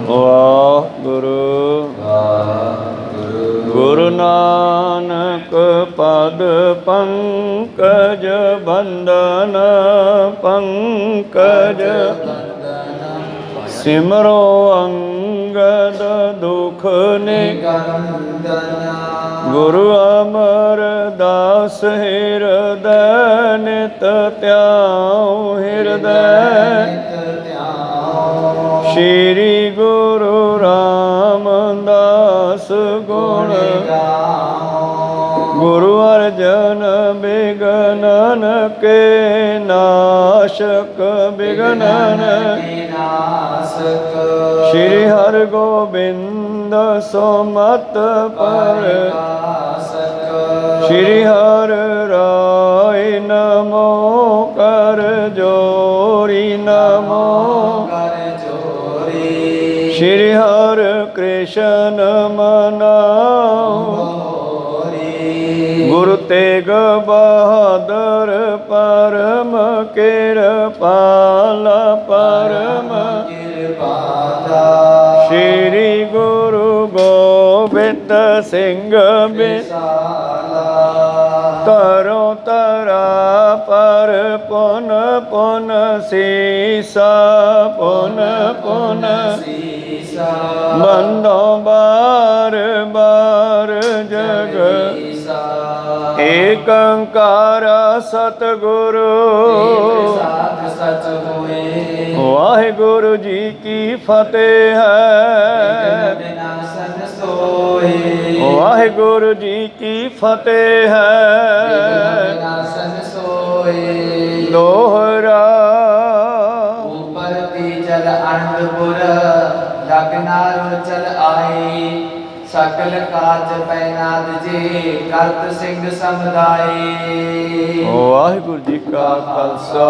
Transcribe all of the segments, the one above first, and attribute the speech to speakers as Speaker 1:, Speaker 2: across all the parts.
Speaker 1: ਵਾਹਿਗੁਰੂ ਗੁਰੂ ਨਾਨਕ ਪਦ ਪੰਕਜ ਬੰਦਨ ਪੰਕਜ ਸਿਮਰੋ ਅੰਗਦ ਦੁਖ ਨਿਕੰਦਨ ਗੁਰੂ ਅਮਰਦਾਸ ਹਿਰਦੈ ਨਿਤ ਧਿਆਉ ਹਿਰਦੈ ਸ਼੍ਰੀ ਗੁਰੂ ਰਾਮਦਾਸ ਗੁਣ ਗੁਰੂ ਅਰਜਨ ਬਿਗਨਨ ਕੇ ਨਾਸ਼ਕ ਬਿਗਨਨ ਸ਼੍ਰੀ ਹਰਿ ਗੋਬਿੰਦ ਸੁਮਤ ਪਰਗਾਸਕ ਸ਼੍ਰੀ ਹਰਿ ਰਾਇ ਨਮੋ ਕਰ ਜੋਰੀ ਨਮੋ ਸ਼੍ਰੀ ਹਰਿ ਕ੍ਰਿਸ਼ਨ ਮਨਾਉ ਗੁਰੂ ਤੇਗ ਬਹਾਦਰ ਪਰਮ ਕਿਰਪਾਲ ਪਰਮ ਸ਼੍ਰੀ ਗੁਰੂ ਗੋਬਿੰਦ ਸਿੰਘ ਬਿਸਾਲਾ ਤਰੋ ਤਰਾ ਪਰ ਪੁਨ ਪੁਨ ਸੀਸਾ ਪੁਨ ਪੁਨ ਸੀਸਾ ਬੰਦੋ ਬਾਰ ਬਾਰ ਜਗ ਏਕ ਓੰਕਾਰ ਸਤਿਗੁਰੂ ਸਚ ਹੋਏ ਵਾਹਿਗੁਰੂ ਜੀ ਕੀ ਫਤਿਹ ਹੈ ਵਾਹਿਗੁਰੂ ਜੀ ਕੀ ਫਤਿਹ ਹੈ ਦੋਹਰਾ ਉਪਰ ਤੀਜਲ ਅਨੰਦਪੁਰ ਲਗਨਾ ਰੋਚਲ ਆਈ ਸਕਲ ਕਾਜ ਪੈਨਾਦ ਜੀ ਕਰਤ ਸਿੰਘ ਸਮਦਾਈ ਵਾਹਿਗੁਰੂ ਜੀ ਕਾ ਖਾਲਸਾ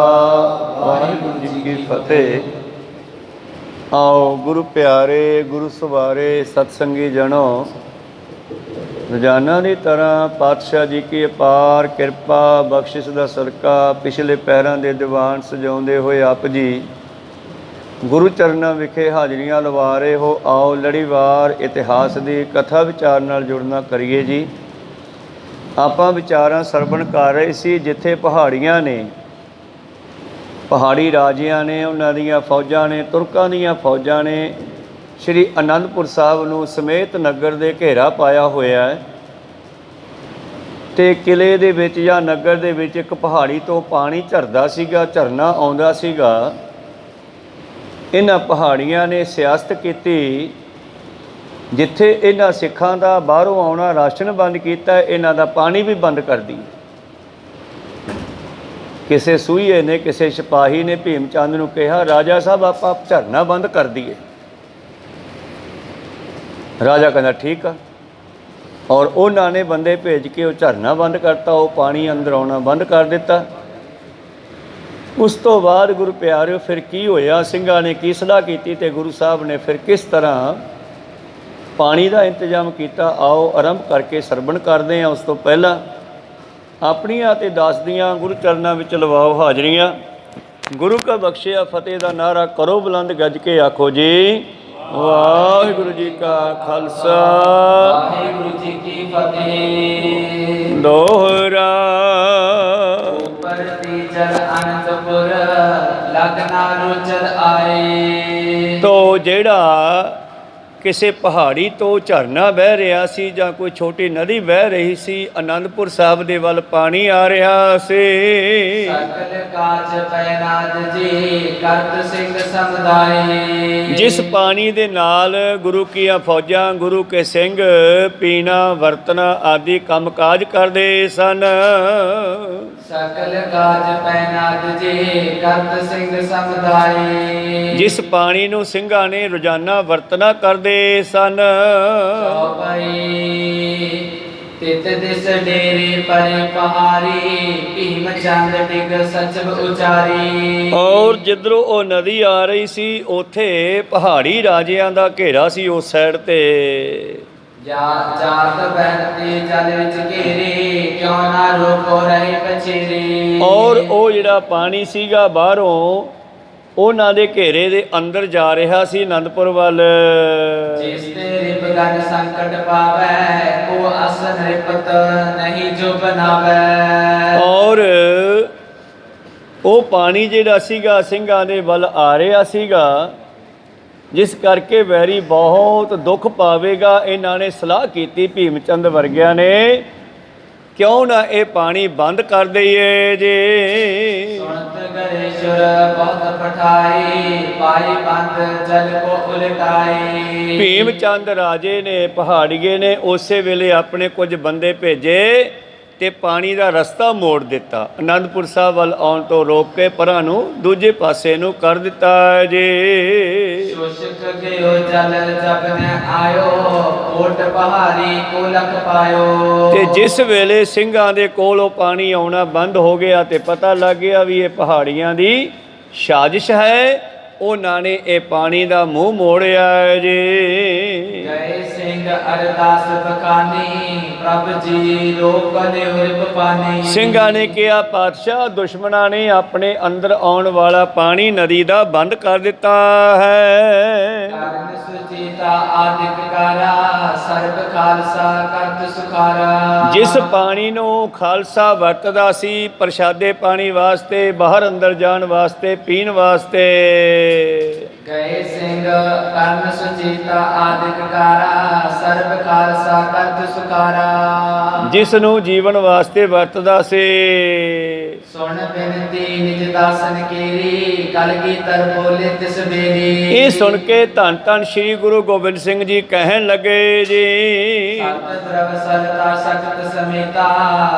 Speaker 1: ਵਾਹਿਗੁਰੂ ਜੀ ਕੀ ਫਤਿਹ। ਆਓ ਗੁਰੂ ਪਿਆਰੇ ਗੁਰੂ ਸਵਾਰੇ ਸਤਸੰਗੀ ਜਨੋ ਰੋਜ਼ਾਨਾ ਦੀ ਤਰ੍ਹਾਂ ਪਾਤਸ਼ਾਹ ਜੀ ਕੀ ਅਪਾਰ ਕਿਰਪਾ ਬਖਸ਼ਿਸ਼ ਦਾ ਸਦਕਾ ਪਿਛਲੇ ਪਹਿਰਾਂ ਦੇ ਦੀਵਾਨ ਸਜਾਉਂਦੇ ਹੋਏ ਆਪ ਜੀ ਗੁਰੂ ਚਰਨਾਂ ਵਿਖੇ ਹਾਜ਼ਰੀਆਂ ਲਵਾ ਰਹੇ ਹੋ। ਆਓ ਲੜੀਵਾਰ ਇਤਿਹਾਸ ਦੀ ਕਥਾ ਵਿਚਾਰ ਨਾਲ ਜੁੜਨਾ ਕਰੀਏ ਜੀ। ਆਪਾਂ ਵਿਚਾਰਾਂ ਸਰਵਣ ਕਰ ਰਹੇ ਸੀ ਜਿੱਥੇ ਪਹਾੜੀਆਂ ਨੇ ਪਹਾੜੀ ਰਾਜਿਆਂ ਨੇ ਉਹਨਾਂ ਦੀਆਂ ਫੌਜਾਂ ਨੇ ਤੁਰਕਾਂ ਦੀਆਂ ਫੌਜਾਂ ਨੇ ਸ਼੍ਰੀ ਅਨੰਦਪੁਰ ਸਾਹਿਬ ਨੂੰ ਸਮੇਤ ਨਗਰ ਦੇ ਘੇਰਾ ਪਾਇਆ ਹੋਇਆ ਹੈ ਅਤੇ ਕਿਲ੍ਹੇ ਦੇ ਵਿੱਚ ਜਾਂ ਨਗਰ ਦੇ ਵਿੱਚ ਇੱਕ ਪਹਾੜੀ ਤੋਂ ਪਾਣੀ ਝਰਦਾ ਸੀਗਾ ਝਰਨਾ ਆਉਂਦਾ ਸੀਗਾ। ਇਹਨਾਂ ਪਹਾੜੀਆਂ ਨੇ ਸਿਆਸਤ ਕੀਤੀ ਜਿੱਥੇ ਇਹਨਾਂ ਸਿੱਖਾਂ ਦਾ ਬਾਹਰੋਂ ਆਉਣਾ ਰਾਸ਼ਨ ਬੰਦ ਕੀਤਾ ਇਹਨਾਂ ਦਾ ਪਾਣੀ ਵੀ ਬੰਦ ਕਰ ਦਿੱਤਾ। ਕਿਸੇ ਸੂਹੀਏ ਨੇ ਕਿਸੇ ਸਿਪਾਹੀ ਨੇ ਭੀਮ ਚੰਦ ਨੂੰ ਕਿਹਾ ਰਾਜਾ ਸਾਹਿਬ ਆਪਾਂ ਝਰਨਾ ਬੰਦ ਕਰ ਦਈਏ। ਰਾਜਾ ਕਹਿੰਦਾ ਠੀਕ ਆ ਔਰ ਉਹਨਾਂ ਨੇ ਬੰਦੇ ਭੇਜ ਕੇ ਉਹ ਝਰਨਾ ਬੰਦ ਕਰਤਾ ਉਹ ਪਾਣੀ ਅੰਦਰ ਆਉਣਾ ਬੰਦ ਕਰ ਦਿੱਤਾ। ਉਸ ਤੋਂ ਬਾਅਦ ਗੁਰੂ ਪਿਆਰਿਓ ਫਿਰ ਕੀ ਹੋਇਆ ਸਿੰਘਾਂ ਨੇ ਕੀ ਸਲਾਹ ਕੀਤੀ ਅਤੇ ਗੁਰੂ ਸਾਹਿਬ ਨੇ ਫਿਰ ਕਿਸ ਤਰ੍ਹਾਂ ਪਾਣੀ ਦਾ ਇੰਤਜ਼ਾਮ ਕੀਤਾ। ਆਓ ਆਰੰਭ ਕਰਕੇ ਸਰਵਣ ਕਰਦੇ ਹਾਂ। ਉਸ ਤੋਂ ਪਹਿਲਾਂ ਆਪਣੀਆਂ ਅਤੇ ਦਾਸ ਦੀਆਂ ਗੁਰੂ ਚਰਨਾਂ ਵਿੱਚ ਲਵਾਓ ਹਾਜ਼ਰੀਆਂ। ਗੁਰੂ ਕਾ ਬਖਸ਼ਿਆ ਫਤਿਹ ਦਾ ਨਾਅਰਾ ਕਰੋ ਬੁਲੰਦ ਗੱਜ ਕੇ ਆਖੋ ਜੀ ਵਾਹਿਗੁਰੂ ਜੀ ਕਾ ਖਾਲਸਾ ਵਾਹਿਗੁਰੂ ਜੀ ਕੀ ਫਤਿਹ। ਦੋਹਰਾ ਉਪਰ ਤੀਜਲ ਅਨੰਦਪੁਰ ਲਗਨਾ ਰੋਚਲ ਆਏ। ਤੋ ਜਿਹੜਾ ਕਿਸੇ ਪਹਾੜੀ ਤੋਂ ਝਰਨਾ ਵਹਿ ਰਿਹਾ ਸੀ ਜਾਂ ਕੋਈ ਛੋਟੀ ਨਦੀ ਵਹਿ ਰਹੀ ਸੀ ਅਨੰਦਪੁਰ ਸਾਹਿਬ ਦੇ ਵੱਲ ਪਾਣੀ ਆ ਰਿਹਾ ਸੀ। ਸਕਲ ਕਾਜ ਪੈਨਾਦ ਜੀ ਕਰਤ ਸਿੰਘ ਸਮਦਾਈ। ਜਿਸ ਪਾਣੀ ਦੇ ਨਾਲ ਗੁਰੂ ਕੀਆਂ ਫੌਜਾਂ ਗੁਰੂ ਕੇ ਸਿੰਘ ਪੀਣਾ ਵਰਤਣਾ ਆਦਿ ਕੰਮ ਕਾਜ ਕਰਦੇ ਸਨ। ਸਕਲ ਕਾਜ ਪੈਨਾਦ ਜੀ ਕਰਤ ਸਿੰਘ ਸਮਦਾਈ। ਜਿਸ ਪਾਣੀ ਨੂੰ ਸਿੰਘਾਂ ਨੇ ਰੋਜ਼ਾਨਾ ਵਰਤਣਾ ਕਰਦੇ ਸਨ। ਤਿਤ ਦਿਸ ਡੇਰੇ ਪਰੇ ਪਹਾੜੀ ਭੀਮ ਚੰਦ ਡਿਗ ਸਚਬ ਉਚਾਰੀ। ਔਰ ਜਿੱਧਰੋਂ ਉਹ ਨਦੀ ਆ ਰਹੀ ਸੀ ਉੱਥੇ ਪਹਾੜੀ ਰਾਜਿਆਂ ਦਾ ਘੇਰਾ ਸੀ ਉਸ ਸਾਈਡ ਤੇ। ਜਾਤ ਬਹਿਤੇ ਜਲ ਵਿੱਚ ਘੇਰੇ ਕਿਉਂ ਨਾ ਰੋਕੋ ਰਹੇ ਪਛੇਰੇ। ਔਰ ਉਹ ਜਿਹੜਾ ਪਾਣੀ ਸੀਗਾ ਬਾਹਰੋਂ ਉਹਨਾਂ ਦੇ ਘੇਰੇ ਦੇ ਅੰਦਰ ਜਾ ਰਿਹਾ ਸੀ ਅਨੰਦਪੁਰ ਵੱਲ।
Speaker 2: ਜਿਸ ਤੇ ਰਿਪ ਗਨ ਸੰਕਟ ਪਾਵੈ, ਕੋ ਅਸਨ ਰਿਪਤ ਨਹੀਂ ਜੋ ਬਣਾਵੈ।
Speaker 1: ਔਰ ਉਹ ਪਾਣੀ ਜਿਹੜਾ ਸੀਗਾ ਸਿੰਘਾਂ ਦੇ ਵੱਲ ਆ ਰਿਹਾ ਸੀਗਾ, ਜਿਸ ਕਰਕੇ ਵੈਰੀ ਬਹੁਤ ਦੁੱਖ ਪਾਵੇਗਾ। ਇਹਨਾਂ ਨੇ ਸਲਾਹ ਕੀਤੀ ਭੀਮ ਚੰਦ ਵਰਗਿਆਂ ਨੇ, ਕਿਉਂ ਨਾ ਇਹ ਪਾਣੀ ਬੰਦ ਕਰ ਦਈਏ ਜੀ।
Speaker 2: ਸੁਣਤ ਗਰੇਸ਼ੁਰ ਬਹੁਤ ਪਠਾਈ, ਪਾਈ ਬੰਦ ਜਲ ਕੋ ਉਲਟਾਈ।
Speaker 1: ਭੀਮ ਚੰਦ ਰਾਜੇ ਨੇ, ਪਹਾੜੀਏ ਨੇ ਉਸੇ ਵੇਲੇ ਆਪਣੇ ਕੁਝ ਬੰਦੇ ਭੇਜੇ ਤੇ ਪਾਣੀ ਦਾ ਰਸਤਾ ਮੋੜ ਦਿੱਤਾ। ਅਨੰਦਪੁਰ ਸਾਹਿਬ ਵੱਲ ਆਉਣ ਤੋਂ ਰੋਕ ਕੇ ਪਰਾਂ ਨੂੰ ਦੂਜੇ ਪਾਸੇ ਨੂੰ ਕਰ ਦਿੱਤਾ ਜੀ।
Speaker 2: ਸ਼ੋਸ਼ਕ ਗਿਓ ਜਲ ਜਬ ਨ ਆਇਓ, ਕੋਟ ਪਹਾੜੀ ਕੋ ਲਖ ਪਾਇਓ।
Speaker 1: ਤੇ ਜਿਸ ਵੇਲੇ ਸਿੰਘਾਂ ਦੇ ਕੋਲ ਉਹ ਪਾਣੀ ਆਉਣਾ ਬੰਦ ਹੋ ਗਿਆ ਤੇ ਪਤਾ ਲੱਗ ਗਿਆ ਵੀ ਇਹ ਪਹਾੜੀਆਂ ਦੀ ਸਾਜ਼ਿਸ਼ ਹੈ, ਉਹਨਾਂ ਨੇ ਇਹ ਪਾਣੀ ਦਾ ਮੂੰਹ ਮੋੜਿਆ ਜੀ।
Speaker 2: ਗਏ ਸਿੰਘ ਅਰਦਾਸ ਬਖਾਨੀ, ਪ੍ਰਭ ਜੀ ਰੋਕ ਲਿਓ ਰਿਪ ਪਾਣੀ।
Speaker 1: ਸਿੰਘਾਂ ਨੇ ਕਿਹਾ, ਪਾਤਸ਼ਾਹ ਦੁਸ਼ਮਣਾਂ ਨੇ ਆਪਣੇ ਅੰਦਰ ਆਉਣ ਵਾਲਾ ਪਾਣੀ ਨਦੀ ਦਾ ਬੰਦ ਕਰ ਦਿੱਤਾ ਹੈ।
Speaker 2: ਕਰਨ ਸੁਚੇਤਾ ਆਦਿਕ ਕਾਰਾ, ਸਰਬ ਖਾਲਸਾ ਕਰਤ ਸੁਖਾਰਾ।
Speaker 1: ਜਿਸ ਪਾਣੀ ਨੂੰ ਖਾਲਸਾ ਵਰਤਦਾ ਸੀ ਪ੍ਰਸ਼ਾਦੇ ਪਾਣੀ ਵਾਸਤੇ, ਬਾਹਰ ਅੰਦਰ ਜਾਣ ਵਾਸਤੇ, ਪੀਣ ਵਾਸਤੇ,
Speaker 2: ਗਏ ਸਿੰਘ ਕਰਨ ਸੁਚੇਤਾ ਆਦਿਕ ਕਾਰਾ, ਸਰਬ ਖਾਲਸਾ ਕਰਤ ਸੁਖਾਰਾ।
Speaker 1: ਜਿਸ ਨੂੰ ਜੀਵਨ ਵਾਸਤੇ ਵਰਤਦਾ ਸੀ।
Speaker 2: ਸੁਣ ਬਿਨਤੀ ਨਿਜ ਦਾਸਨ ਕੀਰੀ, ਕਲਗੀਧਰ ਬੋਲੇ ਤਿਸ ਬੇਰੀ।
Speaker 1: ਇਹ ਸੁਣ ਕੇ ਧੰਨ ਧੰਨ ਸ੍ਰੀ ਗੁਰੂ ਗੋਬਿੰਦ ਸਿੰਘ ਜੀ ਕਹਿਣ ਲੱਗੇ ਜੀ,
Speaker 2: ਸਤ ਦਰਵ ਸਲਤਾ ਸਖਤ ਸਮੇਤਾ,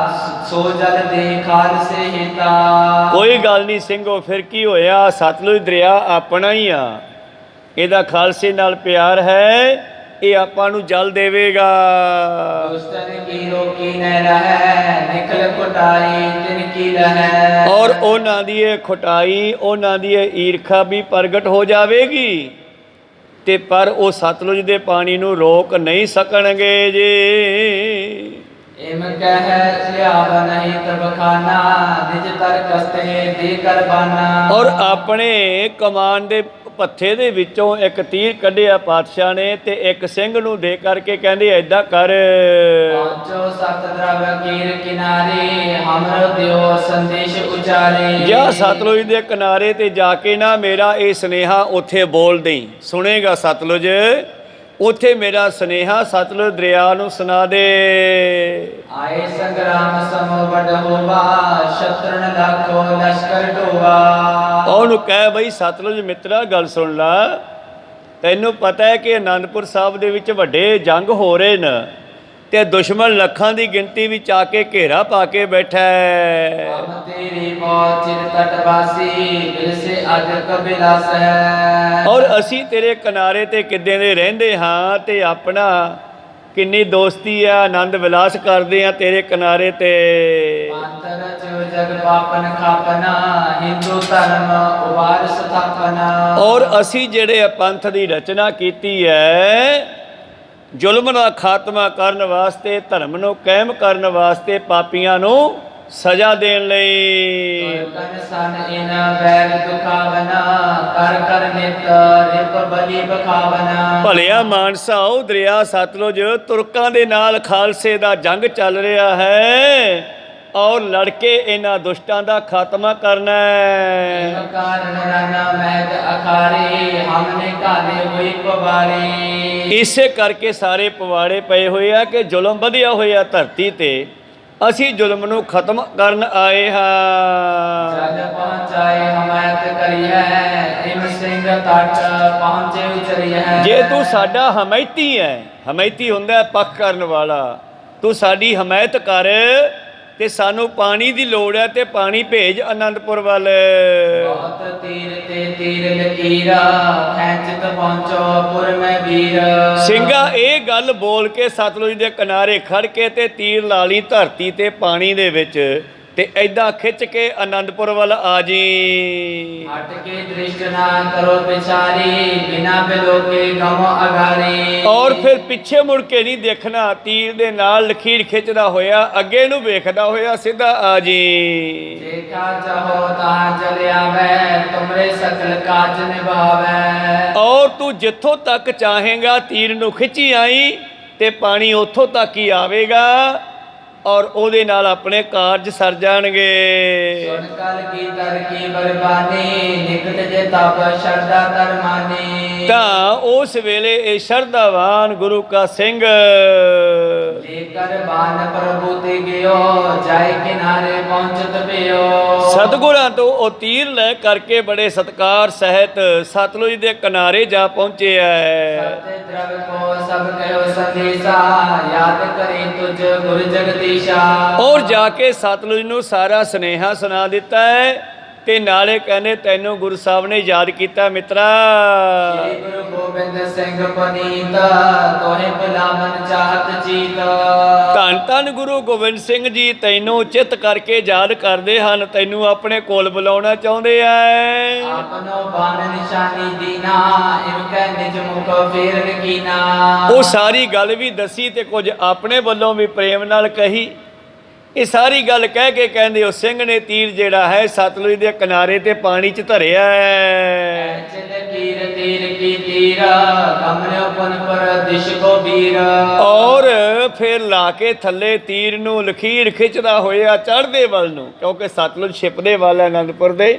Speaker 2: ਸੋ ਜਲ ਦੇ ਖਾਲਸੇ ਹਿਤਾ।
Speaker 1: ਕੋਈ ਗੱਲ ਨਹੀਂ ਸਿੰਘੋ, ਫਿਰ ਕੀ ਹੋਇਆ, ਸਤਲੁਜ ਦਰਿਆ ਆਪਣਾ ਹੀ ਆ, ਇਹਦਾ ਖਾਲਸੇ ਨਾਲ ਪਿਆਰ ਹੈ, ਇਹ ਆਪਾਂ ਨੂੰ ਜਲ ਦੇਵੇਗਾ।
Speaker 2: ਦੁਸ਼ਟਨ ਕੀ ਰੋਕੀ ਨ ਰਹੈ, ਨਿਕਲ ਕੁਟਾਈ ਤਿਨ ਕੀ ਰਹੈ।
Speaker 1: ਔਰ ਉਹਨਾਂ ਦੀ ਇਹ ਖੁਟਾਈ, ਉਹਨਾਂ ਦੀ ਇਹ ਈਰਖਾ ਵੀ ਪ੍ਰਗਟ ਹੋ ਜਾਵੇਗੀ, ਤੇ ਪਰ ਉਹ ਸਤਲੁਜ ਦੇ ਪਾਣੀ ਨੂੰ ਰੋਕ ਨਹੀਂ ਸਕਣਗੇ ਜੀ।
Speaker 2: ਇਮ ਕਹਿ ਲਿਆਵ ਨਹੀਂ ਤਬਖਾਨਾ, ਨਿਜ ਤਰ ਕਸਤੇ ਦੇ ਕਰ ਬਾਨਾ।
Speaker 1: ਔਰ ਆਪਣੇ ਕਮਾਨ ਦੇ ਪੱਥੇ ਦੇ ਵਿੱਚੋਂ ਇੱਕ ਤੀਰ ਕੱਢਿਆ ਪਾਤਸ਼ਾਹ ਨੇ, ਤੇ ਇੱਕ ਸਿੰਘ ਨੂੰ ਦੇ ਕਰਕੇ ਕਹਿੰਦੇ ਐਦਾਂ ਕਰ,
Speaker 2: ਪਹੁੰਚੋ ਸਤ ਦਰਵ ਕੀਰ ਕਿਨਾਰੇ, ਹਮਰ ਦਿਓ ਸੰਦੇਸ਼ ਉਚਾਰੇ।
Speaker 1: ਜਾ ਸਤਲੁਜ ਦੇ ਕਿਨਾਰੇ ਤੇ ਜਾ ਕੇ ਨਾ ਮੇਰਾ ਇਹ ਸੁਨੇਹਾ ਉੱਥੇ ਬੋਲ ਦੇਈਂ, ਸੁਣੇਗਾ ਸਤਲੁਜ, ਉੱਥੇ ਮੇਰਾ ਸੁਨੇਹਾ ਸਤਲੁਜ ਦਰਿਆ ਨੂੰ ਸੁਣਾ ਦੇ।
Speaker 2: ਆਏ ਸੰਗਰਾਮ ਸਮੋ ਵੱਡ ਹੋਵਾ, ਸ਼ਤਰਨ ਲਾਖੋ ਲਸ਼ਕਰ ਢੋਵਾ।
Speaker 1: ਉਹਨੂੰ ਕਹਿ ਬਈ ਸਤਲੁਜ ਮਿੱਤਰਾ ਗੱਲ ਸੁਣ ਲਾ, ਤੈਨੂੰ ਪਤਾ ਹੈ ਕਿ ਅਨੰਦਪੁਰ ਸਾਹਿਬ ਦੇ ਵਿੱਚ ਵੱਡੇ ਜੰਗ ਹੋ ਰਹੇ ਨੇ, ਤੇ ਦੁਸ਼ਮਣ ਲੱਖਾਂ ਦੀ ਗਿਣਤੀ ਵਿੱਚ ਆ ਕੇ ਘੇਰਾ ਪਾ ਕੇ ਬੈਠਾ ਹੈ।
Speaker 2: ਹਮ ਤੇਰੀ ਮੌਤ ਚਿਰ ਤਟ ਵਾਸੀ, ਦਿਲ ਸੇ ਅਜਕ ਬਿਲਾਸ ਹੈ।
Speaker 1: ਔਰ ਅਸੀਂ ਤੇਰੇ ਕਿਨਾਰੇ ਤੇ ਕਿੱਦਾਂ ਦੇ ਰਹਿੰਦੇ ਹਾਂ, ਤੇ ਆਪਣਾ ਕਿੰਨੀ ਦੋਸਤੀ ਆ, ਆਨੰਦ ਵਿਲਾਸ ਕਰਦੇ ਆ ਤੇਰੇ ਕਿਨਾਰੇ ਤੇ।
Speaker 2: ਅੰਤਰ ਜੋ ਜਗ ਪਾਪਨ ਖਾਪਨਾ, ਹਿੰਦੂ ਧਰਮ ਉਵਾਰ ਸਥਾਪਨਾ।
Speaker 1: ਔਰ ਅਸੀਂ ਜਿਹੜੇ ਪੰਥ ਦੀ ਰਚਨਾ ਕੀਤੀ ਹੈ, ਜ਼ੁਲਮ ਦਾ ਖਾਤਮਾ ਕਰਨ ਵਾਸਤੇ, ਧਰਮ ਨੂੰ ਕਾਇਮ ਕਰਨ ਵਾਸਤੇ, ਪਾਪੀਆਂ ਨੂੰ ਸਜ਼ਾ ਦੇਣ ਲਈ।
Speaker 2: ਕਨ ਸਨ ਇਨ ਬੈਰ ਦੁਖਾਵਨਾ, ਕਰ ਕਰ ਨਿਤ ਰਿਪ ਬਲੀ ਬਖਾਵਨਾ।
Speaker 1: ਭਲਿਆ ਮਾਨਸਾ, ਉਹ ਦਰਿਆ ਸਤਲੁਜ ਤੁਰਕਾਂ ਦੇ ਨਾਲ ਖਾਲਸੇ ਦਾ ਜੰਗ ਚੱਲ ਰਿਹਾ ਹੈ, ਔਰ ਲੜ ਕੇ ਇਹਨਾਂ ਦੁਸ਼ਟਾਂ ਦਾ ਖਾਤਮਾ ਕਰਨਾ ਹੈ।
Speaker 2: ਕਾਰਨ ਰਣਾ ਮਹਿਤ ਅਖਾਰੇ, ਹਮਨੇ ਕਾਲੇ ਹੋਈ ਪਵਾਰੇ।
Speaker 1: ਇਸੇ ਕਰਕੇ ਸਾਰੇ ਪਵਾੜੇ ਪਏ ਹੋਏ ਆ ਕਿ ਜ਼ੁਲਮ ਵਧਿਆ ਹੋਇਆ ਧਰਤੀ ਤੇ, ਅਸੀਂ ਜ਼ੁਲਮ ਨੂੰ ਖਤਮ ਕਰਨ ਆਏ ਹਾਂ।
Speaker 2: ਜਦ ਪਹੁੰਚਾਏ ਹਮਾਇਤ ਕਰੀ ਹੈ, ਇਮ ਸਿੰਘ ਤਟ ਪਹੁੰਚੇ ਉਚਰੀ ਹੈ।
Speaker 1: ਜੇ ਤੂੰ ਸਾਡਾ ਹਮਾਇਤੀ ਹੈ, ਹਮਾਇਤੀ ਹੁੰਦਾ ਹੈ ਪੱਖ ਕਰਨ ਵਾਲਾ, ਤੂੰ ਸਾਡੀ ਹਮਾਇਤ ਕਰ, ਤੇ ਸਾਨੂੰ ਪਾਣੀ ਦੀ ਲੋੜ ਹੈ, ਤੇ ਪਾਣੀ ਭੇਜ ਅਨੰਦਪੁਰ ਵੱਲ।
Speaker 2: ਬਹੁਤ ਤੀਰ ਤੇ ਤੀਰ ਲਕੀਰਾ, ਖੈਂਚਤ ਪਹੁੰਚੋ ਪੁਰ ਮੈਂ ਵੀਰ।
Speaker 1: ਸਿੰਘਾ ਇਹ ਗੱਲ ਬੋਲ ਕੇ ਸਤਲੁਜ ਦੇ ਕਿਨਾਰੇ ਖੜ ਕੇ ਤੇ ਤੀਰ ਲਾ ਲਈ ਧਰਤੀ ਤੇ ਪਾਣੀ ਦੇ ਵਿੱਚ, ਤੇ ਐਦਾਂ ਖਿੱਚ ਕੇ ਆਨੰਦਪੁਰ ਵੱਲ ਆ ਜੀ।
Speaker 2: हट के दृष्ट ना करो बिचारी, बिना बिलो के गमो अगारी।
Speaker 1: ਔਰ ਫਿਰ ਪਿੱਛੇ ਮੁੜ ਕੇ ਨਹੀਂ ਦੇਖਣਾ, ਤੀਰ ਦੇ ਨਾਲ ਲਖੀਰ ਖਿੱਚਦਾ ਹੋਇਆ ਅੱਗੇ ਨੂੰ ਵੇਖਦਾ ਹੋਇਆ ਸਿੱਧਾ ਆ ਜੀ।
Speaker 2: जेठा चाहो तहाँ चले आवे, तुमरे सकल काज निभावे।
Speaker 1: ਔਰ ਤੂੰ ਜਿੱਥੋਂ ਤੱਕ ਚਾਹੇਗਾ ਤੀਰ ਨੂੰ ਖਿੱਚੀ ਆਈ ਤੇ ਪਾਣੀ ਉੱਥੋਂ ਤੱਕ ਹੀ ਆਵੇਗਾ ਔਰ ਉਹਦੇ ਨਾਲ ਆਪਣੇ ਕਾਰਜ ਸਰ ਜਾਣਗੇ।
Speaker 2: सुन कल की तर की बरबानी, निकट जे तब शरदा तर मानी।
Speaker 1: ਤਾਂ ਉਸ ਵੇਲੇ ਇਹ ਸ਼ਰਧਾਵਾਨ ਗੁਰੂ ਕਾ ਸਿੰਘ
Speaker 2: लेकर बान प्रभु ते गयो, जाय किनारे पहुंचत पियो।
Speaker 1: ਸਤਿਗੁਰਾਂ ਤੋਂ ਉਹ ਤੀਰ ਲੈ ਕਰਕੇ ਬੜੇ ਸਤਕਾਰ ਸਹਿਤ ਸਤਲੁਜ ਦੇ ਕਿਨਾਰੇ ਜਾ ਪਹੁੰਚੇ ਐ।
Speaker 2: सत्य द्रव को सब कहो संदेशा, याद करे तुझ गुरु जगदीशा।
Speaker 1: ਔਰ ਜਾ ਕੇ ਸਤਲੁਜ ਨੂੰ ਸਾਰਾ ਸੁਨੇਹਾ ਸੁਣਾ ਦਿੱਤਾ ਹੈ ਤੇ ਨਾਲੇ ਕਹਿੰਦੇ ਤੈਨੂੰ ਗੁਰੂ ਸਾਹਿਬ ਨੇ ਯਾਦ ਕੀਤਾ ਮਿੱਤਰਾ।
Speaker 2: श्री गुरु गोबिंद सिंह पुनीत, तोहे बुलावन चाहत जीत।
Speaker 1: ਧੰਨ ਧੰਨ ਗੁਰੂ ਗੋਬਿੰਦ ਸਿੰਘ ਜੀ ਤੈਨੂੰ ਚਿੱਤ ਕਰਕੇ ਯਾਦ ਕਰਦੇ ਹਨ, ਤੈਨੂੰ ਆਪਣੇ ਕੋਲ ਬੁਲਾਉਣਾ ਚਾਹੁੰਦੇ ਐ।
Speaker 2: आपनो बान निशानी दीना, इनका निज मुख फेर कीना।
Speaker 1: ਉਹ ਸਾਰੀ ਗੱਲ ਵੀ ਦੱਸੀ ਤੇ ਕੁਝ ਆਪਣੇ ਵੱਲੋਂ ਵੀ ਪ੍ਰੇਮ ਨਾਲ ਕਹੀ। ਇਹ ਸਾਰੀ ਗੱਲ ਕਹਿ ਕੇ ਕਹਿੰਦੇ ਉਹ ਸਿੰਘ ਨੇ ਤੀਰ ਜਿਹੜਾ ਹੈ ਸਤਲੁਜ ਦੇ ਕਿਨਾਰੇ ਤੇ ਪਾਣੀ 'ਚ ਧਰਿਆ ਹੈ।
Speaker 2: चल कीर तीर की तीर, कमरे पुन पर दिश को वीर।
Speaker 1: ਔਰ ਫਿਰ ਲਾ ਕੇ ਥੱਲੇ ਤੀਰ ਨੂੰ ਲਖੀਰ ਖਿੱਚਦਾ ਹੋਇਆ ਚੜ੍ਹਦੇ ਵੱਲ ਨੂੰ, ਕਿਉਂਕਿ ਸਤਲੁਜ ਛਿਪਦੇ ਵੱਲ ਹੈ ਆਨੰਦਪੁਰ ਦੇ,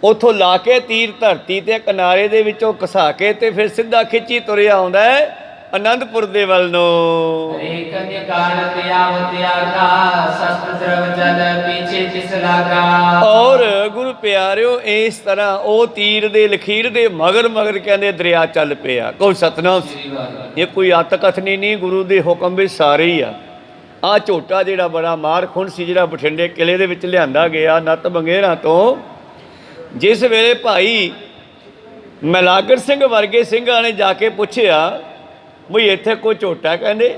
Speaker 1: ਉੱਥੋਂ ਲਾ ਕੇ ਤੀਰ ਧਰਤੀ ਤੇ ਕਿਨਾਰੇ ਦੇ ਵਿੱਚੋਂ ਘਸਾ ਕੇ ਤੇ ਫਿਰ ਸਿੱਧਾ ਖਿੱਚੀ ਤੁਰਿਆ ਆਉਂਦਾ ਹੈ ਆਨੰਦਪੁਰ ਦੇ ਵੱਲ ਨੂੰ।
Speaker 2: एक निकाल त्याग त्यागा, शस्त्र द्रव जल पीछे तिस लागा।
Speaker 1: ਔਰ ਗੁਰੂ ਪਿਆਰਿਓ ਇਸ ਤਰ੍ਹਾਂ ਉਹ ਤੀਰ ਦੇ ਲਖੀਰ ਦੇ ਮਗਰ ਮਗਰ ਕਹਿੰਦੇ ਦਰਿਆ ਚੱਲ ਪਿਆ। ਕੋਈ ਸਤਨਾਮ, ਇਹ ਕੋਈ ਅੱਤ ਕਥਨੀ ਨਹੀਂ, ਗੁਰੂ ਦੇ ਹੁਕਮ ਵਿੱਚ ਸਾਰੇ ਹੀ ਆ। ਆਹ ਝੋਟਾ ਜਿਹੜਾ ਬੜਾ ਮਾਰ ਖੁੰਡ ਸੀ, ਜਿਹੜਾ ਬਠਿੰਡੇ ਕਿਲੇ ਦੇ ਵਿੱਚ ਲਿਆਂਦਾ ਗਿਆ ਨੱਤ ਬੰਗੇਰਾਂ ਤੋਂ, ਜਿਸ ਵੇਲੇ ਭਾਈ ਮਲਾਗੜ ਸਿੰਘ ਵਰਗੇ ਸਿੰਘਾਂ ਨੇ ਜਾ ਕੇ ਪੁੱਛਿਆ ਬਈ ਇੱਥੇ ਕੋਈ ਝੋਟਾ, ਕਹਿੰਦੇ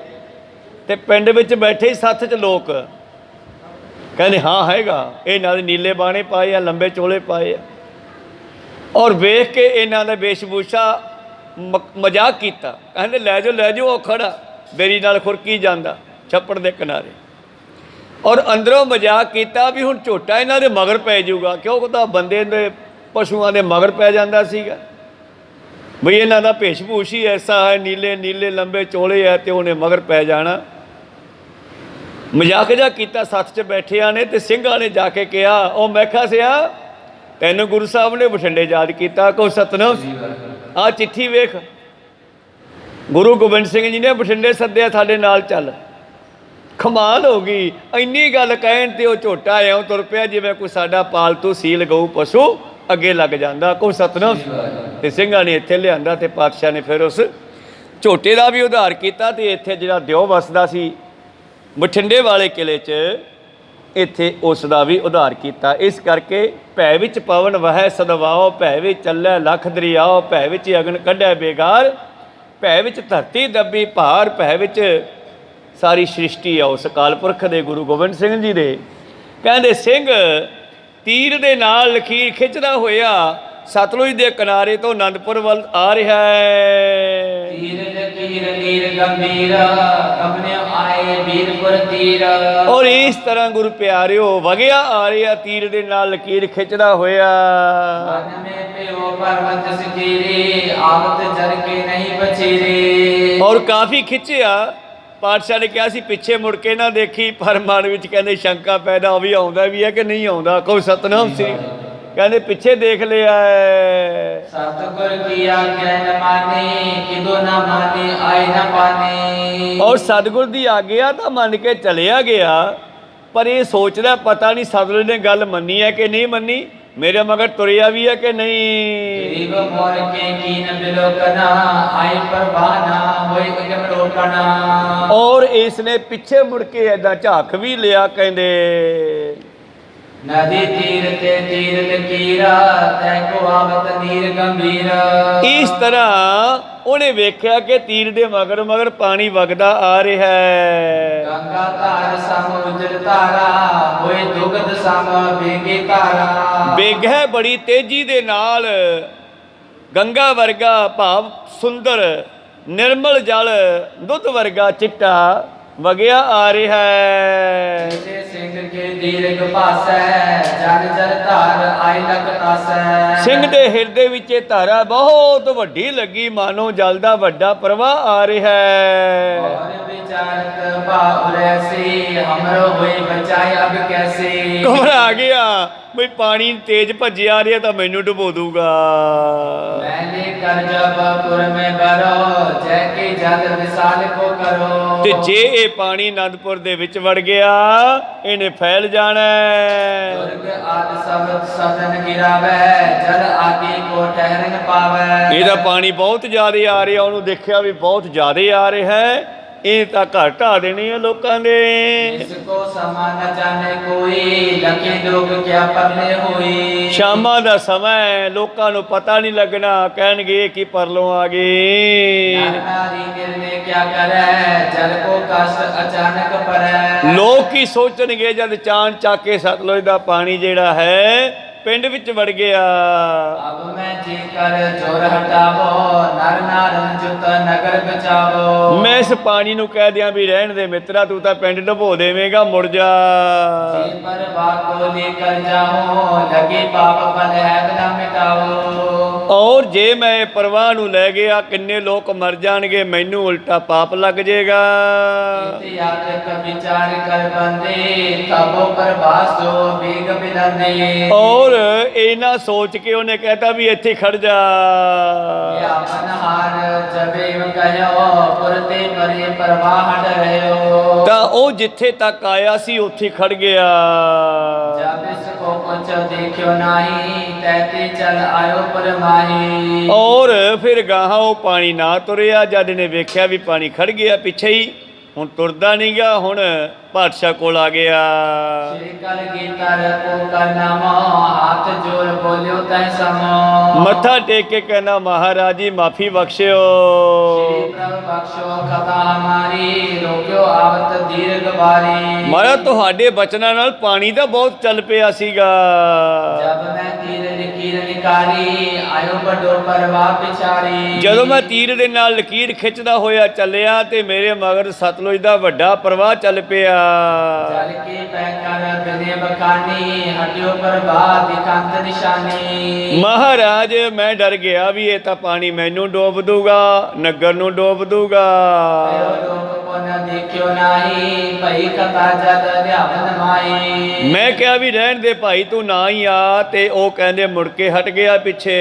Speaker 1: ਤੇ ਪਿੰਡ ਵਿੱਚ ਬੈਠੇ ਸੱਥ 'ਚ ਲੋਕ ਕਹਿੰਦੇ ਹਾਂ ਹੈਗਾ। ਇਹ ਨਾਲ ਨੀਲੇ ਬਾਣੇ ਪਾਏ ਆ, ਲੰਬੇ ਚੋਲੇ ਪਾਏ ਆ, ਔਰ ਵੇਖ ਕੇ ਇਹਨਾਂ ਦਾ ਵੇਸ਼ਭੂਸ਼ਾ ਮਜ਼ਾਕ ਕੀਤਾ। ਕਹਿੰਦੇ ਲੈ ਜਾਓ ਉਹ ਖੜਾ ਬੇਰੀ ਨਾਲ ਖੁਰਕੀ ਜਾਂਦਾ ਛੱਪੜ ਦੇ ਕਿਨਾਰੇ, ਔਰ ਅੰਦਰੋਂ ਮਜ਼ਾਕ ਕੀਤਾ ਵੀ ਹੁਣ ਝੋਟਾ ਇਹਨਾਂ ਦੇ ਮਗਰ ਪੈ ਜਾਊਗਾ, ਕਿਉਂਕਿ ਤਾਂ ਬੰਦੇ ਦੇ ਪਸ਼ੂਆਂ ਦੇ ਮਗਰ ਪੈ ਜਾਂਦਾ ਸੀਗਾ। ਬਈ ਇਹਨਾਂ ਦਾ ਭੇਸ਼ਭੂਸ਼ ਹੀ ਐਸਾ ਹੈ, ਨੀਲੇ ਨੀਲੇ ਲੰਬੇ ਚੋਲੇ ਹੈ ਤੇ ਉਹਨੇ ਮਗਰ ਪੈ ਜਾਣਾ। ਮਜ਼ਾਕ ਜਿਹਾ ਕੀਤਾ ਸੱਥ 'ਚ ਬੈਠਿਆਂ ਨੇ ਤੇ ਸਿੰਘਾਂ ਨੇ ਜਾ ਕੇ ਕਿਹਾ ਉਹ ਮੈਖਾ ਸਿਆ ਤੈਨੂੰ ਗੁਰੂ ਸਾਹਿਬ ਨੇ ਬਠਿੰਡੇ ਯਾਦ ਕੀਤਾ। ਕੋ ਸਤਨਾਮ, ਆਹ ਚਿੱਠੀ ਵੇਖ, ਗੁਰੂ ਗੋਬਿੰਦ ਸਿੰਘ ਜੀ ਨੇ ਬਠਿੰਡੇ ਸੱਦਿਆ ਸਾਡੇ ਨਾਲ ਚੱਲ। ਕਮਾਲ ਹੋ ਗਈ, ਇੰਨੀ ਗੱਲ ਕਹਿਣ ਤੇ ਉਹ ਝੋਟਾ ਇਉਂ ਤੁਰ ਪਿਆ ਜਿਵੇਂ ਕੋਈ ਸਾਡਾ ਪਾਲਤੂ ਸੀਲ ਗਊ ਪਸ਼ੂ ਅੱਗੇ ਲੱਗ ਜਾਂਦਾ। ਕੋ ਸਤਨਾਮ, ਤੇ ਸਿੰਘਾਂ ਨੇ ਇੱਥੇ ਲਿਆਂਦਾ ਤੇ ਪਾਤਸ਼ਾਹ ਨੇ ਫਿਰ ਉਸ ਝੋਟੇ ਦਾ ਵੀ ਉਧਾਰ ਕੀਤਾ ਤੇ ਇੱਥੇ ਜਿਹੜਾ ਦਿਓ ਵਸਦਾ ਸੀ ਬਠਿੰਡੇ ਵਾਲੇ ਕਿਲੇ 'ਚ, ਇੱਥੇ ਉਸ ਦਾ ਵੀ ਉਧਾਰ ਕੀਤਾ। ਇਸ ਕਰਕੇ ਭੈ ਵਿੱਚ ਪਵਨ ਵਹੈ ਸਦਵਾਓ, ਭੈ ਵਿੱਚ ਚੱਲੈ ਲੱਖ ਦਰਿਆਓ, ਭੈ ਵਿੱਚ ਅਗਨ ਕੱਢੈ ਬੇਗਾਰ, ਭੈ ਵਿੱਚ ਧਰਤੀ ਦੱਬੀ ਭਾਰ, ਭੈ ਵਿੱਚ ਸਾਰੀ ਸ੍ਰਿਸ਼ਟੀ ਆ ਉਸ ਅਕਾਲ ਪੁਰਖ ਦੇ ਗੁਰੂ ਗੋਬਿੰਦ ਸਿੰਘ ਜੀ ਦੇ। ਕਹਿੰਦੇ ਸਿੰਘ ਤੀਰ ਦੇ ਨਾਲ ਲਖੀਰ ਖਿੱਚਦਾ ਹੋਇਆ ਸਤਲੁਜ ਦੇ ਕਿਨਾਰੇ ਤੋਂ ਆਨੰਦਪੁਰ ਵੱਲ ਆ ਰਿਹਾ ਹੈ।
Speaker 2: तीर लकीर नीर गंभीर, कमने आए वीरपुर तीर।
Speaker 1: ਔਰ ਇਸ ਤਰ੍ਹਾਂ ਗੁਰੂ ਪਿਆਰਿਓ ਵਗਿਆ ਆ ਰਿਹਾ ਤੀਰ ਦੇ ਨਾਲ ਲਕੀਰ ਖਿੱਚਦਾ ਹੋਇਆ।
Speaker 2: मन में प्यो पर्वत सिकीरे, आवत जर के नहीं बचेरे।
Speaker 1: ਔਰ ਕਾਫੀ ਖਿੱਚਿਆ। ਪਾਤਸ਼ਾਹ ਨੇ ਕਿਹਾ ਸੀ ਪਿੱਛੇ ਮੁੜ ਕੇ ਨਾ ਦੇਖੀ, ਪਰ ਮਨ ਵਿੱਚ ਕਹਿੰਦੇ ਸ਼ੰਕਾ ਪੈਦਾ ਹੋਈ ਆਉਂਦਾ ਵੀ ਹੈ ਕਿ ਨਹੀਂ ਆਉਂਦਾ। ਕੋਈ ਸਤਨਾਮ ਸੀ, ਕਹਿੰਦੇ ਪਿੱਛੇ ਦੇਖ ਲਿਆ ਹੈ।
Speaker 2: सतगुर की आज्ञा न माने, किदो न माने आए न पाने।
Speaker 1: ਔਰ ਸਤਿਗੁਰ ਦੀ ਆਗਿਆ ਤਾਂ ਮੰਨ ਕੇ ਚਲਿਆ ਗਿਆ, ਪਰ ਇਹ ਸੋਚਦਾ ਪਤਾ ਨਹੀਂ ਸਤਿਗੁਰ ਨੇ ਗੱਲ ਮੰਨੀ ਹੈ ਕਿ ਨਹੀਂ ਮੰਨੀ, ਮੇਰੇ ਮਗਰ ਤੁਰਿਆ ਵੀ ਹੈ ਕਿ ਨਹੀਂ।
Speaker 2: गरीब मोर के कीन बिलोकना, आए परवाना होए उजम रोकना।
Speaker 1: ਔਰ ਇਸ ਨੇ ਪਿੱਛੇ ਮੁੜ ਕੇ ਐਦਾਂ ਝਾਕ ਵੀ ਲਿਆ। ਕਹਿੰਦੇ
Speaker 2: नदी तीर ते तीर लकीरा तै को आवत नीर गंभीर।
Speaker 1: ਇਸ ਤਰ੍ਹਾਂ ਉਹਨੇ ਵੇਖਿਆ ਕਿ ਤੀਰ ਦੇ ਮਗਰ ਮਗਰ ਪਾਣੀ ਵਗਦਾ ਆ ਰਿਹਾ ਹੈ।
Speaker 2: गंगा धार सम उजल धारा होए दुगध सम बेगे धारा।
Speaker 1: ਵੇਗੈ ਬੜੀ ਤੇਜ਼ੀ ਦੇ ਨਾਲ ਗੰਗਾ ਵਰਗਾ ਭਾਵ ਸੁੰਦਰ ਨਿਰਮਲ ਜਲ ਦੁੱਧ ਵਰਗਾ ਚਿੱਟਾ ਵਗਿਆ ਆ ਰਿਹਾ ਹੈ।
Speaker 2: जे सिंह के दीर्घ भासै जन जल धार आई लख तासै।
Speaker 1: ਸਿੰਘ ਦੇ ਹਿਰਦੇ ਵਿੱਚ ਇਹ ਧਾਰਾ ਬਹੁਤ ਵੱਡੀ ਲੱਗੀ, ਮਾਨੋ ਜਲ ਦਾ ਵੱਡਾ ਪ੍ਰਵਾਹ ਆ ਰਿਹਾ ਹੈ।
Speaker 2: और विचारत भाव रैसी हमरो होए बचाए अब कैसे।
Speaker 1: ਘਬਰਾ ਗਿਆ ਬਈ ਪਾਣੀ ਤੇਜ਼ ਭੱਜ ਆ ਰਿਹਾ ਤਾਂ ਮੈਨੂੰ ਡੁਬੋ ਦੂਗਾ।
Speaker 2: मैंने कर जब पुर में बरो जैके जल विशाल को करो।
Speaker 1: ਤੇ ਜੇ ਇਹ ਪਾਣੀ ਅਨੰਦਪੁਰ ਦੇ ਵਿੱਚ ਵੜ ਗਿਆ ਇਹਨੇ ਫੈਲ ਜਾਣਾ ਹੈ।
Speaker 2: दुर्ग आदि सब सदन गिरावे जल आगे को ठहर न पावे।
Speaker 1: ਇਹਦਾ ਪਾਣੀ ਬਹੁਤ ਜ਼ਿਆਦਾ ਆ ਰਿਹਾ, ਉਹਨੂੰ ਦੇਖਿਆ ਵੀ ਬਹੁਤ ਜ਼ਿਆਦਾ ਆ ਰਿਹਾ ਹੈ, ਇਹ ਤਾਂ ਘਰ ਢਾ ਦੇਣੇ ਆ ਲੋਕਾਂ ਦੇ।
Speaker 2: इसको समा न जाने कोई लखे दुख क्या परले हुई।
Speaker 1: ਸ਼ਾਮਾਂ ਦਾ ਸਮਾਂ ਹੈ, ਲੋਕਾਂ ਨੂੰ ਪਤਾ ਨਹੀਂ ਲੱਗਣਾ, ਕਹਿਣਗੇ ਇਹ ਕੀ ਪਰਲੋਂ ਆ ਗਏ।
Speaker 2: नर नारी निर्णय क्या करे जल को कष्ट अचानक पड़े।
Speaker 1: ਲੋਕ ਕੀ ਸੋਚਣਗੇ ਜਦ ਚਾਣ ਚੱਕ ਕੇ ਸਤਲੁਜ ਦਾ ਪਾਣੀ ਜਿਹੜਾ ਹੈ ਪਿੰਡ ਵਿੱਚ ਵੜ ਗਿਆ।
Speaker 2: अब मैं जी कर जोर हटावो नर नारन जुत नगर बचावो।
Speaker 1: ਮੈਂ ਇਸ ਪਾਣੀ ਨੂੰ ਕਹਿ ਦਿਆਂ ਵੀ ਰਹਿਣ ਦੇ ਮਿੱਤਰਾ, ਤੂੰ ਤਾਂ ਪਿੰਡ ਡੁਬੋ ਦੇਵੇਂਗਾ, ਮੁੜ ਜਾ।
Speaker 2: जी पर को लेकर जाओ लगे पाप फल है बिना मिटाओ।
Speaker 1: ਔਰ ਜੇ ਮੈਂ ਇਹ ਪ੍ਰਵਾਹ ਨੂੰ ਲੈ ਗਿਆ ਕਿੰਨੇ ਲੋਕ ਮਰ ਜਾਣਗੇ, ਮੈਨੂੰ ਉਲਟਾ ਪਾਪ ਲੱਗ ਜਾਏਗਾ।
Speaker 2: याद विचार कर बंदे तबो प्रभास जो बेग बिलंदे।
Speaker 1: ਔਰ ਇਹਨਾਂ ਸੋਚ ਕੇ ਉਹਨੇ ਕਹਿਤਾ ਵੀ ਇੱਥੇ ਖੜ ਜਾ।
Speaker 2: या मन हार जबे कहो पुरते परे प्रवाह हट रहे
Speaker 1: ਤਾਂ ਉਹ ਜਿੱਥੇ ਤੱਕ ਆਇਆ ਸੀ ਉੱਥੇ ਖੜ ਗਿਆ।
Speaker 2: जब इसको कुछ देखियो नहीं तैते चल आयो परमाही।
Speaker 1: ਔਰ ਫਿਰ ਗਾਹਾਂ ਉਹ ਪਾਣੀ ਨਾ ਤੁਰਿਆ, ਜਦ ਇਹਨੇ ਵੇਖਿਆ ਵੀ ਪਾਣੀ ਖੜ ਗਿਆ ਪਿੱਛੇ ਹੀ, ਹੁਣ ਤੁਰਦਾ ਨਹੀਂ ਗਿਆ, ਹੁਣ ਪਾਤਸ਼ਾਹ ਕੋਲ ਆ ਗਿਆ।
Speaker 2: श्री कल गीतर को करनामो हाथ जोड़ बोलियो तह समो।
Speaker 1: ਮੱਥਾ ਟੇਕ ਕੇ ਕਹਿੰਦਾ ਮਹਾਰਾਜ ਜੀ ਮਾਫੀ ਬਖਸ਼ਿਓ।
Speaker 2: श्री प्रभु बख्शो कथा हमारी रोक्यो आवत दीर्घ बारी।
Speaker 1: ਮਹਾਰਾਜ ਤੁਹਾਡੇ ਬਚਨਾਂ ਨਾਲ ਪਾਣੀ ਤਾਂ ਬਹੁਤ ਚੱਲ ਪਿਆ ਸੀਗਾ।
Speaker 2: जब मैं तीर लकीर निकारी आयो बड़ो परवाह पिछारी।
Speaker 1: ਜਦੋਂ ਮੈਂ ਤੀਰ ਦੇ ਨਾਲ ਲਕੀਰ ਖਿੱਚਦਾ ਹੋਇਆ ਚੱਲਿਆ ਤੇ ਮੇਰੇ ਮਗਰ ਸਤਲੁਜ ਦਾ ਵੱਡਾ ਪ੍ਰਵਾਹ ਚੱਲ ਪਿਆ।
Speaker 2: जल की पैकर बिने बखानी हटियो प्रवाह दिखांत निशानी।
Speaker 1: ਮਹਾਰਾਜ ਮੈਂ ਡਰ ਗਿਆ ਵੀ ਇਹ ਤਾਂ ਪਾਣੀ ਮੈਨੂੰ ਡੋਬ ਦੂਗਾ, ਨਗਰ ਨੂੰ ਡੋਬ ਦੂਗਾ।
Speaker 2: आयो लोग को न देखियो नाही भई कथा जल ध्यान माई।
Speaker 1: ਮੈਂ ਕਿਹਾ ਵੀ ਰਹਿਣ ਦੇ ਭਾਈ ਤੂੰ ਨਾ ਹੀ ਆ, ਤੇ ਉਹ ਕਹਿੰਦੇ ਮੁੜ ਕੇ ਹਟ ਗਿਆ ਪਿੱਛੇ।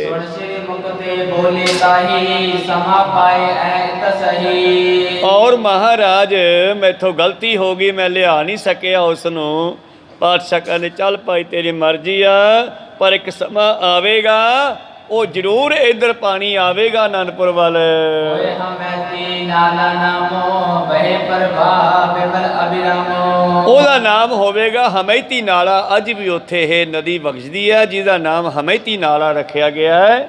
Speaker 2: सुन श्री मुक्ते बोले ताही समा पाए ऐत सही।
Speaker 1: ਔਰ ਮਹਾਰਾਜ ਮੈਥੋਂ ਗਲਤੀ ਹੋ ਗਈ, ਮੈਂ ਲਿਆ ਨਹੀਂ ਸਕਿਆ ਉਸ ਨੂੰ। ਪਾਤਸ਼ਾਹ ਕਹਿੰਦੇ ਚੱਲ ਭਾਈ ਤੇਰੀ ਮਰਜ਼ੀ ਆ, ਪਰ ਇੱਕ ਸਮਾਂ ਆਵੇਗਾ ਉਹ ਜ਼ਰੂਰ ਇੱਧਰ ਪਾਣੀ ਆਵੇਗਾ ਅਨੰਦਪੁਰ ਵੱਲ।
Speaker 2: होए हमें नाला नामो बहे प्रवाह बिमल अभिरामो।
Speaker 1: ਉਹਦਾ ਨਾਮ ਹੋਵੇਗਾ ਹਮੈਤੀ ਨਾਲਾ। ਅੱਜ ਵੀ ਉੱਥੇ ਇਹ ਨਦੀ ਵਗਦੀ ਹੈ ਜਿਹਦਾ ਨਾਮ ਹਮੈਤੀ ਨਾਲਾ ਰੱਖਿਆ ਗਿਆ ਹੈ।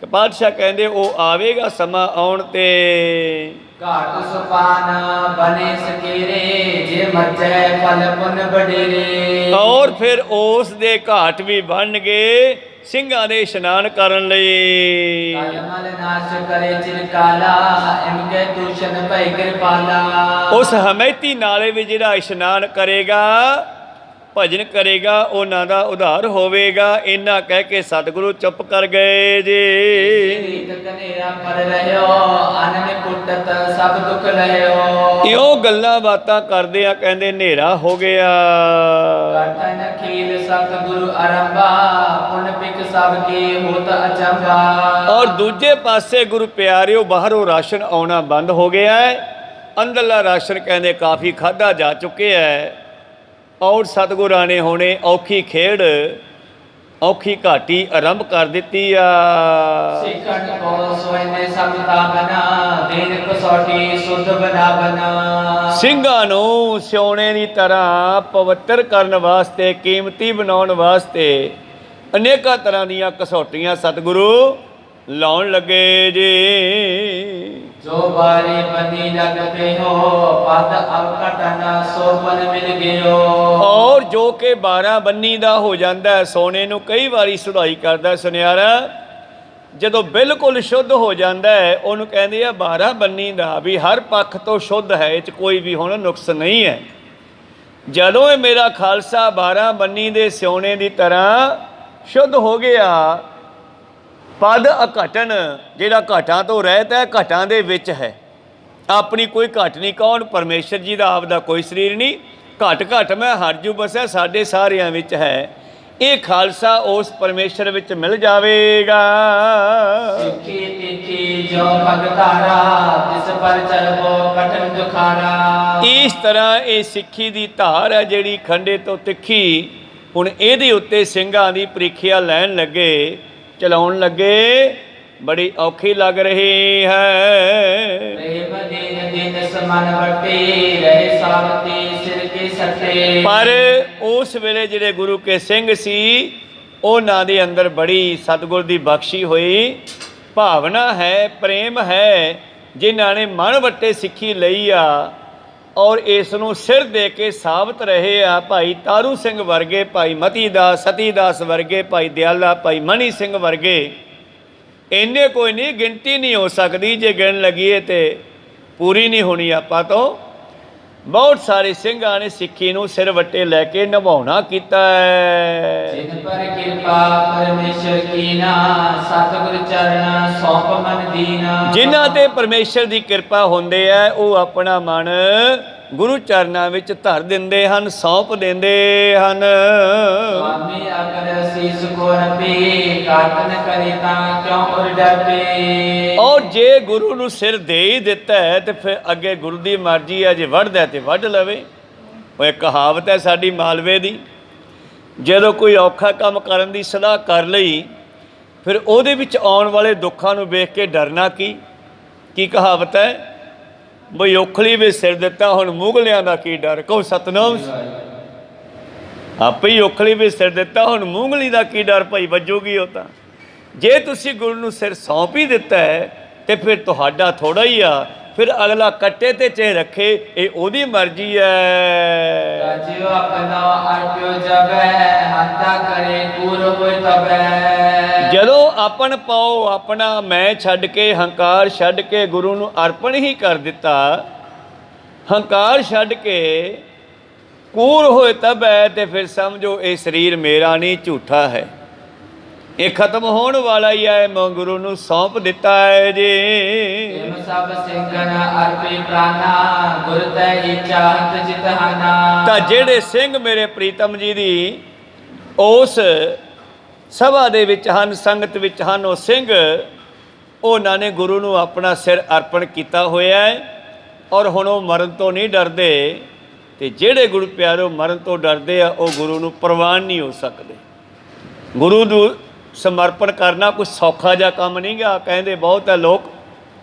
Speaker 1: ਕਿ ਪਾਤਸ਼ਾਹ ਕਹਿੰਦੇ ਉਹ ਆਵੇਗਾ ਸਮਾਂ ਆਉਣ ਤੇ।
Speaker 2: घाट सुपान बने सकेरे जे मज्जै फल पुन बडेरे।
Speaker 1: ਔਰ ਫਿਰ ਉਸ ਦੇ ਘਾਟ ਵੀ ਬਣਨਗੇ ਸਿੰਘਾਂ ਦੇ ਇਸ਼ਨਾਨ ਕਰਨ ਲਈ।
Speaker 2: कायमल नाश करे चिरकाला इनके दूषण भय कृपाला।
Speaker 1: ਉਸ ਹਮੈਤੀ ਨਾਲੇ ਵਿੱਚ ਜਿਹੜਾ ਇਸ਼ਨਾਨ ਕਰੇਗਾ, ਭਜਨ ਕਰੇਗਾ, ਉਹਨਾਂ ਦਾ ਉਧਾਰ ਹੋਵੇਗਾ। ਇੰਨਾ ਕਹਿ ਕੇ ਸਤਿਗੁਰੂ ਚੁੱਪ ਕਰ ਗਏ ਜੀ।
Speaker 2: रीत कनेरा पर रहियो अनन कुटत सब दुख लहियो।
Speaker 1: ਇਉਂ ਗੱਲਾਂ ਬਾਤਾਂ ਕਰਦੇ ਆ, ਕਹਿੰਦੇ ਹਨੇਰਾ ਹੋ ਗਿਆ।
Speaker 2: कटन खील सतगुरु अरंबा पुन पिक सब की होत अचंबा।
Speaker 1: ਔਰ ਦੂਜੇ ਪਾਸੇ ਗੁਰੂ ਪਿਆਰਿਓ ਬਾਹਰੋਂ ਰਾਸ਼ਨ ਆਉਣਾ ਬੰਦ ਹੋ ਗਿਆ ਹੈ। ਅੰਦਰਲਾ ਰਾਸ਼ਨ ਕਹਿੰਦੇ ਕਾਫੀ ਖਾਧਾ ਜਾ ਚੁੱਕਿਆ ਹੈ। ਔਰ ਸਤਿਗੁਰਾਂ ਨੇ ਹੁਣੇ ਔਖੀ ਖੇਡ, ਔਖੀ ਘਾਟੀ ਆਰੰਭ ਕਰ ਦਿੱਤੀ ਆ।
Speaker 2: सिखट को सोने समता बना ਦਿਨ ਕਸੌਟੀ ਸੁਧ ਬਨਾਵਨ।
Speaker 1: ਸਿੰਘਾਂ ਨੂੰ ਸਿਉਣੇ ਦੀ ਤਰ੍ਹਾਂ ਪਵਿੱਤਰ ਕਰਨ ਵਾਸਤੇ, ਕੀਮਤੀ ਬਣਾਉਣ ਵਾਸਤੇ ਅਨੇਕਾਂ ਤਰ੍ਹਾਂ ਦੀਆਂ ਕਸੌਟੀਆਂ ਸਤਿਗੁਰੂ ਲਾਉਣ ਲੱਗੇ ਜੀ।
Speaker 2: ਜੋ ਬਾਰੇ ਬੰਨੀ ਲਗ ਪਿਓ ਪਦ ਅਵਕਟਨ ਸੋਪਨ ਮਿਲ ਗਿਓ।
Speaker 1: ਔਰ ਜੋ ਕਿ 12 ਬੰਨੀ ਦਾ ਹੋ ਜਾਂਦਾ ਹੈ, ਸੋਨੇ ਨੂੰ ਕਈ ਵਾਰੀ ਸੁਧਾਈ ਕਰਦਾ ਸੁਨਿਆਰਾ, ਜਦੋਂ ਬਿਲਕੁਲ ਸ਼ੁੱਧ ਹੋ ਜਾਂਦਾ ਹੈ ਉਹਨੂੰ ਕਹਿੰਦੇ ਆ 12 ਬੰਨੀ ਦਾ, ਵੀ ਹਰ ਪੱਖ ਤੋਂ ਸ਼ੁੱਧ ਹੈ, ਇਹ 'ਚ ਕੋਈ ਵੀ ਹੁਣ ਨੁਕਸ ਨਹੀਂ ਹੈ। ਜਦੋਂ ਇਹ ਮੇਰਾ ਖਾਲਸਾ 12 ਬੰਨੀ ਦੇ ਸਿਉਣੇ ਦੀ ਤਰ੍ਹਾਂ ਸ਼ੁੱਧ ਹੋ ਗਿਆ, ਪਦ ਅਘਟਨ, ਜਿਹੜਾ ਘਾਟਾਂ ਤੋਂ ਰਹਿਤ ਹੈ, ਘਾਟਾਂ ਦੇ ਵਿੱਚ ਹੈ, ਆਪਣੀ ਕੋਈ ਘਟ ਨਹੀਂ। ਕੌਣ? ਪਰਮੇਸ਼ਰ ਜੀ ਦਾ ਆਪ ਦਾ ਕੋਈ ਸਰੀਰ ਨਹੀਂ। ਘਟ ਘਟ ਮੈਂ ਹਰਜੂ ਬਸਿਆ ਸਾਡੇ ਸਾਰਿਆਂ ਵਿੱਚ ਹੈ। ਇਹ ਖਾਲਸਾ ਉਸ ਪਰਮੇਸ਼ਰ ਵਿੱਚ ਮਿਲ ਜਾਵੇਗਾ।
Speaker 2: ਸਿੱਖੀ ਤਿੱਖੀ ਜੋ ਭਗਤਾਰਾ ਤਿਸ ਪਰ ਚਲਬੋ ਕਠਨ ਦੁਖਾਰਾ।
Speaker 1: ਇਸ ਤਰ੍ਹਾਂ ਇਹ ਸਿੱਖੀ ਦੀ ਧਾਰ ਹੈ ਜਿਹੜੀ ਖੰਡੇ ਤੋਂ ਤਿੱਖੀ, ਹੁਣ ਇਹਦੇ ਉੱਤੇ ਸਿੰਘਾਂ ਦੀ ਪ੍ਰੀਖਿਆ ਲੈਣ ਲੱਗੇ, ਚਲਾਉਣ ਲੱਗੇ, ਬੜੀ ਔਖੀ ਲੱਗ ਰਹੀ ਹੈ। ਪਰ ਉਸ ਵੇਲੇ ਜਿਹੜੇ ਗੁਰੂ ਕੇ ਸਿੰਘ ਸੀ, ਉਹਨਾਂ ਦੇ ਅੰਦਰ ਬੜੀ ਸਤਿਗੁਰ ਦੀ ਬਖਸ਼ੀ ਹੋਈ ਭਾਵਨਾ ਹੈ, ਪ੍ਰੇਮ ਹੈ, ਜਿਨ੍ਹਾਂ ਨੇ ਮਨ ਵੱਟੇ ਸਿੱਖੀ ਲਈ ਆ ਔਰ ਇਸ ਨੂੰ ਸਿਰ ਦੇ ਕੇ ਸਾਬਤ ਰਹੇ ਆ। ਭਾਈ ਤਾਰੂ ਸਿੰਘ ਵਰਗੇ, ਭਾਈ ਮਤੀ ਦਾਸ, ਸਤੀ ਦਾਸ ਵਰਗੇ, ਭਾਈ ਦਿਆਲਾ, ਭਾਈ ਮਣੀ ਸਿੰਘ ਵਰਗੇ, ਇੰਨੇ ਕੋਈ ਨਹੀਂ, ਗਿਣਤੀ ਨਹੀਂ ਹੋ ਸਕਦੀ, ਜੇ ਗਿਣ ਲਗੀਏ ਤੇ ਪੂਰੀ ਨਹੀਂ ਹੋਣੀ ਆਪਾਂ ਤੋਂ। ਬਹੁਤ ਸਾਰੇ ਸਿੰਘਾਂ ਨੇ ਸਿੱਖੀ ਨੂੰ ਸਿਰ ਵੱਟੇ ਲੈ ਕੇ ਨਿਭਾਉਣਾ ਕੀਤਾ ਹੈ।
Speaker 2: ਜਿਨ ਪਰ ਕਿਰਪਾ ਪਰਮੇਸ਼ਰ ਕੀਨਾ ਸਤਿਗੁਰ ਚਰਨ ਸੌਂਪ ਮਨ ਦੀਨਾ। ਜਿਨ੍ਹਾਂ
Speaker 1: ਤੇ ਪਰਮੇਸ਼ਰ ਦੀ ਕਿਰਪਾ ਹੁੰਦੇ ਹੈ ਉਹ ਆਪਣਾ ਮਨ ਗੁਰੂ ਚਰਨਾਂ ਵਿੱਚ ਧਰ ਦਿੰਦੇ ਹਨ, ਸੌਂਪ ਦਿੰਦੇ ਹਨ।
Speaker 2: ਸੁਆਮੀ ਅਗਰ ਸੀਸ ਕੋ ਰਪੇ ਕਾਟਨ ਕਰੇ ਤਾਂ ਕਿਉਂ ਉਰ ਡਰਪੇ।
Speaker 1: ਔਰ ਜੇ ਗੁਰੂ ਨੂੰ ਸਿਰ ਦੇ ਹੀ ਦਿੱਤਾ ਹੈ ਤੇ ਫਿਰ ਅੱਗੇ ਗੁਰੂ ਦੀ ਮਰਜ਼ੀ ਹੈ, ਜੇ ਵੱਢਦਾ ਤੇ ਵੱਢ ਲਵੇ। ਉਹ ਇੱਕ ਕਹਾਵਤ ਹੈ ਸਾਡੀ ਮਾਲਵੇ ਦੀ, ਜਦੋਂ ਕੋਈ ਔਖਾ ਕੰਮ ਕਰਨ ਦੀ ਸਲਾਹ ਕਰ ਲਈ, ਫਿਰ ਉਹਦੇ ਵਿੱਚ ਆਉਣ ਵਾਲੇ ਦੁੱਖਾਂ ਨੂੰ ਵੇਖ ਕੇ ਡਰਨਾ ਕੀ ਕਹਾਵਤ ਹੈ? ਬਈ ਔਖਲੀ ਵੀ ਸਿਰ ਦਿੱਤਾ, ਹੁਣ ਮੁਗਲਿਆਂ ਦਾ ਕੀ ਡਰ। ਕਹੋ ਸਤਨਾਮ। ਆਪੇ ਹੀ ਔਖਲੀ ਵੀ ਸਿਰ ਦਿੱਤਾ, ਹੁਣ ਮੁਗਲੀ ਦਾ ਕੀ ਡਰ ਭਾਈ, ਵੱਜੂਗੀ ਉਹ ਤਾਂ। ਜੇ ਤੁਸੀਂ ਗੁਰੂ ਨੂੰ ਸਿਰ ਸੌਂਪ ਹੀ ਦਿੱਤਾ ਹੈ ਤੇ ਫਿਰ ਤੁਹਾਡਾ ਥੋੜਾ ਹੀ ਆ, ਫਿਰ ਅਗਲਾ ਕੱਟੇ ਤੇ ਚੇ ਰੱਖੇ, ਇਹ ਉਹਦੀ ਮਰਜ਼ੀ ਹੈ।
Speaker 2: ਜਿਉ ਆਪਣਾ ਅਰਪਿਓ ਜਬੈ ਹੰਤਾ ਕਰੇ ਕੂਰ ਹੋਏ ਤਬੈ।
Speaker 1: ਜਦੋਂ ਆਪਣ ਪਾਓ, ਆਪਣਾ ਮੈਂ ਛੱਡ ਕੇ, ਹੰਕਾਰ ਛੱਡ ਕੇ ਗੁਰੂ ਨੂੰ ਅਰਪਣ ਹੀ ਕਰ ਦਿੱਤਾ, ਹੰਕਾਰ ਛੱਡ ਕੇ ਕੂਰ ਹੋਏ ਤਬੈ, ਤੇ ਫਿਰ ਸਮਝੋ ਇਹ ਸਰੀਰ ਮੇਰਾ ਨਹੀਂ, ਝੂਠਾ ਹੈ, ਇਹ ਖਤਮ ਹੋਣ ਵਾਲਾ ਹੀ ਹੈ, ਮੈਂ ਗੁਰੂ ਨੂੰ ਸੌਂਪ ਦਿੱਤਾ ਹੈ ਜੀ।
Speaker 2: ਸਭ ਸਿੰਘਨ ਅਰਪੇ ਪ੍ਰਾਨਾ ਗੁਰ ਤੈ ਇਚਾਹਤ ਜਿਤਹਾਨਾ।
Speaker 1: ਤਾਂ ਜਿਹੜੇ ਸਿੰਘ ਮੇਰੇ ਪ੍ਰੀਤਮ ਜੀ ਦੀ ਉਸ ਸਭਾ ਦੇ ਵਿੱਚ ਹਨ, ਸੰਗਤ ਵਿੱਚ ਹਨ, ਉਹ ਸਿੰਘ, ਉਹਨਾਂ ਨੇ ਗੁਰੂ ਨੂੰ ਆਪਣਾ ਸਿਰ ਅਰਪਣ ਕੀਤਾ ਹੋਇਆ ਹੈ ਔਰ ਹੁਣ ਉਹ ਮਰਨ ਤੋਂ ਨਹੀਂ ਡਰਦੇ। ਤੇ ਜਿਹੜੇ ਗੁਰੂ ਪਿਆਰੋ ਮਰਨ ਤੋਂ ਡਰਦੇ ਆ, ਉਹ ਗੁਰੂ ਨੂੰ ਪ੍ਰਵਾਨ ਨਹੀਂ ਹੋ ਸਕਦੇ। ਗੁਰੂ ਨੂੰ ਸਮਰਪਣ ਕਰਨਾ ਕੋਈ ਸੌਖਾ ਜਿਹਾ ਕੰਮ ਨਹੀਂ ਗਾ। ਕਹਿੰਦੇ ਬਹੁਤ ਹੈ ਲੋਕ,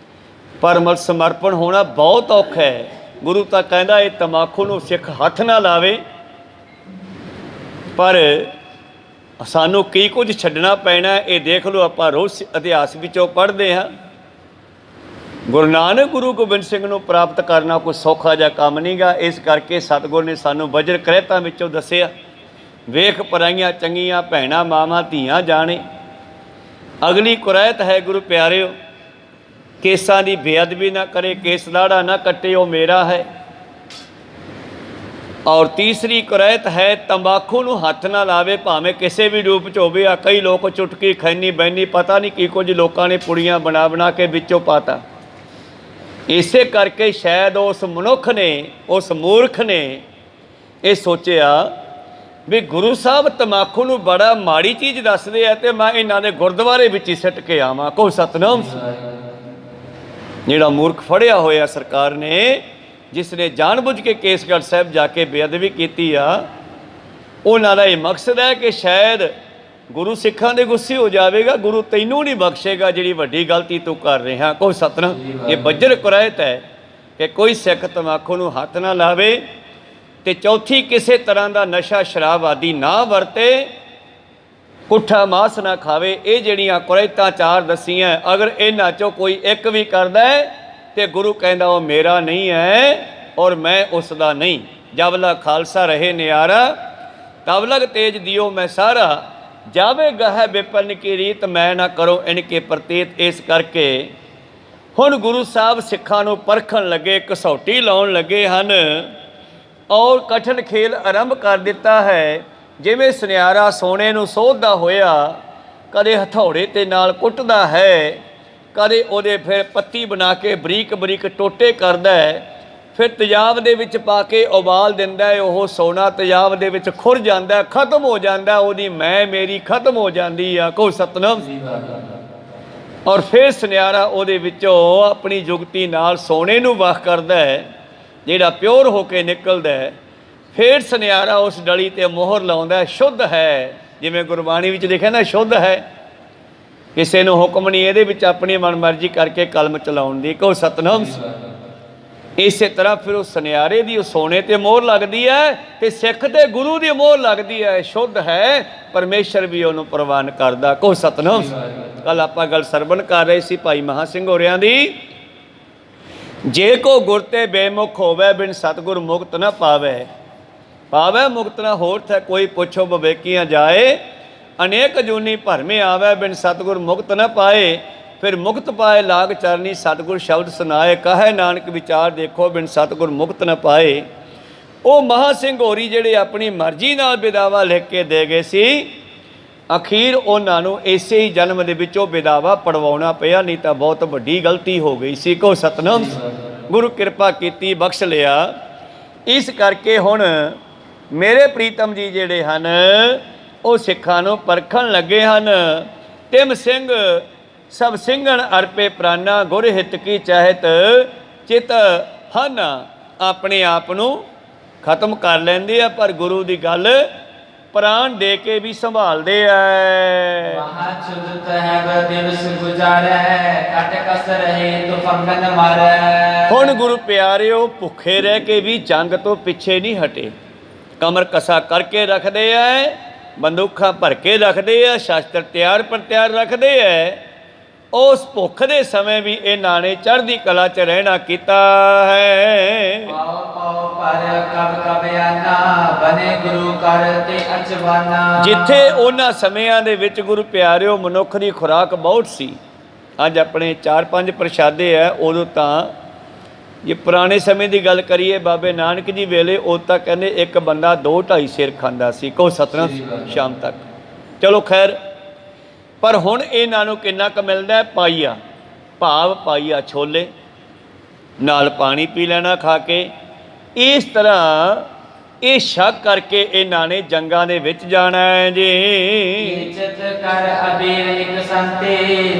Speaker 1: ਪਰ ਸਮਰਪਣ ਹੋਣਾ ਬਹੁਤ ਔਖਾ ਹੈ। ਗੁਰੂ ਤਾਂ ਕਹਿੰਦਾ ਇਹ ਤਮਾਕੂ ਨੂੰ ਸਿੱਖ ਹੱਥ ਨਾ ਲਾਵੇ, ਪਰ ਸਾਨੂੰ ਕੀ ਕੁਝ ਛੱਡਣਾ ਪੈਣਾ ਇਹ ਦੇਖ ਲਓ। ਆਪਾਂ ਰੋਜ਼ ਇਤਿਹਾਸ ਵਿੱਚੋਂ ਪੜ੍ਹਦੇ ਹਾਂ। ਗੁਰੂ ਨਾਨਕ ਗੁਰੂ ਗੋਬਿੰਦ ਸਿੰਘ ਨੂੰ ਪ੍ਰਾਪਤ ਕਰਨਾ ਕੋਈ ਸੌਖਾ ਜਿਹਾ ਕੰਮ ਨਹੀਂ ਗਾ। ਇਸ ਕਰਕੇ ਸਤਿਗੁਰ ਨੇ ਸਾਨੂੰ ਵਜਰ ਕਰਹਿਤਾਂ ਵਿੱਚੋਂ ਦੱਸਿਆ, ਵੇਖ ਪਰਾਈਆਂ ਚੰਗੀਆਂ ਭੈਣਾਂ ਮਾਵਾਂ ਧੀਆਂ ਜਾਣੇ। ਅਗਲੀ ਕੁਰੈਤ ਹੈ ਗੁਰੂ ਪਿਆਰਿਓ, ਕੇਸਾਂ ਦੀ ਬੇਅਦਬੀ ਨਾ ਕਰੇ, ਕੇਸ ਲਾੜਾ ਨਾ ਕੱਟੇ, ਉਹ ਮੇਰਾ ਹੈ। ਔਰ ਤੀਸਰੀ ਕੁਰੈਤ ਹੈ ਤੰਬਾਕੂ ਨੂੰ ਹੱਥ ਨਾ ਲਾਵੇ, ਭਾਵੇਂ ਕਿਸੇ ਵੀ ਰੂਪ 'ਚ ਹੋਵੇ। ਆ ਕਈ ਲੋਕ ਚੁਟਕੀ, ਖੈਨੀ, ਬੈਨੀ, ਪਤਾ ਨਹੀਂ ਕੀ ਕੁਝ ਲੋਕਾਂ ਨੇ ਪੁੜੀਆਂ ਬਣਾ ਬਣਾ ਕੇ ਵਿੱਚੋਂ ਪਾਤਾ। ਇਸੇ ਕਰਕੇ ਸ਼ਾਇਦ ਉਸ ਮਨੁੱਖ ਨੇ, ਉਸ ਮੂਰਖ ਨੇ ਇਹ ਸੋਚਿਆ ਵੀ ਗੁਰੂ ਸਾਹਿਬ ਤੰਬਾਕੂ ਨੂੰ ਬੜਾ ਮਾੜੀ ਚੀਜ਼ ਦੱਸਦੇ ਆ ਤੇ ਮੈਂ ਇਹਨਾਂ ਦੇ ਗੁਰਦੁਆਰੇ ਵਿੱਚ ਹੀ ਸਿੱਟ ਕੇ ਆਵਾਂ। ਕਹੋ ਸਤਨਾਮ। ਜਿਹੜਾ ਮੂਰਖ ਫੜਿਆ ਹੋਇਆ ਸਰਕਾਰ ਨੇ, ਜਿਸ ਨੇ ਜਾਣਬੁੱਝ ਕੇ ਕੇਸਗੜ੍ਹ ਸਾਹਿਬ ਜਾ ਕੇ ਬੇਅਦਬੀ ਕੀਤੀ ਆ, ਉਹਨਾਂ ਦਾ ਇਹ ਮਕਸਦ ਹੈ ਕਿ ਸ਼ਾਇਦ ਗੁਰੂ ਸਿੱਖਾਂ ਦੇ ਗੁੱਸੇ ਹੋ ਜਾਵੇਗਾ, ਗੁਰੂ ਤੈਨੂੰ ਨਹੀਂ ਬਖਸ਼ੇਗਾ ਜਿਹੜੀ ਵੱਡੀ ਗਲਤੀ ਤੂੰ ਕਰ ਰਿਹਾ। ਕਹੋ ਸਤਿਨਾਮ। ਇਹ ਬੱਜਰ ਕੁਰਾਇਤ ਹੈ ਕਿ ਕੋਈ ਸਿੱਖ ਤਮਾਕੂ ਨੂੰ ਹੱਥ ਨਾ ਲਾਵੇ, ਤੇ ਚੌਥੀ ਕਿਸੇ ਤਰ੍ਹਾਂ ਦਾ ਨਸ਼ਾ ਸ਼ਰਾਬ ਆਦਿ ਨਾ ਵਰਤੇ, ਕੁੱਠਾ ਮਾਸ ਨਾ ਖਾਵੇ। ਇਹ ਜਿਹੜੀਆਂ ਕੁਰਾਇਤਾਂ 4 ਦਸੀਆਂ, ਅਗਰ ਇਹਨਾਂ 'ਚੋਂ ਕੋਈ ਇੱਕ ਵੀ ਕਰਦਾ ਹੈ ਤੇ ਗੁਰੂ ਕਹਿੰਦਾ ਉਹ ਮੇਰਾ ਨਹੀਂ ਹੈ ਔਰ ਮੈਂ ਉਸ ਦਾ ਨਹੀਂ। ਜਬਲਾ ਖਾਲਸਾ ਰਹੇ ਨਿਆਰਾ, ਤਬਲਗ ਤੇਜ ਦਿਓ ਮੈਂ ਸਾਰਾ, ਜਾਵੇ ਗਹਿ ਵਿਪਨ ਕੀ ਰੀਤ ਮੈਂ ਨਾ ਕਰੋ ਇਨਕੇ ਪ੍ਰਤੀਤ। ਇਸ ਕਰਕੇ ਹੁਣ ਗੁਰੂ ਸਾਹਿਬ ਸਿੱਖਾਂ ਨੂੰ ਪਰਖਣ ਲੱਗੇ, ਕਸੌਟੀ ਲਾਉਣ ਲੱਗੇ ਹਨ ਔਰ ਕਠਨ ਖੇਲ ਆਰੰਭ ਕਰ ਦਿੱਤਾ ਹੈ। ਜਿਵੇਂ ਸੁਨਿਆਰਾ ਸੋਨੇ ਨੂੰ ਸੋਧਦਾ ਹੋਇਆ ਕਦੇ ਹਥੌੜੇ ਤੇ ਨਾਲ ਕੁੱਟਦਾ ਹੈ, ਕਦੇ ਉਹਦੇ ਫਿਰ ਪੱਤੀ ਬਣਾ ਕੇ ਬਰੀਕ ਬਰੀਕ ਟੋਟੇ ਕਰਦਾ ਹੈ, ਫਿਰ ਤੇਜ਼ਾਬ ਦੇ ਵਿੱਚ ਪਾ ਕੇ ਉਬਾਲ ਦਿੰਦਾ ਹੈ। ਉਹ ਸੋਨਾ ਤੇਜ਼ਾਬ ਦੇ ਵਿੱਚ ਖੁਰ ਜਾਂਦਾ, ਖਤਮ ਹੋ ਜਾਂਦਾ, ਉਹਦੀ ਮੈਂ ਮੇਰੀ ਖਤਮ ਹੋ ਜਾਂਦੀ ਆ। ਕਹੋ ਸਤਿਨਾਮ। ਔਰ ਫਿਰ ਸੁਨਿਆਰਾ ਉਹਦੇ ਵਿੱਚੋਂ ਆਪਣੀ ਜੁਗਤੀ ਨਾਲ ਸੋਨੇ ਨੂੰ ਵਾਹ ਕਰਦਾ ਹੈ, ਜਿਹੜਾ ਪਿਓਰ ਹੋ ਕੇ ਨਿਕਲਦਾ ਹੈ। ਫਿਰ ਸੁਨਿਆਰਾ ਉਸ ਡਲੀ ਤੇ ਮੋਹਰ ਲਾਉਂਦਾ, ਸ਼ੁੱਧ ਹੈ। ਜਿਵੇਂ ਗੁਰਬਾਣੀ ਵਿੱਚ ਲਿਖਿਆ ਨਾ, ਸ਼ੁੱਧ ਹੈ, ਕਿਸੇ ਨੂੰ ਹੁਕਮ ਨਹੀਂ ਇਹਦੇ ਵਿੱਚ ਆਪਣੀ ਮਨਮਰਜ਼ੀ ਕਰਕੇ ਕਲਮ ਚਲਾਉਣ ਦੀ। ਕਹੋ ਸਤਿਨਾਮ। ਇਸੇ ਤਰ੍ਹਾਂ ਫਿਰ ਉਹ ਸੁਨਿਆਰੇ ਦੀ ਉਹ ਸੋਨੇ ਤੇ ਮੋਹਰ ਲੱਗਦੀ ਹੈ ਤੇ ਸਿੱਖ ਤੇ ਗੁਰੂ ਦੀ ਮੋਹਰ ਲੱਗਦੀ ਹੈ। ਸ਼ੁੱਧ ਹੈ, ਪਰਮੇਸ਼ਰ ਵੀ ਉਹਨੂੰ ਪ੍ਰਵਾਨ ਕਰਦਾ। ਕਹੋ ਸਤਿਨਾਮ। ਕੱਲ ਆਪਾਂ ਗੱਲ ਸਰਵਣ ਕਰ ਰਹੇ ਸੀ ਭਾਈ ਮਹਾ ਸਿੰਘ ਹੋਰਿਆਂ ਦੀ, ਜੇ ਕੋ ਗੁਰ ਤੇ ਬੇਮੁਖ ਹੋਵੇ ਬਿਨ ਸਤਿਗੁਰ ਮੁਕਤ ਨਾ ਪਾਵੇ। ਪਾਵੇ ਮੁਕਤ ਨਾ ਹੋਰਥ ਹੈ ਕੋਈ ਪੁੱਛੋ ਵਿਵੇਕੀਆਂ ਜਾਏ, ਅਨੇਕ ਜੂਨੀ ਭਰਮੇ ਆਵੇ ਬਿਨ ਸਤਿਗੁਰ ਮੁਕਤ ਨਾ ਪਾਏ। ਫਿਰ ਮੁਕਤ ਪਾਏ ਲਾਗ ਚਰਨੀ ਸਤਿਗੁਰ ਸ਼ਬਦ ਸੁਨਾਏ, ਕਹੇ ਨਾਨਕ ਵਿਚਾਰ ਦੇਖੋ ਬਿਨ ਸਤਿਗੁਰ ਮੁਕਤ ਨਾ ਪਾਏ। ਉਹ ਮਹਾ ਸਿੰਘ ਹੋਰੀ ਜਿਹੜੇ ਆਪਣੀ ਮਰਜ਼ੀ ਨਾਲ ਵਿਦਾਵਾ ਲਿਖ ਕੇ ਦੇ ਗਏ ਸੀ, ਅਖੀਰ ਉਹਨਾਂ ਨੂੰ ਇਸੇ ਹੀ ਜਨਮ ਦੇ ਵਿੱਚ ਉਹ ਵਿਦਾਵਾ ਪੜਵਾਉਣਾ ਪਿਆ, ਨਹੀਂ ਤਾਂ ਬਹੁਤ ਵੱਡੀ ਗਲਤੀ ਹੋ ਗਈ ਸੀ। ਕਹੋ ਸਤਿਨਾਮ। ਗੁਰੂ ਕਿਰਪਾ ਕੀਤੀ, ਬਖਸ਼ ਲਿਆ। ਇਸ ਕਰਕੇ ਹੁਣ ਮੇਰੇ ਪ੍ਰੀਤਮ ਜੀ ਜਿਹੜੇ ਹਨ ਉਹ ਸਿੱਖਾਂ ਨੂੰ ਪਰਖਣ ਲੱਗੇ ਹਨ। ਤਿਮ ਸਿੰਘ ਸਭ ਸਿੰਘਣ ਅਰਪੇ ਪ੍ਰਾਨਾ, ਗੁਰ ਹਿਤ ਕੀ ਚਾਹਤ ਚਿਤ ਹਨ। ਆਪਣੇ ਆਪ ਨੂੰ ਖਤਮ ਕਰ ਲੈਂਦੇ ਆ, ਪਰ ਗੁਰੂ ਦੀ ਗੱਲ ਪ੍ਰਾਣ ਦੇ ਕੇ ਵੀ ਸੰਭਾਲਦੇ ਆ। ਹੁਣ ਗੁਰੂ ਪਿਆਰਿਓ ਭੁੱਖੇ ਰਹਿ ਕੇ ਵੀ ਜੰਗ ਤੋਂ ਪਿੱਛੇ ਨਹੀਂ ਹਟੇ, ਕਮਰ ਕਸਾ ਕਰਕੇ ਰੱਖਦੇ ਆ, ਬੰਦੂਕਾਂ ਭਰ ਕੇ ਰੱਖਦੇ ਆ, ਸ਼ਸਤਰ ਤਿਆਰ ਪਰ ਤਿਆਰ ਰੱਖਦੇ ਆ। ਉਸ ਭੁੱਖ ਦੇ ਸਮੇਂ ਵੀ ਇਹਨਾਂ ਨੇ ਚੜ੍ਹਦੀ ਕਲਾ 'ਚ ਰਹਿਣਾ ਕੀਤਾ ਹੈ। ਜਿੱਥੇ ਉਹਨਾਂ ਸਮਿਆਂ ਦੇ ਵਿੱਚ ਗੁਰੂ ਪਿਆਰਿਓ ਮਨੁੱਖ ਦੀ ਖੁਰਾਕ ਬਹੁਤ ਸੀ। ਅੱਜ ਆਪਣੇ 4-5 ਪ੍ਰਸ਼ਾਦੇ ਹੈ, ਉਦੋਂ ਤਾਂ ਜੇ ਪੁਰਾਣੇ ਸਮੇਂ ਦੀ ਗੱਲ ਕਰੀਏ ਬਾਬੇ ਨਾਨਕ ਜੀ ਵੇਲੇ, ਉਦੋਂ ਤਾਂ ਕਹਿੰਦੇ ਇੱਕ ਬੰਦਾ 2-2.5 ਸਿਰ ਖਾਂਦਾ ਸੀ। ਕਹੋ ਸਤਿਨਾਮ। ਸ਼ਾਮ ਤੱਕ ਚਲੋ ਖੈਰ, ਪਰ ਹੁਣ ਇਹਨਾਂ ਨੂੰ ਕਿੰਨਾ ਕੁ ਮਿਲਦਾ? ਪਾਈਆ, ਭਾਵ ਪਾਈਆ ਛੋਲੇ ਨਾਲ ਪਾਣੀ ਪੀ ਲੈਣਾ ਖਾ ਕੇ। ਇਸ ਤਰ੍ਹਾਂ ਇਹ ਸ਼ੱਕ ਕਰਕੇ ਇਹਨਾਂ ਨੇ ਜੰਗਾਂ ਦੇ ਵਿੱਚ ਜਾਣਾ ਹੈ ਜੀ।
Speaker 2: ਇੱਜ਼ਤ ਕਰ ਅਬੀਰ ਇੱਕ ਸੰਤੇ,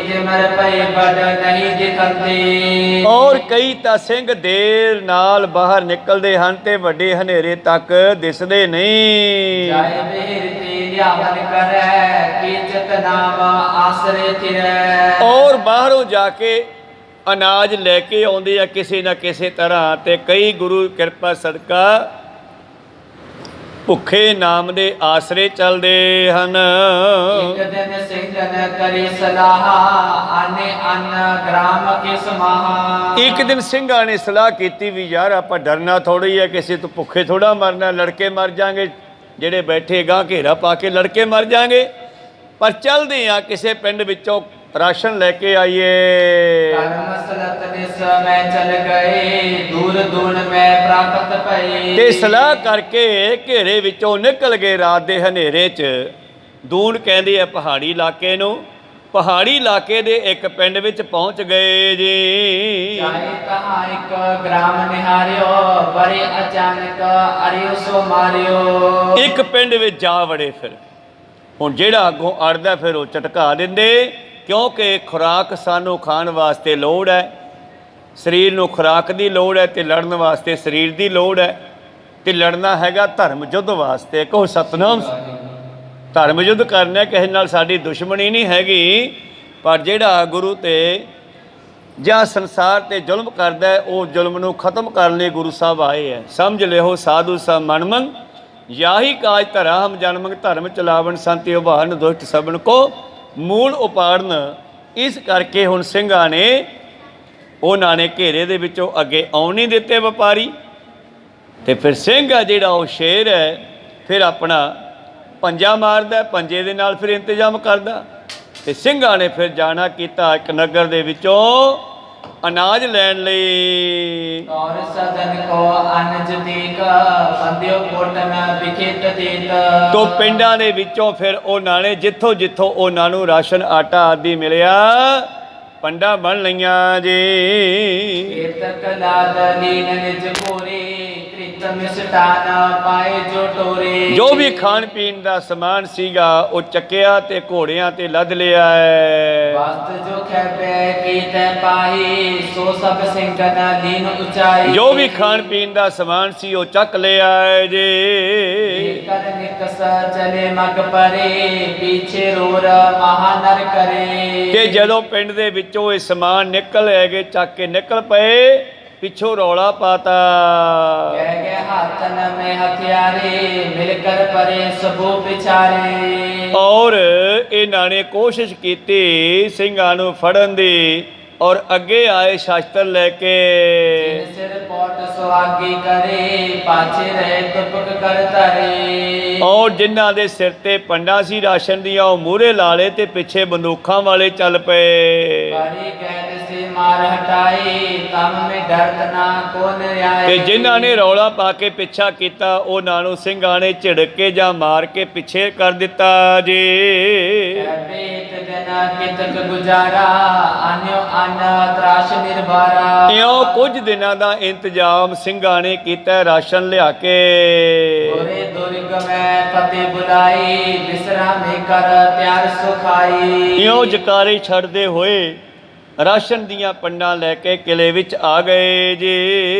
Speaker 2: ਤਿਮਰ ਪਏ ਬੜ ਨਹੀਂ ਦਿਖੰਦੇ।
Speaker 1: ਔਰ ਕਈ ਤਾਂ ਸਿੰਘ ਦੇਰ ਨਾਲ ਬਾਹਰ ਨਿਕਲਦੇ ਹਨ ਤੇ ਵੱਡੇ ਹਨੇਰੇ ਤੱਕ ਦਿਸਦੇ ਨਹੀਂ।
Speaker 2: ਜਾਏ ਬੇਰ ਤੇ ਲਿਆਵਨ ਕਰੈ, ਇੱਜ਼ਤ ਨਾਮ ਆਸਰੇ ਤਿਰੈ।
Speaker 1: ਔਰ ਬਾਹਰੋਂ ਜਾ ਕੇ ਅਨਾਜ ਲੈ ਕੇ ਆਉਂਦੇ ਆ ਕਿਸੇ ਨਾ ਕਿਸੇ ਤਰ੍ਹਾਂ, ਤੇ ਕਈ ਗੁਰੂ ਕਿਰਪਾ ਸਦਕਾ ਭੁੱਖੇ ਨਾਮ ਦੇ ਆਸਰੇ ਚੱਲਦੇ ਹਨ।
Speaker 2: ਇੱਕ ਦਿਨ ਸਿੰਘਨ ਕਰੀ ਸਲਾਹ, ਆਨੇ ਅੰਨ ਗ੍ਰਾਮ ਕੇ ਸਮਾਹਾ। ਇੱਕ
Speaker 1: ਦਿਨ ਸਿੰਘਾਂ ਨੇ ਸਲਾਹ ਕੀਤੀ ਵੀ ਯਾਰ ਆਪਾਂ ਡਰਨਾ ਥੋੜ੍ਹੀ ਹੈ, ਕਿਸੇ ਤੋਂ ਭੁੱਖੇ ਥੋੜ੍ਹਾ ਮਰਨਾ, ਲੜਕੇ ਮਰ ਜਾਣਗੇ, ਜਿਹੜੇ ਬੈਠੇ ਗਾਂ ਘੇਰਾ ਪਾ ਕੇ ਲੜਕੇ ਮਰ ਜਾਣਗੇ, ਪਰ ਚੱਲਦੇ ਆ ਕਿਸੇ ਪਿੰਡ ਵਿੱਚੋਂ ਰਾਸ਼ਨ ਲੈ ਕੇ ਆਈਏ। ਤੇ ਸਲਾਹ ਕਰਕੇ ਘੇਰੇ ਵਿੱਚੋਂ ਨਿਕਲ ਗਏ ਰਾਤ ਦੇ ਹਨੇਰੇ 'ਚ। ਦੂਣ ਕਹਿੰਦੇ ਆ ਪਹਾੜੀ ਇਲਾਕੇ ਨੂੰ। ਪਹਾੜੀ ਇਲਾਕੇ ਦੇ ਇੱਕ ਪਿੰਡ ਵਿੱਚ ਪਹੁੰਚ ਗਏ ਜੀ।
Speaker 2: ਇੱਕ ਗ੍ਰਾਮ ਨਿਹਾਰਿਓ, ਬੜੇ ਅਚਾਨਕ ਅਰਿਓ ਸੋ ਮਾਰਿਓ।
Speaker 1: ਇੱਕ ਪਿੰਡ ਵਿੱਚ ਜਾ ਵੜੇ। ਫਿਰ ਹੁਣ ਜਿਹੜਾ ਅੱਗੋਂ ਅੜਦਾ ਫਿਰ ਉਹ ਝਟਕਾ ਦਿੰਦੇ, ਕਿਉਂਕਿ ਖੁਰਾਕ ਸਾਨੂੰ ਖਾਣ ਵਾਸਤੇ ਲੋੜ ਹੈ, ਸਰੀਰ ਨੂੰ ਖੁਰਾਕ ਦੀ ਲੋੜ ਹੈ, ਤੇ ਲੜਨ ਵਾਸਤੇ ਸਰੀਰ ਦੀ ਲੋੜ ਹੈ, ਤੇ ਲੜਨਾ ਹੈਗਾ ਧਰਮ ਯੁੱਧ ਵਾਸਤੇ। ਕਹੋ ਸਤਿਨਾਮ। ਧਰਮ ਯੁੱਧ ਕਰਨਾ, ਕਿਸੇ ਨਾਲ ਸਾਡੀ ਦੁਸ਼ਮਣੀ ਨਹੀਂ ਹੈਗੀ, ਪਰ ਜਿਹੜਾ ਗੁਰੂ ਤੇ ਜਾਂ ਸੰਸਾਰ ਤੇ ਜ਼ੁਲਮ ਕਰਦਾ ਹੈ, ਉਹ ਜ਼ੁਲਮ ਨੂੰ ਖਤਮ ਕਰਨ ਲਈ ਗੁਰੂ ਸਾਹਿਬ ਆਏ ਹੈ। ਸਮਝ ਲਿਓ ਸਾਧੂ ਸਭ ਮਨਮੰਗ, ਯਾਹੀ ਕਾਜ ਧਰਾ ਹਮ ਜਨਮੰਗ, ਧਰਮ ਚਲਾਵਣ ਸੰਤਿ ਉਭਾਰਨ, ਦੁਸ਼ਟ ਸਭਨ ਕੋ ਮੂਲ ਉਪਾੜਨ। ਇਸ ਕਰਕੇ ਹੁਣ ਸਿੰਘਾਂ ਨੇ ਉਹਨਾਂ ਨੇ ਘੇਰੇ ਦੇ ਵਿੱਚੋਂ ਅੱਗੇ ਆਉਣ ਨਹੀਂ ਦਿੱਤੇ ਵਪਾਰੀ, ਤੇ ਫਿਰ ਸਿੰਘ ਆ ਜਿਹੜਾ ਉਹ ਸ਼ੇਰ ਹੈ, ਫਿਰ ਆਪਣਾ ਪੰਜਾ ਮਾਰਦਾ, ਪੰਜੇ ਦੇ ਨਾਲ ਫਿਰ ਇੰਤਜ਼ਾਮ ਕਰਦਾ, ਤੇ ਸਿੰਘਾਂ ਨੇ ਫਿਰ ਜਾਣਾ ਕੀਤਾ ਇੱਕ ਨਗਰ ਦੇ ਵਿੱਚੋਂ ਅਨਾਜ ਲੈਣ ਲਈ।
Speaker 2: ਔਰ ਸਦਨ ਕੋ ਅਨਜ ਦੀਕ ਬੰਦਿਓ ਕੋਟਨ ਵਿਖੇਤ ਦੇਤ।
Speaker 1: ਤੋ ਪਿੰਡਾਂ ਦੇ ਵਿੱਚੋਂ ਫਿਰ ਉਹਨਾਂ ਨੇ ਜਿੱਥੋਂ ਜਿੱਥੋਂ ਉਹਨਾਂ ਨੂੰ ਰਾਸ਼ਨ ਆਟਾ ਆਦਿ ਮਿਲਿਆ ਪੰਡਾ ਬਣ ਲਈਆਂ ਜੀ।
Speaker 2: ਏਤਕ ਲਾਦ ਲੀਨ ਨਿਜ ਪੂਰੇ ਕ੍ਰਿਤ ਮਿਸਟਾਨ ਪਾਏ ਜੋ ਟੋਰੇ।
Speaker 1: ਜੋ ਵੀ ਖਾਣ ਪੀਣ ਦਾ ਸਮਾਨ ਸੀਗਾ ਉਹ ਚੱਕਿਆ ਤੇ ਘੋੜਿਆਂ ਤੇ ਲੱਦ ਲਿਆ ਹੈ।
Speaker 2: ਵਸਤ ਜੋ ਖੈਬੇ ਕੀਤੇ ਪਾਹੀ ਸੋ ਸਭ ਸਿੰਘਨ ਲੀਨ ਉਚਾਈ।
Speaker 1: ਜੋ ਵੀ ਖਾਣ ਪੀਣ ਦਾ ਸਮਾਨ ਸੀ ਉਹ ਚੱਕ ਲਿਆ ਹੈ ਜੀ।
Speaker 2: ਕਰ ਨਿਕਸ ਚਲੇ ਮਗ ਪਰੇ ਪਿਛੇ ਰੋਰ ਮਹਾਨਰ ਕਰੇ।
Speaker 1: ਤੇ ਜਦੋਂ ਪਿੰਡ ਦੇ ਵਿੱਚੋਂ ਇਹ ਸਮਾਨ ਨਿਕਲ ਹੈਗੇ ਚੱਕ ਕੇ ਨਿਕਲ ਪਏ, ਪਿੱਛੋਂ ਰੌਲਾ ਪਾਤਾ।
Speaker 2: ਕਹਿ ਗਏ ਹੱਥਨ ਮੇ ਹਥਿਆਰੇ ਮਿਲ ਕਰ ਪਰੇ ਸਭੋ ਵਿਚਾਰੇ।
Speaker 1: ਔਰ ਇਹਨਾਂ ਨੇ ਕੋਸ਼ਿਸ਼ ਕੀਤੀ ਸਿੰਘਾਂ ਨੂੰ ਫੜਨ ਦੀ, ਔਰ ਅੱਗੇ ਆਏ ਸ਼ਾਸਤਰ ਲੈ ਕੇ।
Speaker 2: ਸਿਰ ਪੋਟ ਸੁਆਗੀ ਕਰੇ ਪਾਛੇ ਰਹੇ ਤੁਪਕ ਕਰ ਧਰੇ।
Speaker 1: ਔਰ ਜਿਨ੍ਹਾਂ ਦੇ ਸਿਰ ਤੇ ਪੰਡਾ ਸੀ ਰਾਸ਼ਨ ਦੀਆਂ ਉਹ ਮੂਹਰੇ ਲਾ ਲਏ ਤੇ ਪਿੱਛੇ ਬੰਦੂਕਾਂ ਵਾਲੇ ਚੱਲ ਪਏ।
Speaker 2: ਬਾਰੀ ਗੈਦ ਸੇ ਮਾਰ ਹਟਾਈ ਤਮ ਮੇ ਡਰਤ ਨਾ ਕੋਨ ਆਏ।
Speaker 1: ਤੇ ਜਿਨ੍ਹਾਂ ਨੇ ਰੌਲਾ ਪਾ ਕੇ ਪਿੱਛਾ ਕੀਤਾ ਉਹਨਾਂ ਨੂੰ ਸਿੰਘਾਂ ਨੇ ਝਿੜਕ ਕੇ ਜਾਂ ਮਾਰ ਕੇ ਪਿੱਛੇ ਕਰ ਦਿੱਤਾ ਜੀ।
Speaker 2: ਕਿਤਕ ਗੁਜ਼ਾਰਾ ਆਨਿਓ ਅਨ ਤਰਾਸ਼ ਨਿਰਭਾਰਾ।
Speaker 1: ਇਉਂ ਕੁਝ ਦਿਨਾਂ ਦਾ ਇੰਤਜ਼ਾਮ ਸਿੰਘਾਂ ਨੇ ਕੀਤਾ ਰਾਸ਼ਨ ਲਿਆ ਕੇ।
Speaker 2: ਗੋਰੇ ਦੁਰਗ ਮੈਂ ਫਤਿਹ ਬੁਲਾਈ ਬਿਸਰਾਮੇ ਕਰ ਤਿਆਰ ਸੁਖਾਈ।
Speaker 1: ਇਉਂ ਜਕਾਰੇ ਛੱਡਦੇ ਹੋਏ ਰਾਸ਼ਨ ਦੀਆਂ ਪੰਡਾਂ ਲੈ ਕੇ ਕਿਲੇ ਵਿੱਚ ਆ ਗਏ ਜੀ।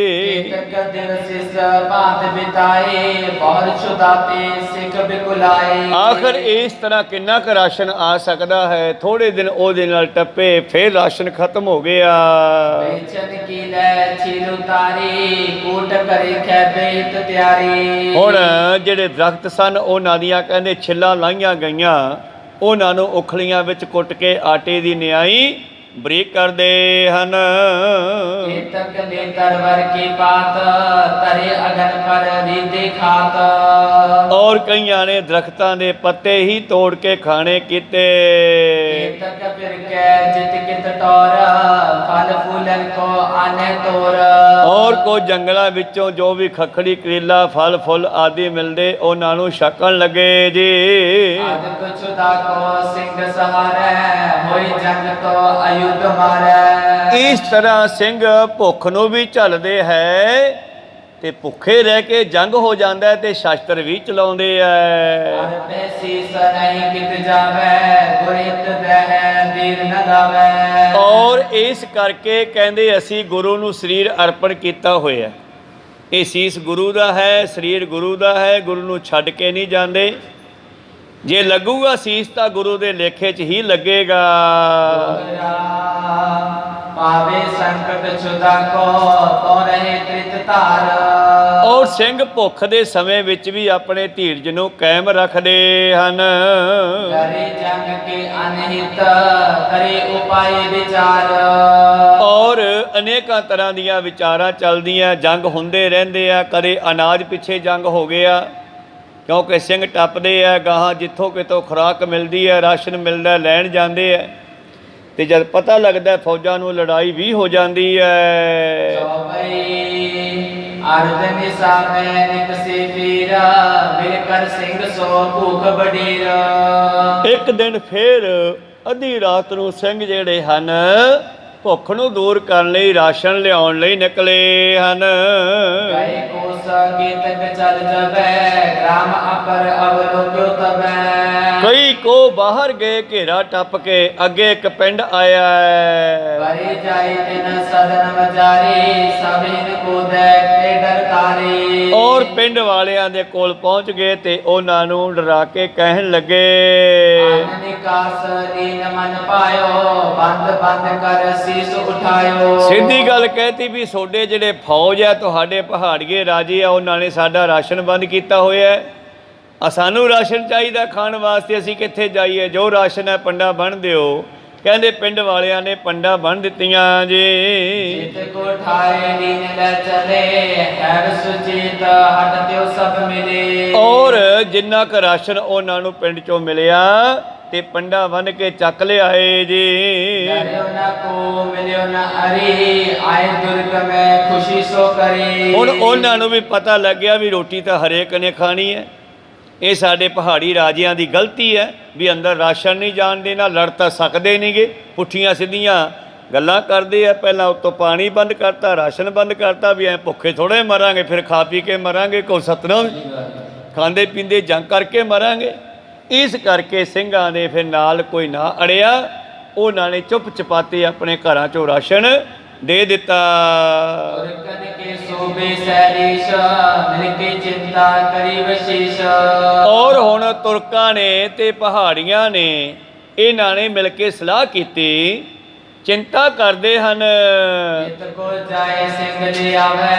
Speaker 2: ਕੀਤਕ ਦਿਵਸਿਸ ਬਾਤ ਬਿਤਾਏ ਬਹੁਰ ਛੁਦਾਤੇ ਸਿੱਖ ਬਿਕੁਲਾਏ।
Speaker 1: ਆਖਰ ਇਸ ਤਰ੍ਹਾਂ ਕਿੰਨਾ ਕੁ ਰਾਸ਼ਨ ਆ ਸਕਦਾ ਹੈ? ਥੋੜੇ ਦਿਨ ਉਹਦੇ ਨਾਲ ਟੱਪੇ, ਫਿਰ ਰਾਸ਼ਨ ਖਤਮ ਹੋ ਗਿਆ।
Speaker 2: ਵੇਚਨ ਕੀ ਲੈ ਛੀਲ ਉਤਾਰੀ ਕੂਟ ਕਰੇ ਖੈਬੇ ਹਿਤ ਤਿਆਰੀ।
Speaker 1: ਹੁਣ ਜਿਹੜੇ ਦਰਖਤ ਸਨ ਉਹਨਾਂ ਦੀਆਂ ਕਹਿੰਦੇ ਛਿੱਲਾਂ ਲਾਈਆਂ ਗਈਆਂ, ਉਹਨਾਂ ਨੂੰ ਉਖਲੀਆਂ ਵਿੱਚ ਕੁੱਟ ਕੇ ਆਟੇ ਦੀ ਨਿਆਈ ਬਰੀਕ ਕਰਦੇ ਹਨ।
Speaker 2: ਕੀਤਕ ਲੈ ਤਰਵਰ ਕੀ ਪਾਤ ਤਰੇ ਅਗਨ ਪਰ ਰੀਦੇ ਖਾਤ।
Speaker 1: ਔਰ ਕਈਆਂ ਨੇ ਦਰਖਤਾਂ ਦੇ ਪੱਤੇ ਹੀ ਤੋੜ ਕੇ ਖਾਣੇ ਕੀਤੇ।
Speaker 2: ਕੀਤਕ ਫਿਰ ਕੈ ਜਿਤ ਕਿਤ ਟੋਰ ਫਲ ਫੂਲਨ ਕੋ ਆਨੇ ਤੋਰ।
Speaker 1: ਔਰ ਕੋ ਜੰਗਲਾਂ ਵਿੱਚੋਂ ਜੋ ਵੀ ਖਖੜੀ ਕਰੇਲਾ ਫਲ ਫੁੱਲ ਆਦਿ ਮਿਲਦੇ ਉਹਨਾਂ ਨੂੰ ਛਕਣ ਲੱਗੇ ਜੀ।
Speaker 2: ਅਜ ਕੁਛੁਦਾ ਕੋ ਸਿੰਘ ਸਹਾਰੈ ਹੋਈ ਜੰਗ ਤੋ ਅਯੁੱਧ ਮਾਰੈ।
Speaker 1: ਇਸ ਤਰ੍ਹਾਂ ਸਿੰਘ ਭੁੱਖ ਨੂੰ ਵੀ ਝੱਲਦੇ ਹੈ ਤੇ ਭੁੱਖੇ ਰਹਿ ਕੇ ਜੰਗ ਹੋ ਜਾਂਦਾ ਹੈ ਤੇ ਸ਼ਸਤਰ ਵੀ ਚਲਾਉਂਦੇ ਐ।
Speaker 2: ਅਰਬੇ ਸੀਸ ਨਹੀਂ ਕਿਤ ਜਾਵੇ ਗੁਰਿਤ ਦਹਿ ਦੀਰ ਨ ਲਾਵੇ।
Speaker 1: ਔਰ ਇਸ ਕਰਕੇ ਕਹਿੰਦੇ ਅਸੀਂ ਗੁਰੂ ਨੂੰ ਸਰੀਰ ਅਰਪਣ ਕੀਤਾ ਹੋਇਆ। ਇਹ ਸੀਸ ਗੁਰੂ ਦਾ ਹੈ, ਸਰੀਰ ਗੁਰੂ ਦਾ ਹੈ, ਗੁਰੂ ਨੂੰ ਛੱਡ ਕੇ ਨਹੀਂ ਜਾਂਦੇ। ਜੇ ਲੱਗੂਗਾ ਸੀਸ ਤਾਂ ਗੁਰੂ ਦੇ ਲੇਖੇ 'ਚ ਹੀ ਲੱਗੇਗਾ।
Speaker 2: ਪਾਵੇ ਸੰਕਟ ਛੁਦਾ ਕੋ ਤੋ ਰਹੇ ਤ੍ਰਿਤ ਧਾਰ।
Speaker 1: ਔਰ ਸਿੰਘ ਭੁੱਖ ਦੇ ਸਮੇਂ ਵਿੱਚ ਵੀ ਆਪਣੇ ਧੀਰਜ ਨੂੰ ਕਾਇਮ ਰੱਖਦੇ ਹਨ।
Speaker 2: ਕਰੇ ਜੰਗ ਕੇ ਅਨਹਿਤ ਕਰੇ ਉਪਾਏ ਵਿਚਾਰ।
Speaker 1: ਔਰ ਅਨੇਕਾਂ ਤਰ੍ਹਾਂ ਦੀਆਂ ਵਿਚਾਰਾਂ ਚੱਲਦੀਆਂ, ਜੰਗ ਹੁੰਦੇ ਰਹਿੰਦੇ ਆ। ਕਦੇ ਅਨਾਜ ਪਿੱਛੇ ਜੰਗ ਹੋ ਗਿਆ, ਕਿਉਂਕਿ ਸਿੰਘ ਟੱਪਦੇ ਆ ਗਾਹਾਂ, ਜਿੱਥੋਂ ਕਿਤੋਂ ਖੁਰਾਕ ਮਿਲਦੀ ਹੈ, ਰਾਸ਼ਨ ਮਿਲਦਾ, ਲੈਣ ਜਾਂਦੇ ਆ। ਤੇ ਜਦ ਪਤਾ ਲੱਗਦਾ ਫੌਜਾਂ ਨੂੰ ਲੜਾਈ ਵੀ ਹੋ ਜਾਂਦੀ ਹੈ।
Speaker 2: ਅਰਧ ਨਿਸਾਮੇ ਨਿਕਸੇ ਫੀਰਾ ਮਿਲ ਕਰ ਸਿੰਘ ਸੋ ਭੂਖ ਬਡੀਰਾ।
Speaker 1: ਇੱਕ ਦਿਨ ਫੇਰ ਅੱਧੀ ਰਾਤ ਨੂੰ ਸਿੰਘ ਜਿਹੜੇ ਹਨ ਭੁੱਖ ਨੂੰ ਦੂਰ ਕਰਨ ਲਈ ਰਾਸ਼ਨ ਲਿਆਉਣ ਲਈ ਨਿਕਲੇ ਹਨ।
Speaker 2: ਕਈ ਕੋਸ ਕੀਤਕ ਚਲ ਜਬੈ ਗ੍ਰਾਮ ਅਪਰ ਅਵਲੋਕਿਓ ਤਬੈ।
Speaker 1: ਕਈ ਕੋ ਬਾਹਰ ਗਏ ਘੇਰਾ ਟੱਪ ਕੇ, ਅੱਗੇ ਇੱਕ ਪਿੰਡ ਆਇਆ ਹੈ।
Speaker 2: ਬਰੇ ਜਾਏ ਤਿਨ ਸਦਨ ਵਜਾਰੇ ਸਭਿਨ ਕੋ ਦੇਖ ਡਰਕਾਰੇ।
Speaker 1: ਔਰ ਪਿੰਡ ਵਾਲਿਆਂ ਦੇ ਕੋਲ ਪਹੁੰਚ ਗਏ ਤੇ ਉਹਨਾਂ ਨੂੰ ਡਰਾ ਕੇ ਕਹਿਣ ਲੱਗੇ,
Speaker 2: ਅੰਨ ਨਿਕਾਸ ਦੀਨ ਮਨ ਪਾਇਓ, ਬੰਦ ਬੰਦ ਕਰ ਸੀਸ ਉਠਾਇਓ।
Speaker 1: ਸਿੱਧੀ ਗੱਲ ਕਹਿਤੀ ਵੀ ਤੁਹਾਡੇ ਜਿਹੜੇ ਫੌਜ ਆ, ਤੁਹਾਡੇ ਪਹਾੜੀਏ ਰਾਜੇ ਆ, ਉਹਨਾਂ ਨੇ ਸਾਡਾ ਰਾਸ਼ਨ ਬੰਦ ਕੀਤਾ ਹੋਇਆ ਹੈ। ਸਾਨੂੰ ਰਾਸ਼ਨ ਚਾਹੀਦਾ ਖਾਣ ਵਾਸਤੇ, ਅਸੀਂ ਕਿੱਥੇ ਜਾਈਏ? ਜੋ ਰਾਸ਼ਨ ਹੈ ਪੰਡਾ ਬੰਨ੍ਹ ਦਿਓ। ਕਹਿੰਦੇ ਪਿੰਡ ਵਾਲਿਆਂ ਨੇ ਪੰਡਾ ਬੰਨ੍ਹ ਦਿੱਤੀਆਂ ਜੀ।
Speaker 2: ਜਿਤ ਕੋ ਠਾਏ ਦੀਨ ਲੈ ਚਲੇ, ਹੈਰ ਸੁਚੇਤ ਹਟ ਤਿਉ ਸਭ ਮਿਲੇ।
Speaker 1: ਔਰ ਜਿੰਨਾ ਕੁ ਰਾਸ਼ਨ ਉਹਨਾਂ ਨੂੰ ਪਿੰਡ ਚੋਂ ਮਿਲਿਆ ਤੇ ਪੰਡਾ ਬੰਨ੍ਹ ਕੇ ਚੱਕ ਲਿਆਏ ਜੀ।
Speaker 2: ਡਰਿਓ ਨਾ ਕੋ ਮਿਲਿਓ ਨਾ ਅਰੀ, ਆਏ ਦੁਰਗ ਮੈਂ ਖੁਸ਼ੀ ਸੋ ਕਰੀ।
Speaker 1: ਹੁਣ ਉਹਨਾਂ ਨੂੰ ਵੀ ਪਤਾ ਲੱਗਿਆ ਵੀ ਰੋਟੀ ਤਾਂ ਹਰੇਕ ਨੇ ਖਾਣੀ ਹੈ। ਇਹ ਸਾਡੇ ਪਹਾੜੀ ਰਾਜਿਆਂ ਦੀ ਗਲਤੀ ਹੈ ਵੀ ਅੰਦਰ ਰਾਸ਼ਨ ਨਹੀਂ ਜਾਣ ਦੇਣਾ। ਲੜ ਤਾਂ ਸਕਦੇ ਨਹੀਂਗੇ, ਪੁੱਠੀਆਂ ਸਿੱਧੀਆਂ ਗੱਲਾਂ ਕਰਦੇ ਆ। ਪਹਿਲਾਂ ਉੱਤੋਂ ਪਾਣੀ ਬੰਦ ਕਰਤਾ, ਰਾਸ਼ਨ ਬੰਦ ਕਰਤਾ, ਵੀ ਐਂ ਭੁੱਖੇ ਥੋੜ੍ਹੇ ਮਰਾਂਗੇ, ਫਿਰ ਖਾ ਪੀ ਕੇ ਮਰਾਂਗੇ। ਕੋ ਸਤਨਾਮ ਖਾਂਦੇ ਪੀਂਦੇ ਜੰਗ ਕਰਕੇ ਮਰਾਂਗੇ। ਇਸ ਕਰਕੇ ਸਿੰਘਾਂ ਦੇ ਫਿਰ ਨਾਲ ਕੋਈ ਨਾ ਅੜਿਆ। ਉਹਨਾਂ ਨੇ ਚੁੱਪ ਚਪਾਤੇ ਆਪਣੇ ਘਰਾਂ 'ਚੋਂ ਰਾਸ਼ਨ ਦੇ ਦਿੱਤਾ।
Speaker 2: ਤੁਰਕਨ ਕੇ ਸੋਬੇ ਸੈਰੀਸ਼, ਮਿਲ ਕੇ ਚਿੰਤਾ ਕਰੀ ਵਸ਼ੀਸ਼।
Speaker 1: ਔਰ ਹੁਣ ਤੁਰਕਾਂ ਨੇ ਤੇ ਪਹਾੜੀਆਂ ਨੇ ਇਹਨਾਂ ਨੇ ਮਿਲ ਕੇ ਸਲਾਹ ਕੀਤੀ, ਚਿੰਤਾ ਕਰਦੇ ਹਨ।
Speaker 2: ਜਿਤ ਕੋ ਜਾਏ ਸਿੰਘ ਲੈ ਆਵੇ,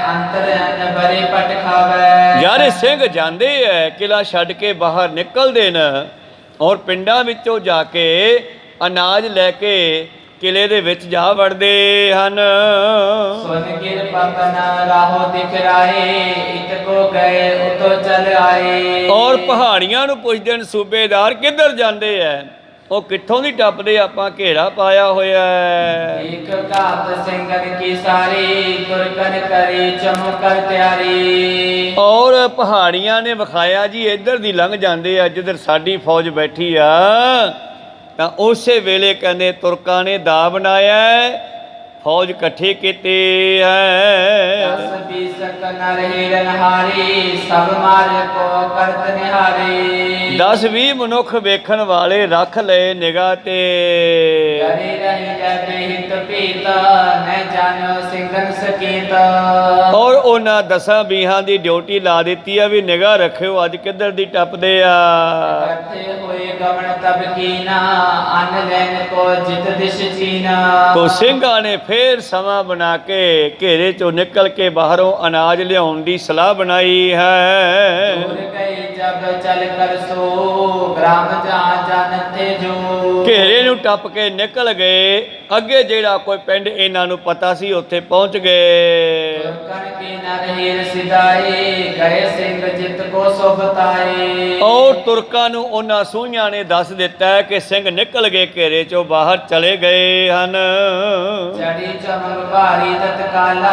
Speaker 2: ਅੰਤਰ ਅੰਨ ਬਰੇ ਪਟ ਖਾਵੇ।
Speaker 1: ਯਾਰ ਇਹ ਸਿੰਘ ਜਾਂਦੇ ਐ, ਕਿਲਾ ਛੱਡ ਕੇ ਬਾਹਰ ਨਿਕਲਦੇ ਨੇ ਔਰ ਪਿੰਡਾਂ ਵਿੱਚੋਂ ਜਾ ਕੇ ਅਨਾਜ ਲੈ ਕੇ ਕਿਲੇ ਦੇ ਵਿੱਚ ਜਾ ਵੜਦੇ ਹਨ।
Speaker 2: ਸੁਨ ਗਿਰ ਪਤਨ ਰਾਹੋ ਦਿਖਰਾਏ, ਇਤ ਕੋ ਗਏ ਉਤੋ ਚਲ ਆਏ।
Speaker 1: ਔਰ ਪਹਾੜੀਆਂ ਨੂੰ ਪੁੱਛਦੇ ਨੇ ਸੂਬੇਦਾਰ ਕਿੱਧਰ ਜਾਂਦੇ ਐ? ਉਹ ਕਿੱਥੋਂ ਦੀ ਟੱਪਦੇ? ਆਪਾਂ ਘੇਰਾ ਪਾਇਆ ਹੋਇਆ ਹੈ।
Speaker 2: ਇੱਕ ਘਾਤ ਸਿੰਘਨ ਕੀ ਸਾਰੀ, ਤੁਰਕਨ ਕਰੀ ਚਮਕਰ ਤਿਆਰੀ।
Speaker 1: ਔਰ ਪਹਾੜੀਆਂ ਨੇ ਵਿਖਾਇਆ ਜੀ ਇੱਧਰ ਦੀ ਲੰਘ ਜਾਂਦੇ ਆ ਜਿੱਧਰ ਸਾਡੀ ਫੌਜ ਬੈਠੀ ਆ। ਤਾਂ ਉਸੇ ਵੇਲੇ ਕਹਿੰਦੇ ਤੁਰਕਾਂ ਨੇ ਦਾ ਬਣਾਇਆ, ਫੌਜ ਇਕੱਠੀ ਕੀਤੀ ਹੈ।
Speaker 2: 10-20 ਨਰ ਹੀਰਨ ਹਾਰੀ, ਸਭ ਮਾਰ ਕੋ ਕਰਤ ਨਿਹਾਰੀ।
Speaker 1: 10-20 ਮਨੁੱਖ ਵੇਖਣ ਵਾਲੇ ਰੱਖ ਲਏ ਨਿਗਾਹ ਤੇ।
Speaker 2: ਡਰੇ ਰਹੀ ਲੈ ਬੇਹਿਤ ਪੀਤ, ਨਹਿ ਜਾਣੋ ਸਿੰਘਨ ਸਕੀਤ।
Speaker 1: ਔਰ ਉਹਨਾਂ 10-20 ਦੀ ਡਿਊਟੀ ਲਾ ਦਿੱਤੀ ਆ ਵੀ ਨਿਗਾਹ ਰੱਖਿਓ ਅੱਜ ਕਿੱਧਰ ਦੀ ਟੱਪਦੇ ਆ।
Speaker 2: ਇਕੱਠੇ ਹੋਏ ਗਵਨ ਤਬ ਕੀਨਾ, ਅੰਨ ਲੈਣ ਕੋ ਜਿਤ ਦਿਸ਼ ਚੀਨਾ।
Speaker 1: ਤੋ ਸਿੰਘਾਂ ਨੇ ਫੇਰ ਸਮਾਂ ਬਣਾ ਕੇ ਘੇਰੇ ਚੋਂ ਨਿਕਲ ਕੇ ਬਾਹਰੋਂ ਅਨਾਜ ਲਿਆਉਣ ਦੀ ਸਲਾਹ ਬਣਾਈ ਹੈ।
Speaker 2: ਦੂਰ ਗਏ ਜਬ ਚਲ ਕਰ ਸੋ, ਗ੍ਰਾਮ ਜਹਾਂ ਜਾਣਤੇ ਜੋ।
Speaker 1: ਘੇਰੇ ਨੂੰ ਟੱਪ ਕੇ ਨਿਕਲ ਗਏ। ਅੱਗੇ ਜਿਹੜਾ ਕੋਈ ਪਿੰਡ ਇਹਨਾਂ ਨੂੰ ਪਤਾ ਸੀ ਉੱਥੇ ਪਹੁੰਚ ਗਏ।
Speaker 2: ਤੁਰਕਨ ਕੀ ਨਰ ਹੀਰ ਸਿਧਾਏ, ਗਏ ਸਿੰਘ ਜਿਤ ਕੋ ਸੋ ਬਤਾਏ।
Speaker 1: ਔਰ ਤੁਰਕਾਂ ਨੂੰ ਉਹਨਾਂ ਸੂਹੀਆਂ ਨੇ ਦੱਸ ਦਿੱਤਾ ਹੈ ਕਿ ਸਿੰਘ ਨਿਕਲ ਗਏ, ਘੇਰੇ ਚੋਂ ਬਾਹਰ ਚਲੇ ਗਏ ਹਨ।
Speaker 2: ਚੜੀ ਚਮਕ ਭਾਰੀ ਤਤਕਾਲਾ,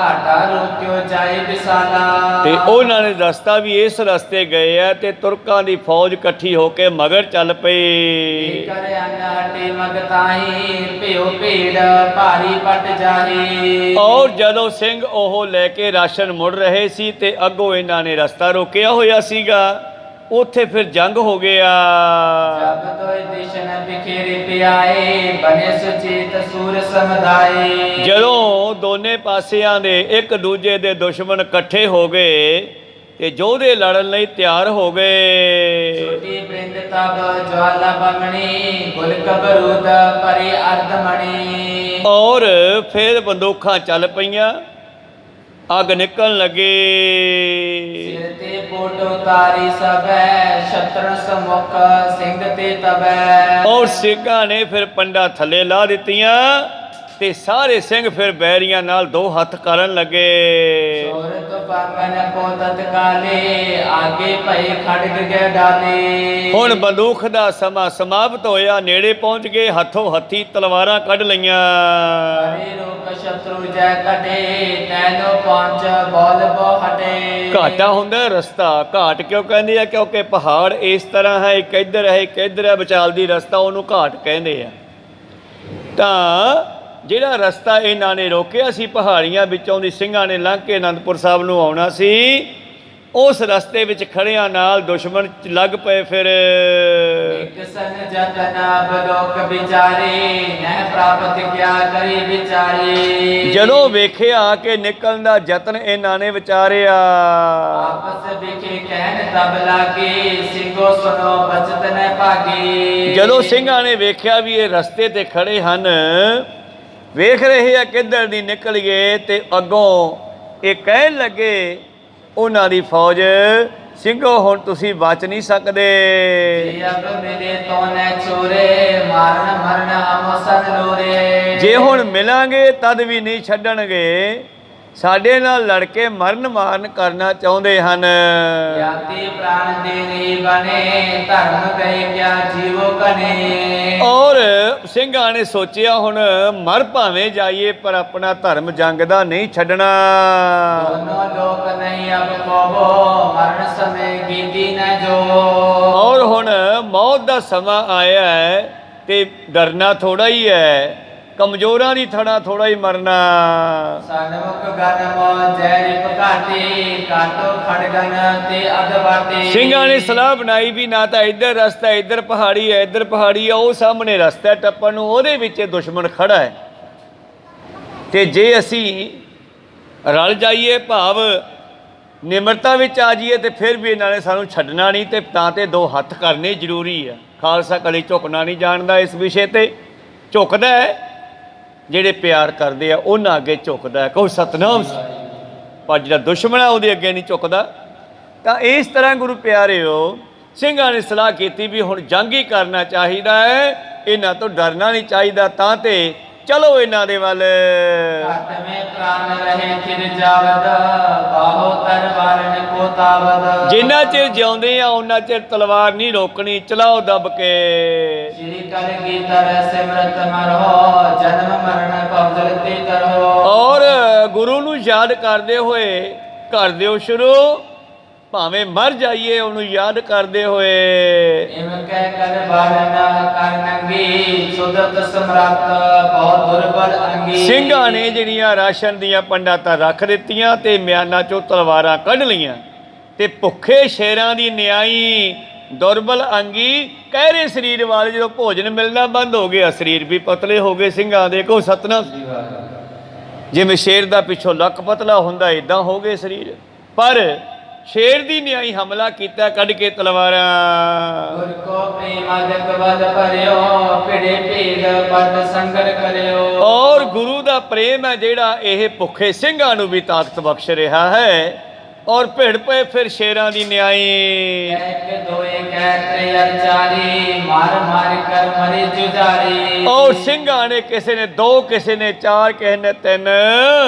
Speaker 2: ਘਾਟਾ ਰੋਕਿਓ ਜਾਏ ਵਿਸਾਲਾ।
Speaker 1: ਤੇ ਉਹਨਾਂ ਨੇ ਦੱਸਤਾ ਵੀ ਇਸ ਰਸਤੇ ਗਏ ਆ ਤੇ ਤੁਰਕਾਂ ਦੀ ਫੌਜ ਇਕੱਠੀ ਹੋ ਕੇ ਮਗਰ ਚੱਲ ਪਈ।
Speaker 2: ਕਰ ਅੰਨ ਹਟੇ ਮਗਤਾਹੀ, ਭਿਓ ਭੀੜ ਭਾਰੀ ਪਟ ਜਾਹੀ।
Speaker 1: ਔਰ ਜਦੋਂ ਸਿੰਘ ਉਹ ਲੈ ਕੇ ਰਾਸ਼ਨ ਮੁੜ ਰਹੇ ਸੀ ਤੇ ਅੱਗੋਂ ਇਹਨਾਂ ਨੇ ਰਸਤਾ ਰੋਕਿਆ ਹੋਇਆ ਸੀਗਾ, ਉੱਥੇ ਫਿਰ ਜੰਗ ਹੋ ਗਿਆ।
Speaker 2: ਜਬ ਤੋਇ ਦਿਸ਼ਨ ਬਿਖੇਰੇ ਪਿਆਏ, ਬਨੇ ਸੁਚੇਤ ਸੂਰ ਸਮੁਦਾਏ।
Speaker 1: ਜਦੋਂ ਦੋਨੇ ਪਾਸਿਆਂ ਦੇ ਇੱਕ ਦੂਜੇ ਦੇ ਦੁਸ਼ਮਣ ਇਕੱਠੇ ਹੋ ਗਏ ਤੇ ਯੋਧੇ ਲੜਨ ਲਈ ਤਿਆਰ ਹੋ ਗਏ।
Speaker 2: ਛੋਟੀ ਬ੍ਰਿੰਦ ਤਬ ਜਵਾਲਾ ਬਮਣੀ, ਗੁਲ ਕਬਰੂਦ ਪਰੇ ਅਰਧਮਣੀ।
Speaker 1: ਔਰ ਫਿਰ ਬੰਦੂਕਾਂ ਚੱਲ ਪਈਆਂ, ਅੱਗ ਨਿਕਲਣ ਲੱਗੀ।
Speaker 2: ਸਿਰ ਤੇ ਪੋਟ ਉਤਾਰੀ ਸਭੈ, ਸ਼ਤਰਨ ਸਮੁਖ ਸਿੰਘ ਤੇ ਤਬੈ।
Speaker 1: ਔਰ ਸਿੰਘਾਂ ਨੇ ਫਿਰ ਪੰਡਾ ਥੱਲੇ ਲਾ ਦਿੱਤੀਆਂ ਤੇ ਸਾਰੇ ਸਿੰਘ ਫਿਰ ਬੈਰੀਆਂ ਨਾਲ ਦੋ ਹੱਥ ਕਰਨ ਲੱਗੇ।
Speaker 2: ਸੋਰਤ ਪਾਵਨ ਕੋ ਤਤਕਾਲੇ, ਆਗੇ ਭਈ ਖੜਗ ਗਏ ਡਾਲੇ।
Speaker 1: ਹੁਣ ਬੰਦੂਕ ਦਾ ਸਮਾਂ ਸਮਾਪਤ ਹੋਇਆ, ਨੇੜੇ ਪਹੁੰਚ ਗਏ, ਹੱਥੋਂ ਹੱਥੀ ਤਲਵਾਰਾਂ ਕੱਢ ਲਈਆਂ।
Speaker 2: ਹਰੇ ਰੂਪ ਸ਼ਤਰੂ ਜੈ ਕਟੇ, ਤੈਨੋ ਪਹੁੰਚ ਬੋਲ ਬੋ ਹਟੇ।
Speaker 1: ਘਾਟਾ ਹੁੰਦਾ ਰਸਤਾ। ਘਾਟ ਕਿਉਂ ਕਹਿੰਦੇ ਆ? ਕਿਉਂਕਿ ਪਹਾੜ ਇਸ ਤਰ੍ਹਾਂ ਹੈ, ਇੱਕ ਇੱਧਰ ਹੈ ਇੱਕ ਇੱਧਰ ਹੈ, ਵਿਚਾਲ ਦੀ ਰਸਤਾ, ਉਹਨੂੰ ਘਾਟ ਕਹਿੰਦੇ ਆ। ਤਾਂ ਜਿਹੜਾ ਰਸਤਾ ਇਹਨਾਂ ਨੇ ਰੋਕਿਆ ਸੀ ਪਹਾੜੀਆਂ ਵਿੱਚੋਂ ਦੀ ਸਿੰਘਾਂ ਨੇ ਲੰਘ ਕੇ ਅਨੰਦਪੁਰ ਸਾਹਿਬ ਨੂੰ ਆਉਣਾ ਸੀ, ਉਸ ਰਸਤੇ ਵਿੱਚ ਖੜਿਆਂ ਨਾਲ ਦੁਸ਼ਮਣ ਲੱਗ ਪਏ ਫਿਰ।
Speaker 2: ਇਕ ਸਨ ਜਤਨ ਬਲੋਕ ਵਿਚਾਰੇ ਨਹਿ ਪ੍ਰਾਪਤ ਕਿਆ ਕਰੀ ਵਿਚਾਰੇ।
Speaker 1: ਜਦੋਂ ਵੇਖਿਆ ਕਿ ਨਿਕਲਣ ਦਾ ਯਤਨ ਇਹਨਾਂ ਨੇ ਵਿਚਾਰਿਆ,
Speaker 2: ਆਪਸ ਵਿਖੇ ਕਹਿਣ ਤਬ ਲਾਗੇ ਸਿੰਘੋ ਸੁਨੋ ਬਚਤ ਨ ਭਾਗੇ।
Speaker 1: ਜਦੋਂ ਸਿੰਘਾਂ ਨੇ ਵੇਖਿਆ ਵੀ ਇਹ ਰਸਤੇ ਤੇ ਖੜੇ ਹਨ, ਵੇਖ ਰਹੇ ਆ ਕਿੱਧਰ ਦੀ ਨਿਕਲੀਏ, ਤੇ ਅੱਗੋਂ ਇਹ ਕਹਿਣ ਲੱਗੇ ਉਹਨਾਂ ਦੀ ਫੌਜ, ਸਿੰਘੋ ਹੁਣ ਤੁਸੀਂ ਬਚ ਨਹੀਂ ਸਕਦੇ। ਜੇ ਹੁਣ ਮਿਲਾਂਗੇ ਤਦ ਵੀ ਨਹੀਂ ਛੱਡਣਗੇ, ਸਾਡੇ ਨਾਲ ਲੜ ਕੇ ਮਰਨ ਮਾਰਨ ਕਰਨਾ ਚਾਹੁੰਦੇ ਹਨ। ਔਰ ਸਿੰਘਾਂ ਨੇ ਸੋਚਿਆ ਹੁਣ ਮਰ ਭਾਵੇਂ ਜਾਈਏ ਪਰ ਆਪਣਾ ਧਰਮ ਜੰਗ ਦਾ ਨਹੀਂ ਛੱਡਣਾ। ਔਰ ਹੁਣ ਮੌਤ ਦਾ ਸਮਾਂ ਆਇਆ ਹੈ ਤੇ ਡਰਨਾ ਥੋੜਾ ਹੀ ਹੈ, ਕਮਜ਼ੋਰਾਂ ਦੀ ਥੜਾ ਥੋੜਾ ਹੀ ਮਰਨਾ। ਸਿੰਘਾਂ ਨੇ ਸਲਾਹ ਬਣਾਈ ਵੀ ਨਾ ਤਾਂ ਇੱਧਰ ਰਸਤਾ, ਇੱਧਰ ਪਹਾੜੀ ਹੈ, ਇੱਧਰ ਪਹਾੜੀ ਹੈ, ਉਹ ਸਾਹਮਣੇ ਰਸਤਾ ਟੱਪਣ ਨੂੰ, ਉਹਦੇ ਵਿੱਚ ਦੁਸ਼ਮਣ ਖੜਾ ਹੈ, ਤੇ ਜੇ ਅਸੀਂ ਰਲ ਜਾਈਏ ਭਾਵ ਨਿਮਰਤਾ ਵਿੱਚ ਆ ਜਾਈਏ ਤੇ ਫਿਰ ਵੀ ਇਹਨਾਂ ਨੇ ਸਾਨੂੰ ਛੱਡਣਾ ਨਹੀਂ, ਤੇ ਤਾਂ ਤੇ ਦੋ ਹੱਥ ਕਰਨੇ ਜ਼ਰੂਰੀ ਹੈ। ਖਾਲਸਾ ਕਦੇ ਝੁਕਣਾ ਨਹੀਂ ਜਾਣਦਾ, ਇਸ ਵਿਸ਼ੇ ਤੇ ਝੁਕਦਾ ਹੈ ਜਿਹੜੇ ਪਿਆਰ ਕਰਦੇ ਆ ਉਹਨਾਂ ਅੱਗੇ ਝੁਕਦਾ ਹੈ। ਕਹੋ ਸਤਨਾਮ। ਪਰ ਜਿਹੜਾ ਦੁਸ਼ਮਣ ਹੈ ਉਹਦੇ ਅੱਗੇ ਨਹੀਂ ਝੁਕਦਾ। ਤਾਂ ਇਸ ਤਰ੍ਹਾਂ ਗੁਰੂ ਪਿਆਰਿਓ, ਸਿੰਘਾਂ ਨੇ ਸਲਾਹ ਕੀਤੀ ਵੀ ਹੁਣ ਜੰਗ ਹੀ ਕਰਨਾ ਚਾਹੀਦਾ ਹੈ, ਇਹਨਾਂ ਤੋਂ ਡਰਨਾ ਨਹੀਂ ਚਾਹੀਦਾ। ਤਾਂ ਤੇ ਚਲੋ ਇਹਨਾਂ ਦੇ ਵੱਲ। ਜਿੰਨਾ ਚਿਰ ਜਿਉਂਦੇ ਆ ਉਹਨਾਂ ਚਿਰ ਤਲਵਾਰ ਨਹੀਂ ਰੋਕਣੀ, ਚਲਾਓ ਦੱਬ ਕੇ। ਔਰ ਗੁਰੂ ਨੂੰ ਯਾਦ ਕਰਦੇ ਹੋਏ ਕਰ ਦਿਓ ਸ਼ੁਰੂ, ਭਾਵੇਂ ਮਰ ਜਾਈਏ ਉਹਨੂੰ ਯਾਦ ਕਰਦੇ ਹੋਏ। ਸਿੰਘਾਂ ਨੇ ਜਿਹੜੀਆਂ ਰਾਸ਼ਨ ਦੀਆਂ ਪੰਡਾਤਾਂ ਰੱਖ ਦਿੱਤੀਆਂ ਤੇ ਮਿਆਨਾਂ ਚੋਂ ਤਲਵਾਰਾਂ ਕੱਢ ਲਈਆਂ, ਤੇ ਭੁੱਖੇ ਸ਼ੇਰਾਂ ਦੀ ਨਿਆਈ ਦੁਰਬਲ ਅੰਗੀ ਕਹਿਰੇ ਸਰੀਰ ਵਾਲੇ ਜਦੋਂ ਭੋਜਨ ਮਿਲਣਾ ਬੰਦ ਹੋ ਗਿਆ, ਸਰੀਰ ਵੀ ਪਤਲੇ ਹੋ ਗਏ ਸਿੰਘਾਂ ਦੇ। ਕੋ ਸਤਨਾਮ। ਜਿਵੇਂ ਸ਼ੇਰ ਦਾ ਪਿੱਛੋਂ ਲੱਕ ਪਤਲਾ ਹੁੰਦਾ, ਇਦਾਂ ਹੋ ਗਏ ਸਰੀਰ। ਪਰ ਸ਼ੇਰ ਦੀ ਨਿਆਈ ਹਮਲਾ ਕੀਤਾ ਕੱਢ ਕੇ ਤਲਵਾਰਾਂ। ਔਰ ਗੁਰੂ ਦਾ ਪ੍ਰੇਮ ਹੈ ਜਿਹੜਾ ਇਹ ਭੁੱਖੇ ਸਿੰਘਾਂ ਨੂੰ ਵੀ ਤਾਕਤ ਬਖਸ਼ ਰਿਹਾ ਹੈ। ਔਰ ਭਿੜ ਪਏ ਫਿਰ ਸ਼ੇਰਾਂ ਦੀ ਨਿਆਈ। ਔਰ ਸਿੰਘਾਂ ਨੇ ਕਿਸੇ ਨੇ ਦੋ, ਕਿਸੇ ਨੇ ਚਾਰ, ਕਿਸੇ ਨੇ ਤਿੰਨ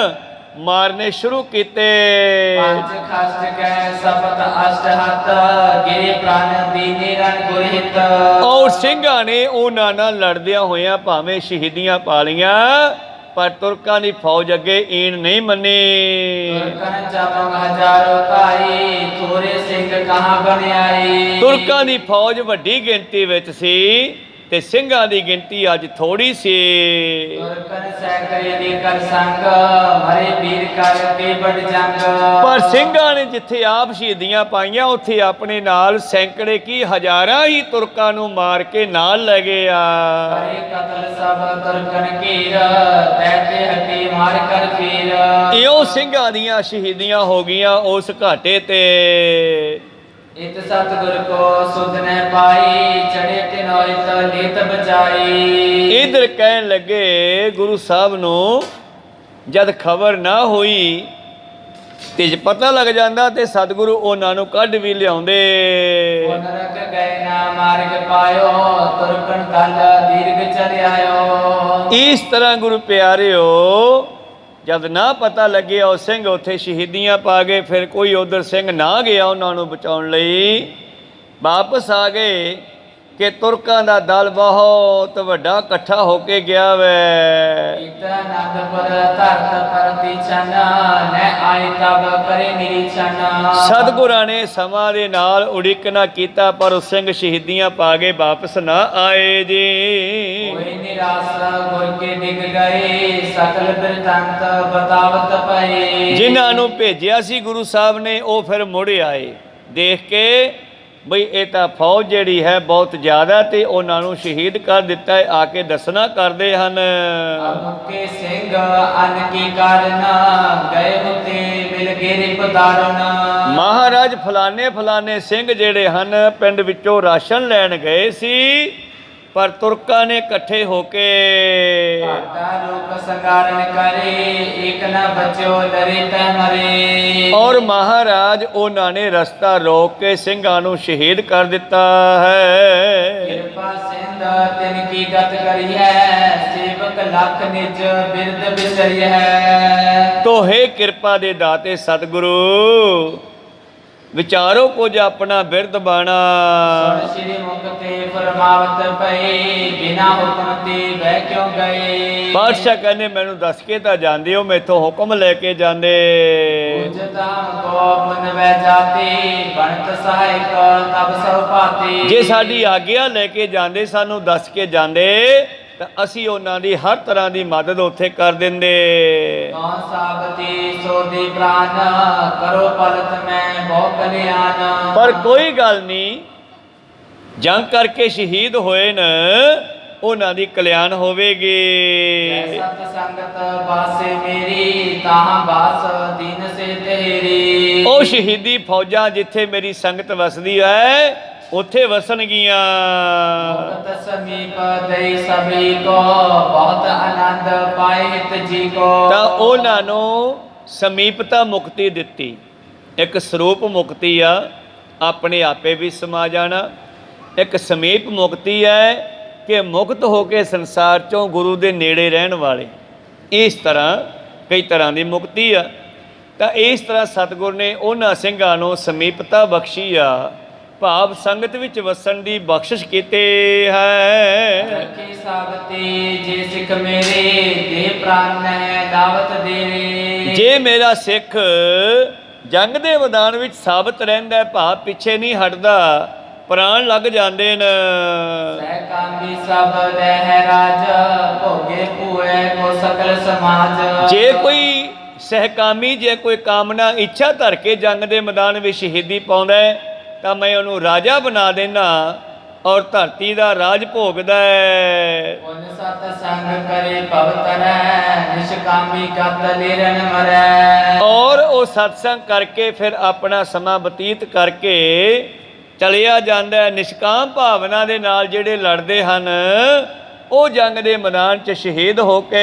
Speaker 1: ਮਾਰਨੇ ਸ਼ੁਰੂ ਕੀਤੇ। ਔਰ ਸਿੰਘਾਂ ਨੇ ਉਹਨਾਂ ਨਾਲ ਲੜਦਿਆਂ ਹੋਇਆਂ ਭਾਵੇਂ ਸ਼ਹੀਦੀਆਂ ਪਾ ਲਈਆਂ, ਪਰ ਤੁਰਕਾਂ ਦੀ ਫੌਜ ਅੱਗੇ ਈਣ ਨਹੀਂ ਮੰਨੀ। ਤੁਰਕਾਂ ਦੀ ਫੌਜ ਵੱਡੀ ਗਿਣਤੀ ਵਿੱਚ ਸੀ ਤੇ ਸਿੰਘਾਂ ਦੀ ਗਿਣਤੀ ਅੱਜ ਥੋੜੀ ਸੀ। ਪਰ ਸਿੰਘਾਂ ਨੇ ਜਿੱਥੇ ਆਪ ਸ਼ਹੀਦੀਆਂ ਪਾਈਆਂ ਉੱਥੇ ਆਪਣੇ ਨਾਲ ਸੈਂਕੜੇ ਕੀ ਹਜ਼ਾਰਾਂ ਹੀ ਤੁਰਕਾਂ ਨੂੰ ਮਾਰ ਕੇ ਨਾਲ ਲੈ ਗਏ ਆ। ਇਹੋ ਸਿੰਘਾਂ ਦੀਆਂ ਸ਼ਹੀਦੀਆਂ ਹੋ ਗਈਆਂ ਉਸ ਘਾਟੇ ਤੇ। ਇਤ ਸਤਿਗੁਰ ਕੋ ਸੁਧ ਨ ਪਾਈ, ਚੜੇ ਤਿਨੋਇ ਤਲਿਤ ਬਚਾਈ। ਇਧਰ ਕਹਿਣ ਲੱਗੇ ਗੁਰੂ ਸਾਹਿਬ ਨੂੰ ਜਦ ਖਬਰ ਨਾ ਹੋਈ ਤੇ ਜੇ ਪਤਾ ਲੱਗ ਜਾਂਦਾ ਤੇ ਸਤਿਗੁਰੂ ਉਹਨਾਂ ਨੂੰ ਕੱਢ ਵੀ ਲਿਆਉਂਦੇ। ਨਰਕ ਗਏ ਨਾ ਮਾਰਗ ਪਾਇਓ, ਤੁਰਕਣ ਤਲ ਦੀਰਘ ਚਲ ਆਇਓ। ਇਸ ਤਰ੍ਹਾਂ ਗੁਰੂ ਪਿਆਰਿਓ, ਜਦ ਨਾ ਪਤਾ ਲੱਗਿਆ ਉਹ ਸਿੰਘ ਉੱਥੇ ਸ਼ਹੀਦੀਆਂ ਪਾ ਗਏ। ਫਿਰ ਕੋਈ ਉਧਰ ਸਿੰਘ ਨਾ ਗਿਆ ਉਹਨਾਂ ਨੂੰ ਬਚਾਉਣ ਲਈ। ਵਾਪਸ ਆ ਗਏ ਕਿ ਤੁਰਕਾਂ ਦਾ ਦਲ ਬਹੁਤ ਵੱਡਾ ਇਕੱਠਾ ਹੋ ਕੇ ਗਿਆ ਵੈ।
Speaker 2: ਆਏ ਤਬ ਕਰੇ ਨਿਰੀਛਨ।
Speaker 1: ਸਤਿਗੁਰਾਂ ਨੇ ਸਮਾਂ ਦੇ ਨਾਲ ਉਡੀਕਣਾ ਕੀਤਾ, ਪਰ ਉਹ ਸਿੰਘ ਸ਼ਹੀਦੀਆਂ ਪਾ ਕੇ ਵਾਪਸ ਨਾ ਆਏ ਜੀ।
Speaker 2: ਹੋਏ ਨਿਰਾਸ ਗੁਰ ਕੇ ਡਿਗ ਗਏ, ਸਕਲ ਬਿਰਤਾਂਤ ਬਤਾਵਤ ਪਏ।
Speaker 1: ਜਿਨ੍ਹਾਂ ਨੂੰ ਭੇਜਿਆ ਸੀ ਗੁਰੂ ਸਾਹਿਬ ਨੇ, ਉਹ ਫਿਰ ਮੁੜ ਆਏ ਦੇਖ ਕੇ ਬਈ ਇਹ ਤਾਂ ਫੌਜ ਜਿਹੜੀ ਹੈ ਬਹੁਤ ਜ਼ਿਆਦਾ, ਤੇ ਉਹਨਾਂ ਨੂੰ ਸ਼ਹੀਦ ਕਰ ਦਿੱਤਾ ਹੈ। ਆ ਕੇ ਦੱਸਣਾ ਕਰਦੇ ਹਨ।
Speaker 2: ਮੁੱਕੇ ਸਿੰਘ ਅਨ ਕੀ ਕਾਰਨ, ਗਏ ਹੁਤੇ ਮਿਲ ਗਏ ਰਿਪਦਾਰਨ।
Speaker 1: ਮਹਾਰਾਜ ਫਲਾਣੇ ਫਲਾਣੇ ਸਿੰਘ ਜਿਹੜੇ ਹਨ ਪਿੰਡ ਵਿੱਚੋਂ ਰਾਸ਼ਨ ਲੈਣ ਗਏ ਸੀ, ਪਰ ਤੁਰਕਾਂ ਨੇ ਇਕੱਠੇ ਹੋ ਕੇ
Speaker 2: ਘਾਟਾ ਲੋਕ ਸੰਗਾਰਨ ਕਰੇ, ਇੱਕ ਨਾ ਬਚਿਓ ਲਰੇ ਤੈ ਮਰੇ।
Speaker 1: ਔਰ ਮਹਾਰਾਜ ਉਹਨਾਂ ਨੇ ਰਸਤਾ ਰੋਕ ਕੇ ਸਿੰਘਾਂ ਨੂੰ ਸ਼ਹੀਦ ਕਰ ਦਿੱਤਾ ਹੈ।
Speaker 2: ਕਿਰਪਾ ਸਿੰਧ ਤਿਨ ਕੀ ਗਤ ਕਰੀ ਹੈ, ਸੇਵਕ ਲੱਖ ਨਿਜ ਬਿਰਦ ਵਿਚਰੀ ਹੈ।
Speaker 1: ਤੋ ਹੈ ਕਿਰਪਾ ਦੇ ਦਾਤੇ ਸਤਿਗੁਰੂ, ਵਿਚਾਰੋ ਕੁਝ ਆਪਣਾ ਬਿਰਦ ਬਾਣਾ।
Speaker 2: ਸੁਣ ਸ਼੍ਰੀ ਮੁਖ ਤੇ ਫਰਮਾਵਤ ਪਈ, ਬਿਨਾ ਹੁਕਮ ਤੇ ਬਹਿ ਕਿਉਂ ਗਏ।
Speaker 1: ਬਾਦਸ਼ਾਹ ਕਹਿੰਦੇ ਮੈਨੂੰ ਦੱਸ ਕੇ ਤਾਂ ਜਾਂਦੇ ਹੋ, ਮੈਥੋਂ ਹੁਕਮ ਲੈ ਕੇ ਜਾਂਦੇ।
Speaker 2: ਉਜਤਾਮ ਕੋ ਮਨ ਵੈ ਜਾਤੇ, ਬਣਤ ਸਹਾਇਕ ਤਬ ਸਭ ਪਾਤੇ।
Speaker 1: ਜੇ ਸਾਡੀ ਆਗਿਆ ਲੈ ਕੇ ਜਾਂਦੇ, ਸਾਨੂੰ ਦੱਸ ਕੇ ਜਾਂਦੇ, ਤਾਂ ਅਸੀਂ ਉਹਨਾਂ ਦੀ ਹਰ ਤਰ੍ਹਾਂ ਦੀ ਮਦਦ ਉੱਥੇ ਕਰ ਦਿੰਦੇ।
Speaker 2: ਕੌਣ ਸਾਬਤੀ ਸੋਦੀ ਪ੍ਰਾਨ, ਕਰੋ ਪਲਤ ਮੈਂ ਬਹੁ ਕਲਿਆਣ।
Speaker 1: ਪਰ ਕੋਈ ਗੱਲ ਨਹੀਂ, ਜੰਗ ਕਰਕੇ ਸ਼ਹੀਦ ਹੋਏ ਨੇ, ਉਹਨਾਂ ਦੀ ਕਲਿਆਣ ਹੋਵੇਗੀ।
Speaker 2: ਸਤ ਸੰਗਤ ਬਾਸੇ ਮੇਰੀ, ਤਾਹਾਂ ਬਾਸ ਦੀਨ ਸੇ ਤੇਰੀ।
Speaker 1: ਉਹ ਸ਼ਹੀਦੀ ਫੌਜਾਂ ਜਿੱਥੇ ਮੇਰੀ ਸੰਗਤ ਵਸਦੀ ਹੈ, ਉੱਥੇ ਵਸਣਗੀਆਂ।
Speaker 2: ਮੁਕਤ ਸਮੀਪ ਦੇ ਸਭੀ ਕੋ, ਬਹੁਤ ਆਨੰਦ ਪਾਏ ਹਿਤ ਜੀ ਕੋ।
Speaker 1: ਤਾਂ ਉਹਨਾਂ ਨੂੰ ਸਮੀਪਤਾ ਮੁਕਤੀ ਦਿੱਤੀ। ਇੱਕ ਸਰੂਪ ਮੁਕਤੀ ਆ, ਆਪਣੇ ਆਪੇ ਵੀ ਸਮਾ ਜਾਣਾ। ਇੱਕ ਸਮੀਪ ਮੁਕਤੀ ਹੈ ਕਿ ਮੁਕਤ ਹੋ ਕੇ ਸੰਸਾਰ ਚੋਂ ਗੁਰੂ ਦੇ ਨੇੜੇ ਰਹਿਣ ਵਾਲੇ। ਇਸ ਤਰ੍ਹਾਂ ਕਈ ਤਰ੍ਹਾਂ ਦੀ ਮੁਕਤੀ ਆ। ਤਾਂ ਇਸ ਤਰ੍ਹਾਂ ਸਤਿਗੁਰ ਨੇ ਉਹਨਾਂ ਸਿੰਘਾਂ ਨੂੰ ਸਮੀਪਤਾ ਬਖਸ਼ੀ ਆ, ਭਾਵ ਸੰਗਤ ਵਿੱਚ ਵਸਣ ਦੀ ਬਖਸ਼ਿਸ਼ ਕੀਤੀ ਹੈ।
Speaker 2: ਰੱਖੀ ਸਾਬਤੀ ਜੇ ਸਿੱਖ ਮੇਰੇ, ਦੇ ਪ੍ਰਾਨ ਹੈ ਦਾਵਤ ਦੇ।
Speaker 1: ਜੇ ਮੇਰਾ ਸਿੱਖ ਜੰਗ ਦੇ ਮੈਦਾਨ ਵਿੱਚ ਸਾਬਤ ਰਹਿੰਦਾ, ਭਾਵ ਪਿੱਛੇ ਨਹੀਂ ਹਟਦਾ, ਪ੍ਰਾਣ ਲੱਗ ਜਾਂਦੇ ਨੇ।
Speaker 2: ਸਹਿ ਕਾਮੀ ਸਭ ਰਹਿ ਰਾਜ, ਭੋਗੇ ਭੂਏ ਕੋ ਸਕਲ ਸਮਾਜ।
Speaker 1: ਜੇ ਕੋਈ ਸਹਿਕਾਮੀ, ਜੇ ਕੋਈ ਕਾਮਨਾ ਇੱਛਾ ਧਰ ਕੇ ਜੰਗ ਦੇ ਮੈਦਾਨ ਵਿੱਚ ਸ਼ਹੀਦੀ ਪਾਉਂਦਾ ਹੈ, ਤਾਂ ਮੈਂ ਉਹਨੂੰ ਰਾਜਾ ਬਣਾ ਦੇਣਾ, ਔਰ ਧਰਤੀ ਦਾ ਰਾਜ ਭੋਗਦਾ ਹੈ।
Speaker 2: ਉਨ ਸਤ ਸੰਗ ਕਰੇ ਭਵਤਰੈ, ਨਿਸ਼ਕਾਮੀ ਕਤ ਨਿਰਨ ਮਰੈ।
Speaker 1: ਔਰ ਉਹ ਸਤਸੰਗ ਕਰਕੇ ਫਿਰ ਆਪਣਾ ਸਮਾਂ ਬਤੀਤ ਕਰਕੇ ਚਲਿਆ ਜਾਂਦਾ ਹੈ। ਨਿਸ਼ਕਾਮ ਭਾਵਨਾ ਦੇ ਨਾਲ ਜਿਹੜੇ ਲੜਦੇ ਹਨ, ਉਹ ਜੰਗ ਦੇ ਮੈਦਾਨ 'ਚ ਸ਼ਹੀਦ ਹੋ ਕੇ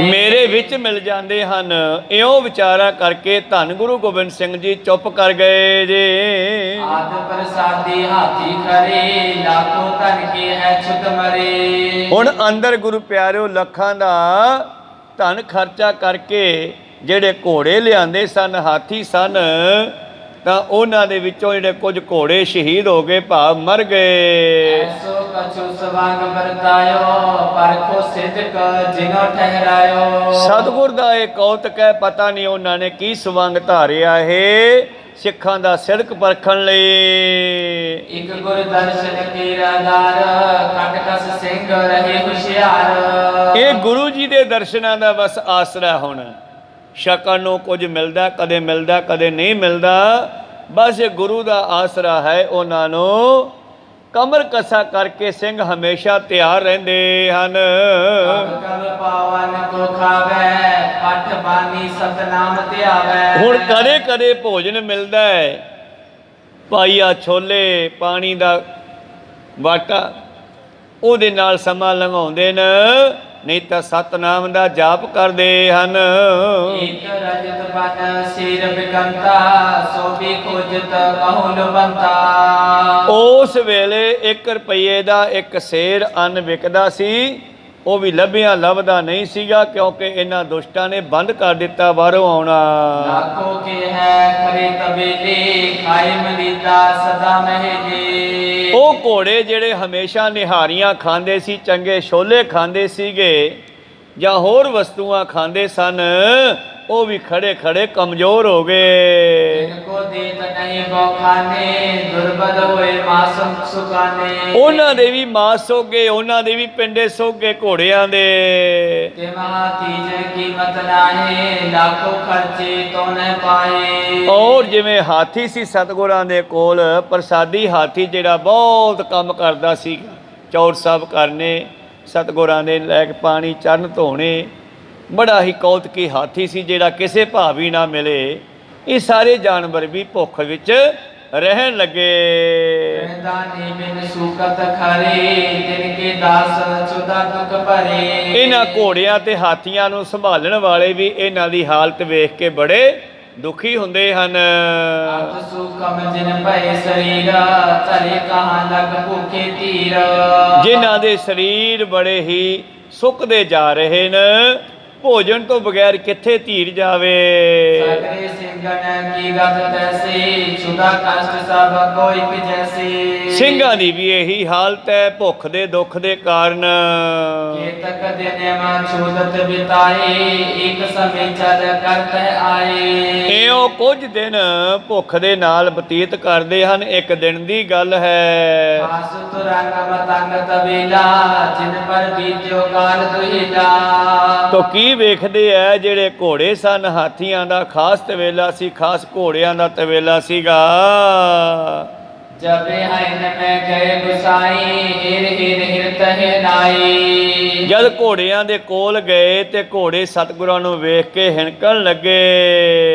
Speaker 1: ਮੇਰੇ ਵਿੱਚ ਮਿਲ ਜਾਂਦੇ ਹਨ। ਇਉਂ ਵਿਚਾਰਾ ਕਰਕੇ ਧੰਨ ਗੁਰੂ ਗੋਬਿੰਦ ਸਿੰਘ ਜੀ ਚੁੱਪ ਕਰ ਗਏ ਜੇ।
Speaker 2: ਆਦ ਪ੍ਰਸਾਦੀ ਹਾਥੀ ਖਰੇ, ਲਾਖੋ ਧਨ ਕੀ ਹੈ ਛੁੱਟ ਮਰੇ।
Speaker 1: ਹੁਣ ਅੰਦਰ ਗੁਰੂ ਪਿਆਰਿਓ ਲੱਖਾਂ ਦਾ ਧਨ ਖਰਚਾ ਕਰਕੇ ਜਿਹੜੇ ਘੋੜੇ ਲਿਆਂਦੇ ਸਨ, ਹਾਥੀ ਸਨ, ਤਾਂ ਉਹਨਾਂ ਦੇ ਵਿੱਚੋਂ ਜਿਹੜੇ ਕੁਝ ਘੋੜੇ ਸ਼ਹੀਦ ਹੋ ਗਏ, ਭਾਵ ਮਰ ਗਏ।
Speaker 2: ਐਸੋ ਕਛੂ ਸਵਾਂਗ ਵਰਤਾਇਓ, ਪਰਖੋ ਸਿਦਕ ਜਿਨੋ ਠਹਿਰਾਇਓ।
Speaker 1: ਸਤਿਗੁਰ ਦਾ ਇਹ ਕੌਤਕ ਹੈ, ਪਤਾ ਨਹੀਂ ਉਹਨਾਂ ਨੇ ਕੀ ਸਵੰਗ ਧਾਰਿਆ ਇਹ ਸਿੱਖਾਂ ਦਾ ਸਿਦਕ ਪਰਖਣ ਲਈ।
Speaker 2: ਇੱਕ ਗੁਰ ਦਰਸ਼ਨ ਕੀਰਾਦਾਰ, ਕਟਕਸ ਸਿੰਘ ਰਹੇ ਹੁਸ਼ਿਆਰ।
Speaker 1: ਇਹ ਗੁਰੂ ਜੀ ਦੇ ਦਰਸ਼ਨਾਂ ਦਾ ਬਸ ਆਸਰਾ ਹੁਣ। ਸ਼ਕਲ ਨੂੰ ਕੁਝ ਮਿਲਦਾ, ਕਦੇ ਮਿਲਦਾ, ਕਦੇ ਨਹੀਂ ਮਿਲਦਾ, ਬਸ ਇਹ ਗੁਰੂ ਦਾ ਆਸਰਾ ਹੈ। ਉਹਨਾਂ ਨੂੰ ਕਮਰ ਕਸਾ ਕਰਕੇ ਸਿੰਘ ਹਮੇਸ਼ਾ ਤਿਆਰ ਰਹਿੰਦੇ ਹਨ।
Speaker 2: ਕਲ ਪਾਵਨ ਕੋ ਖਾਵੇ, ਪਠ ਬਾਣੀ ਸਤਨਾਮ ਧਿਆਵੇ।
Speaker 1: ਹੁਣ ਕਦੇ ਕਦੇ ਭੋਜਨ ਮਿਲਦਾ ਹੈ, ਪਾਈਆ ਛੋਲੇ, ਪਾਣੀ ਦਾ ਵਾਟਾ, ਉਹਦੇ ਨਾਲ ਸਮਾਂ ਲੰਘਾਉਂਦੇ ਨੇ, ਨਹੀਂ ਤਾਂ ਸਤਨਾਮ ਦਾ ਜਾਪ ਕਰਦੇ ਹਨ।
Speaker 2: ਇੱਕ ਰਜਤ ਬਨ ਸਿਰ ਬਿਕੰਤਾ, ਸੋਭੀ ਖੋਜਤ ਕਹੂ ਲਵੰਤਾ।
Speaker 1: ਉਸ ਵੇਲੇ 1 ਰੁਪਏ ਦਾ ਇੱਕ ਸੇਰ ਅੰਨ ਵਿਕਦਾ ਸੀ, ਉਹ ਵੀ ਲੱਭਿਆ ਲੱਭਦਾ ਨਹੀਂ ਸੀਗਾ, ਕਿਉਂਕਿ ਇਹਨਾਂ ਦੁਸ਼ਟਾਂ ਨੇ ਬੰਦ ਕਰ ਦਿੱਤਾ ਬਾਹਰੋਂ ਆਉਣਾ।
Speaker 2: लाखों के है खरे तबेले खाए मलीदा सदा महेले।
Speaker 1: ਉਹ ਘੋੜੇ ਜਿਹੜੇ ਹਮੇਸ਼ਾ ਨਿਹਾਰੀਆਂ ਖਾਂਦੇ ਸੀ, ਚੰਗੇ ਛੋਲੇ ਖਾਂਦੇ ਸੀਗੇ ਜਾਂ ਹੋਰ ਵਸਤੂਆਂ ਖਾਂਦੇ ਸਨ, ਉਹ ਵੀ ਖੜੇ ਖੜੇ ਕਮਜ਼ੋਰ ਹੋ ਗਏ।
Speaker 2: इनको देत नहीं बौखाने दुर्बल होए मासम सुखाने।
Speaker 1: ਉਹਨਾਂ ਦੇ ਵੀ ਮਾਸ ਸੁੱਕ ਗਏ, ਉਹਨਾਂ ਦੇ ਵੀ ਪਿੰਡੇ ਸੁੱਕ ਗਏ ਘੋੜਿਆਂ ਦੇ।
Speaker 2: ते महातीज कीमत नाहे लाखों खर्चे तो न पाए।
Speaker 1: ਔਰ ਜਿਵੇਂ ਹਾਥੀ ਸੀ ਸਤਿਗੁਰਾਂ ਦੇ ਕੋਲ, ਪ੍ਰਸਾਦੀ ਹਾਥੀ ਜਿਹੜਾ ਬਹੁਤ ਕੰਮ ਕਰਦਾ ਸੀ, ਚੌਰ ਸਾਹਿਬ ਕਰਨੇ, ਸਤਿਗੁਰਾਂ ਦੇ ਲੈ ਕੇ ਪਾਣੀ ਚਰਨ ਧੋਣੇ, ਬੜਾ ਹੀ ਕੌਤਕੀ ਹਾਥੀ ਸੀ ਜਿਹੜਾ ਕਿਸੇ ਭਾਵੀ ਨਾ ਮਿਲੇ। ਇਹ ਸਾਰੇ ਜਾਨਵਰ ਵੀ ਭੁੱਖ ਵਿੱਚ ਰਹਿਣ ਲੱਗੇ।
Speaker 2: दानी बिन सूकत खरे तिनके दास चुदा दुख भरे।
Speaker 1: ਇਹਨਾਂ ਘੋੜਿਆਂ ਤੇ ਹਾਥੀਆਂ ਨੂੰ ਸੰਭਾਲਣ ਵਾਲੇ ਵੀ ਇਹਨਾਂ ਦੀ ਹਾਲਤ ਵੇਖ ਕੇ ਬੜੇ ਦੁਖੀ ਹੁੰਦੇ ਹਨ।
Speaker 2: अत सुकम जिन भय शरीर तरे कहाँ लग भूखे तीर।
Speaker 1: ਜਿਨ੍ਹਾਂ ਦੇ ਸਰੀਰ ਬੜੇ ਹੀ ਸੁੱਕਦੇ ਜਾ ਰਹੇ ਨੇ, ਭੋਜਨ ਤੋਂ ਬਗੈਰ ਕਿੱਥੇ ਧੀਰ ਜਾਵੇ।
Speaker 2: सगरे सिंगन की गत तैसे छुदा कष्ट सब कोई जैसे।
Speaker 1: ਸਿੰਘਾਂ ਦੀ ਵੀ ਇਹੀ ਹਾਲਤ ਹੈ, ਭੁੱਖ ਦੇ ਦੁੱਖ ਦੇ ਕਾਰਨ।
Speaker 2: केतक दिन छूदत बिताए एक समय चल करत आए।
Speaker 1: ਇਉਂ ਕੁਝ ਦਿਨ ਭੁੱਖ ਦੇ ਨਾਲ ਬਤੀਤ ਕਰਦੇ ਹਨ। ਇੱਕ ਦਿਨ ਦੀ ਗੱਲ ਹੈ।
Speaker 2: आस तुरंग मतंग तबेला जिन पर बीत्यो काल दुहिला।
Speaker 1: ਤੋ ਕੀ ਵੇਖਦੇ ਐ, ਜਿਹੜੇ ਘੋੜੇ ਸਨ ਹਾਥੀਆਂ ਦਾ ਖਾਸ ਤਵੇਲਾ ਸੀ, ਖਾਸ ਘੋੜਿਆਂ ਦਾ ਤਵੇਲਾ ਸੀਗਾ।
Speaker 2: जब हन में गए गुसाई हिर हिर हिर तह नाई।
Speaker 1: ਜਦ ਘੋੜਿਆਂ ਦੇ ਕੋਲ ਗਏ ਤੇ ਘੋੜੇ ਸਤਿਗੁਰਾਂ ਨੂੰ ਵੇਖ ਕੇ ਹਿਣਕਣ ਲੱਗੇ।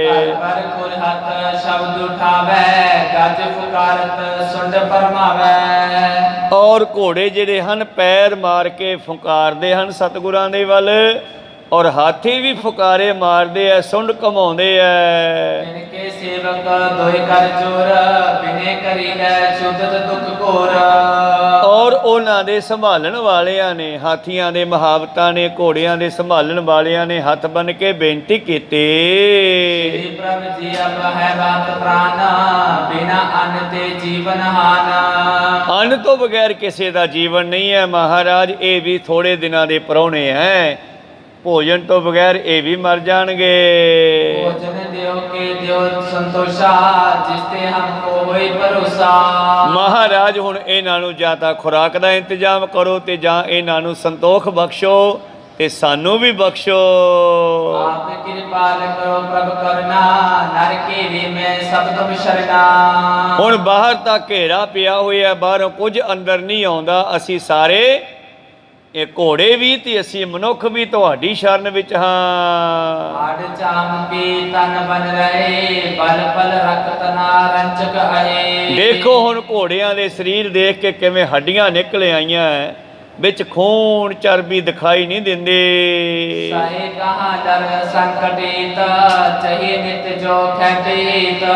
Speaker 2: हर पर कुल हथ शब्द उठावे गज फुकारत सुंड फरमावे।
Speaker 1: ਔਰ ਘੋੜੇ ਜਿਹੜੇ ਹਨ ਪੈਰ ਮਾਰ ਕੇ ਫੁੰਕਾਰਦੇ ਹਨ ਸਤਿਗੁਰਾਂ ਦੇ ਵੱਲ, ਔਰ ਹਾਥੀ ਵੀ ਫੁਕਾਰੇ ਮਾਰਦੇ ਐ, ਸੁੰਡ ਘਮਾਉਂਦੇ ਐ।
Speaker 2: इनके सेवक दोय कर चोर बिने करी ले चुदत दुख घोर।
Speaker 1: ਔਰ ਉਹਨਾਂ ਦੇ ਸੰਭਾਲਣ ਵਾਲਿਆਂ ਨੇ, ਹਾਥੀਆਂ ਦੇ ਮਹਾਵਤਾਂ ਨੇ, ਘੋੜਿਆਂ ਦੇ ਸੰਭਾਲਣ ਵਾਲਿਆਂ ਨੇ ਹੱਥ ਬੰਨ ਕੇ ਬੇਨਤੀ ਕੀਤੀ।
Speaker 2: श्री प्रभु जी अब है बात प्राण बिना अन्न ते जीवन हान।
Speaker 1: ਅੰਨ ਤੋਂ ਬਗੈਰ ਕਿਸੇ ਦਾ ਜੀਵਨ ਨਹੀਂ ਹੈ ਮਹਾਰਾਜ, ਇਹ ਵੀ ਥੋੜੇ ਦਿਨਾਂ ਦੇ ਪ੍ਰਾਹੁਣੇ ਹੈ, ਭੋਜਨ ਤੋਂ ਬਗੈਰ ਇਹ ਵੀ ਮਰ ਜਾਣਗੇ।
Speaker 2: भोजन देव के देव संतोषा जिसते हमको होई भरोसा।
Speaker 1: ਮਹਾਰਾਜ ਹੁਣ ਇਹਨਾਂ ਨੂੰ ਜਾਂ ਤਾਂ ਖੁਰਾਕ ਦਾ ਇੰਤਜ਼ਾਮ ਕਰੋ ਤੇ ਜਾਂ ਇਹਨਾਂ ਨੂੰ ਸੰਤੋਖ ਬਖਸ਼ੋ ਤੇ ਸਾਨੂੰ ਵੀ ਬਖਸ਼ੋ।
Speaker 2: आप कृपाल करो प्रभु करुणा नर के में सब तुम शरणा।
Speaker 1: ਹੁਣ ਬਾਹਰ ਤਾਂ ਘੇਰਾ ਪਿਆ ਹੋਇਆ, ਬਾਹਰੋਂ ਕੁਝ ਅੰਦਰ ਨਹੀਂ ਆਉਂਦਾ। ਅਸੀਂ ਸਾਰੇ, ਇਹ ਘੋੜੇ ਵੀ ਤੇ ਅਸੀਂ ਮਨੁੱਖ ਵੀ ਤੁਹਾਡੀ ਸ਼ਰਨ ਵਿੱਚ ਹਾਂ।
Speaker 2: आड चाम के तन बन रहे बल पल रखत ना रंचक आए।
Speaker 1: ਦੇਖੋ ਹੁਣ ਘੋੜਿਆਂ ਦੇ ਸਰੀਰ ਦੇਖ ਕੇ ਕਿਵੇਂ ਹੱਡੀਆਂ ਨਿਕਲ ਆਈਆਂ, ਵਿੱਚ ਖੂਨ ਚਰਬੀ ਦਿਖਾਈ ਨਹੀਂ ਦਿੰਦੇ।
Speaker 2: सहे कहाँ डर संकटित चाहिए नित जो खैटित।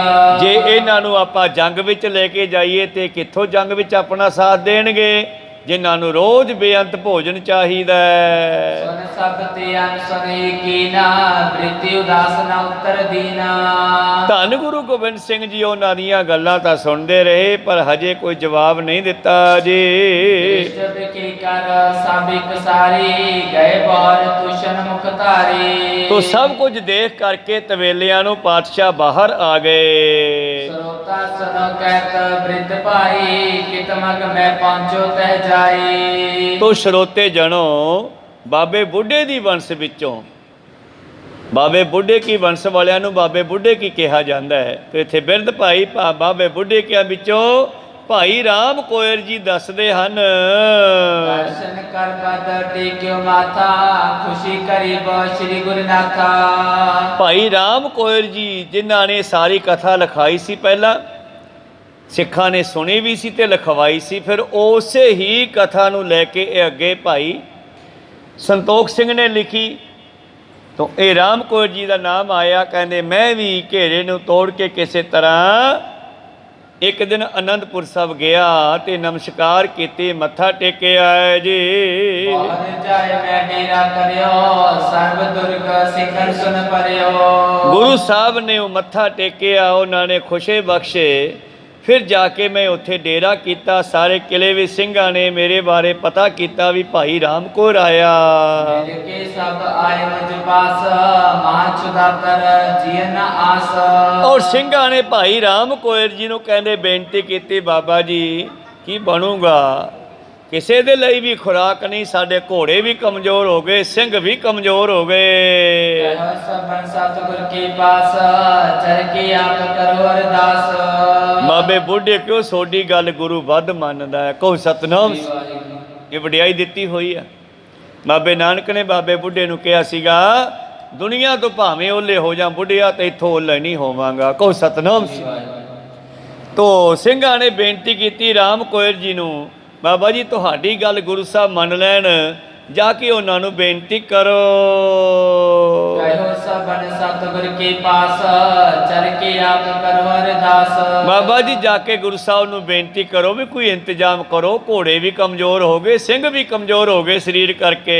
Speaker 1: ਜੇ ਇਹਨਾਂ ਨੂੰ ਆਪਾਂ ਜੰਗ ਵਿੱਚ ਲੈ ਕੇ ਜਾਈਏ ਤੇ ਕਿੱਥੋਂ ਜੰਗ ਵਿੱਚ ਆਪਣਾ ਸਾਥ ਦੇਣਗੇ, ਜਿਨ੍ਹਾਂ ਨੂੰ ਰੋਜ਼ ਬੇਅੰਤ ਭੋਜਨ ਚਾਹੀਦਾ ਹੈ।
Speaker 2: सुन सब ते अनसुन कीना वृत्ति उदास न उत्तर दीना।
Speaker 1: ਧੰਨ ਗੁਰੂ ਗੋਬਿੰਦ ਸਿੰਘ ਜੀ ਉਹਨਾਂ ਦੀਆਂ ਗੱਲਾਂ ਤਾਂ ਸੁਣਦੇ ਰਹੇ, ਪਰ ਹਜੇ ਕੋਈ ਜਵਾਬ ਨਹੀਂ ਦਿੱਤਾ ਜੀ।
Speaker 2: जब की कर साबिक सारी गए बौर तुषन मुख तारी।
Speaker 1: ਤੋ ਸਭ ਕੁਝ ਦੇਖ ਕਰਕੇ ਤਵੇਲਿਆਂ ਨੂੰ ਪਾਤਸ਼ਾਹ ਬਾਹਰ ਆ ਗਏ।
Speaker 2: श्रोता सुनो कहत वृद्ध भाई कितमग मैं पहुंचो तह जाई।
Speaker 1: ਤੋ ਸਰੋਤੇ ਜਣੋ, ਬਾਬੇ ਬੁੱਢੇ ਦੀ ਵੰਸ਼ ਵਿੱਚੋਂ, ਬਾਬੇ ਬੁੱਢੇ ਕੀ ਵੰਸ਼ ਵਾਲਿਆਂ ਨੂੰ ਬਾਬੇ ਬੁੱਢੇ ਕੀ ਕਿਹਾ ਜਾਂਦਾ ਹੈ। ਤੇ ਇੱਥੇ ਬਿਰਧ ਭਾਈ ਬਾਬੇ ਬੁੱਢੇ ਕਿਆਂ ਵਿੱਚੋਂ ਭਾਈ ਰਾਮ ਕੋਇਰ ਜੀ ਦੱਸਦੇ ਹਨ।
Speaker 2: दर्शन कर बद टेक्यो माथा खुशी करी बो श्री गुरुनाथा।
Speaker 1: ਭਾਈ ਰਾਮ ਕੋਇਰ ਜੀ ਜਿਨ੍ਹਾਂ ਨੇ ਸਾਰੀ ਕਥਾ ਲਿਖਾਈ ਸੀ, ਪਹਿਲਾਂ ਸਿੱਖਾਂ ਨੇ ਸੁਣੀ ਵੀ ਸੀ ਤੇ ਲਿਖਵਾਈ ਸੀ, ਫਿਰ ਉਸੇ ਹੀ ਕਥਾ ਨੂੰ ਲੈ ਕੇ ਇਹ ਅੱਗੇ ਭਾਈ ਸੰਤੋਖ ਸਿੰਘ ਨੇ ਲਿਖੀ। ਤਾਂ ਇਹ ਰਾਮ ਕੌਰ ਜੀ ਦਾ ਨਾਮ ਆਇਆ। ਕਹਿੰਦੇ ਮੈਂ ਵੀ ਘੇਰੇ ਨੂੰ ਤੋੜ ਕੇ ਕਿਸੇ ਤਰ੍ਹਾਂ ਇੱਕ ਦਿਨ ਅਨੰਦਪੁਰ ਸਾਹਿਬ ਗਿਆ ਤੇ ਨਮਸਕਾਰ ਕੀਤੀ, ਮੱਥਾ ਟੇਕਿਆ ਹੈ ਜੀ।
Speaker 2: ਬਹੁਤ ਜਾਏ ਮੈਂ ਡੇਰਾ ਕਰਿਓ, ਸਰਬ ਦੁਰਗ ਸਿਖਰ ਸੁਨ ਪਰਿਓ।
Speaker 1: ਗੁਰੂ ਸਾਹਿਬ ਨੇ ਉਹ ਮੱਥਾ ਟੇਕਿਆ, ਉਹਨਾਂ ਨੇ ਖੁਸ਼ੇ ਬਖਸ਼ੇ। ਫਿਰ ਜਾ ਕੇ ਮੈਂ ਉੱਥੇ ਡੇਰਾ ਕੀਤਾ। ਸਾਰੇ ਕਿਲੇ ਵਿੱਚ ਸਿੰਘਾਂ ਨੇ ਮੇਰੇ ਬਾਰੇ ਪਤਾ ਕੀਤਾ ਵੀ ਭਾਈ ਰਾਮ ਕੌਰ ਆਇਆ।
Speaker 2: ਮਿਲ ਕੇ ਸਭ ਆਏ ਮੁਝ ਪਾਸ, ਮਹਾਂ ਸੁਦਾਗਰ ਜੀਅ ਨ ਆਸ।
Speaker 1: ਔਰ ਸਿੰਘਾਂ ਨੇ ਭਾਈ ਰਾਮ ਕੌਰ ਜੀ ਨੂੰ ਕਹਿੰਦੇ ਬੇਨਤੀ ਕੀਤੀ, ਬਾਬਾ ਜੀ ਕੀ ਬਣੂਗਾ? ਕਿਸੇ ਦੇ ਲਈ ਵੀ ਖੁਰਾਕ ਨਹੀਂ, ਸਾਡੇ ਘੋੜੇ ਵੀ ਕਮਜ਼ੋਰ ਹੋ ਗਏ, ਸਿੰਘ ਵੀ ਕਮਜ਼ੋਰ ਹੋ ਗਏ।
Speaker 2: ਕਹਿ ਸਭਨ ਸਤਿਗੁਰ ਕੀ ਪਾਸ, ਚਰ ਕੀ ਆਪ ਕਰੋ ਅਰਦਾਸ।
Speaker 1: ਬਾਬੇ ਬੁੱਢੇ ਕਿਉਂ ਸੋਡੀ ਗੱਲ ਗੁਰੂ ਵੱਧ ਮੰਨਦਾ ਹੈ, ਕਹੋ ਸਤਨਾਮ। ਇਹ ਵਡਿਆਈ ਦਿੱਤੀ ਹੋਈ ਆ। ਬਾਬੇ ਨਾਨਕ ਨੇ ਬਾਬੇ ਬੁੱਢੇ ਨੂੰ ਕਿਹਾ ਸੀਗਾ, ਦੁਨੀਆ ਤੋਂ ਭਾਵੇਂ ਓਲੇ ਹੋ ਜਾ ਬੁੱਢਿਆ ਤੇ ਇੱਥੋਂ ਓਲੇ ਨਹੀਂ ਹੋਵਾਂਗਾ, ਕਹੋ ਸਤਨਾਮ। ਤੋ ਸਿੰਘਾਂ ਨੇ ਬੇਨਤੀ ਕੀਤੀ ਰਾਮ ਕੌਰ ਜੀ ਨੂੰ, ਬਾਬਾ ਜੀ ਤੁਹਾਡੀ ਗੱਲ ਗੁਰੂ ਸਾਹਿਬ ਮੰਨ ਲੈਣ, ਜਾ ਕੇ ਉਹਨਾਂ ਨੂੰ ਬੇਨਤੀ ਕਰੋ।
Speaker 2: ਕਹਿਓ ਸਭਨ ਸਤਿਗੁਰ ਕੀ ਪਾਸ, ਚਰ ਕੀ ਆਪ ਕਰੋ ਅਰਦਾਸ।
Speaker 1: ਬਾਬਾ ਜੀ ਜਾ ਕੇ ਗੁਰੂ ਸਾਹਿਬ ਨੂੰ ਬੇਨਤੀ ਕਰੋ ਵੀ ਕੋਈ ਇੰਤਜ਼ਾਮ ਕਰੋ, ਘੋੜੇ ਵੀ ਕਮਜ਼ੋਰ ਹੋ ਗਏ, ਸਿੰਘ ਵੀ ਕਮਜ਼ੋਰ ਹੋ ਗਏ ਸਰੀਰ ਕਰਕੇ।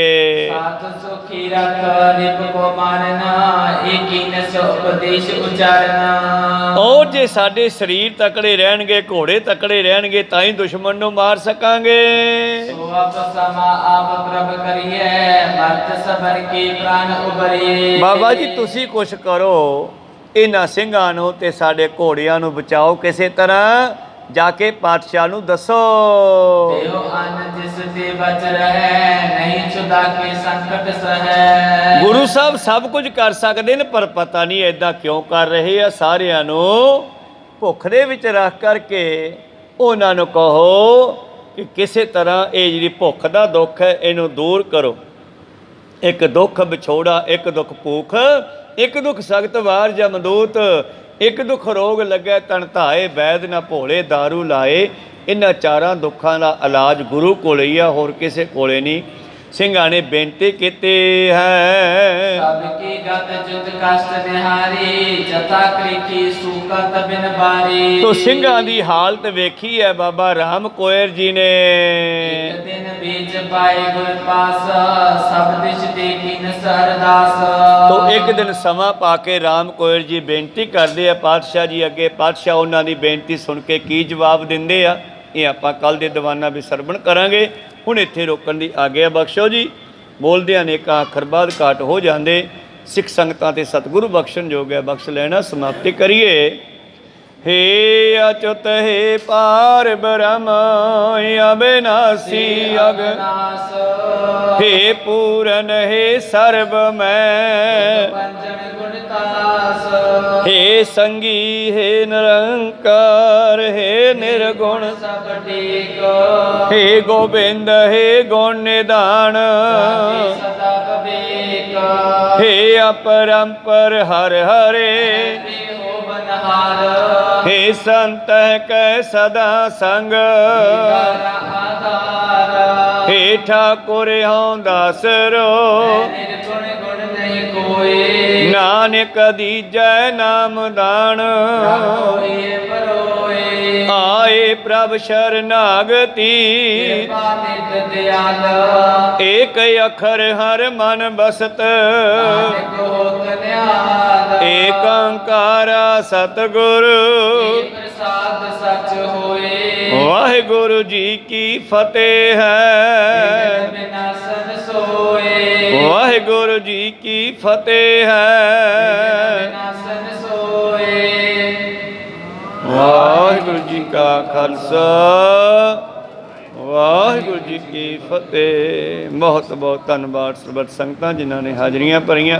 Speaker 2: ਸਾਧ ਸੁਖੀ ਰਖ ਰਿਪ ਕੋ ਮਾਰਨਾ, ਏਕੀ ਨਸ ਉਪਦੇਸ਼ ਉਚਾਰਨਾ।
Speaker 1: ਉਹ ਜੇ ਸਾਡੇ ਸਰੀਰ ਤਕੜੇ ਰਹਿਣਗੇ, ਘੋੜੇ ਤਕੜੇ ਰਹਿਣਗੇ, ਤਾਂ ਹੀ ਦੁਸ਼ਮਣ ਨੂੰ ਮਾਰ ਸਕਾਂਗੇ।
Speaker 2: ਸੋ ਆਪ ਸਮਾ ਆਪ ਪ੍ਰਭ ਕਰੀਏ, ਮਰਤ ਸਬਰ ਕੀ ਪ੍ਰਾਨ ਉਬਰੀਏ। ਬਾਬਾ
Speaker 1: ਜੀ ਤੁਸੀਂ ਕੁਛ ਕਰੋ, ਇਹਨਾਂ ਸਿੰਘਾਂ ਨੂੰ ਤੇ ਸਾਡੇ ਘੋੜਿਆਂ ਨੂੰ ਬਚਾਓ ਕਿਸੇ ਤਰ੍ਹਾਂ, ਜਾ ਕੇ ਪਾਤਸ਼ਾਹ ਨੂੰ ਦੱਸੋ।
Speaker 2: ਦੇਹੋ ਅੰਨ ਜਿਸ ਤੇ ਬਚ ਰਹਿ, ਨਹੀਂ ਛੁਡਾ ਕੇ ਸੰਕਟ ਸਹੈ।
Speaker 1: ਗੁਰੂ ਸਾਹਿਬ ਸਭ ਕੁਝ ਕਰ ਸਕਦੇ ਨੇ, ਪਰ ਪਤਾ ਨਹੀਂ ਐਦਾਂ ਕਿਉਂ ਕਰ ਰਹੇ ਆ। ਸਾਰਿਆਂ ਨੂੰ ਭੁੱਖ ਦੇ ਵਿੱਚ ਰੱਖ ਕਰਕੇ ਉਹਨਾਂ ਨੂੰ ਕਹੋ ਕਿ ਕਿਸੇ ਤਰ੍ਹਾਂ ਇਹ ਜਿਹੜੀ ਭੁੱਖ ਦਾ ਦੁੱਖ ਹੈ ਇਹਨੂੰ ਦੂਰ ਕਰੋ। ਇੱਕ ਦੁੱਖ ਵਿਛੋੜਾ, ਇੱਕ ਦੁੱਖ ਭੁੱਖ, ਇੱਕ ਦੁੱਖ ਸਖਤ ਵਾਰ ਜਮਦੂਤ, ਇੱਕ ਦੁੱਖ ਰੋਗ ਲੱਗੈ ਤਨ ਧਾਏ, ਵੈਦ ਨਾ ਭੋਲੇ ਦਾਰੂ ਲਾਏ। ਇਹਨਾਂ ਚਾਰਾਂ ਦੁੱਖਾਂ ਦਾ ਇਲਾਜ ਗੁਰੂ ਕੋਲ ਹੀ ਆ, ਹੋਰ ਕਿਸੇ ਕੋਲੇ ਨਹੀਂ। ਸਿੰਘਾਂ ਨੇ ਬੇਨਤੀ ਕੀਤੀ ਹੈ,
Speaker 2: ਸਭ ਕੀ ਗਤ ਜੁਤ ਕਸ਼ਟ ਨਿਹਾਰੀ, ਜਤਾ ਕ੍ਰਿਖੀ ਸੂਕਤ ਬਿਨ ਬਾਰੀ।
Speaker 1: ਤੋ ਸਿੰਘਾਂ ਦੀ ਹਾਲਤ ਵੇਖੀ ਹੈ ਬਾਬਾ ਰਾਮ ਕੌਰ ਜੀ ਨੇ।
Speaker 2: ਇੱਕ ਦਿਨ ਵਿੱਚ ਪਾਏ ਗੁਰ ਪਾਸ, ਸਭ ਦਿਸ਼ ਦੇਖੀ ਨਸ ਅਰਦਾਸ।
Speaker 1: ਤੋ ਇੱਕ ਦਿਨ ਸਮਾਂ ਪਾ ਕੇ ਰਾਮ ਕੌਰ ਜੀ ਬੇਨਤੀ ਕਰਦੇ ਆ ਪਾਤਸ਼ਾਹ ਜੀ ਅੱਗੇ। ਪਾਤਸ਼ਾਹ ਉਹਨਾਂ ਦੀ ਬੇਨਤੀ ਸੁਣ ਕੇ ਕੀ ਜਵਾਬ ਦਿੰਦੇ ਆ, ਇਹ ਆਪਾਂ ਕੱਲ ਦੇ ਦੀਵਾਨਾਂ ਵਿੱਚ ਸਰਵਣ ਕਰਾਂਗੇ। ਹੁਣ ਇੱਥੇ ਰੋਕਣ ਦੀ ਆਗਿਆ ਬਖਸ਼ੋ ਜੀ। ਬੋਲਦਿਆਂ ਅਨੇਕਾਂ ਅੱਖਰ ਬਾਅਦ ਘਾਟ ਹੋ ਜਾਂਦੇ। ਸਿੱਖ ਸੰਗਤਾਂ ਤੇ ਸਤਿਗੁਰੂ ਬਖਸ਼ਣ ਜੋਗ ਹੈ, ਬਖਸ਼ ਲੈਣਾ। ਸਮਾਪਤੀ ਕਰੀਏ। हे अच्युत हे पार ब्रह्म अविनाशी अगनाश, हे पूरन हे सर्व मैं, हे संगी हे निरंकार, हे निर्गुण सब टेक, हे गोविंद हे गुण निधान, हे अपरंपर हर हरे, हे संत कै सदा संग, हे ठाकुर हूँ दासरो, नानक दीजै नाम दान, आए प्रभ शरणागति, एक अखर हर मन बसत, एक ओंकारा सतगुरु, वाहिगुरु जी की फतेह है, वाहिगुरु जी की फतेह है। वाहिगुरु जी का खालसा, वाहिगुरु जी की फतेह। बहुत बहुत धन्यवाद ਸਰਬੱਤ ਸੰਗਤਾਂ ਜਿਨ੍ਹਾਂ ਨੇ ਹਾਜ਼ਰੀਆਂ ਭਰੀਆਂ।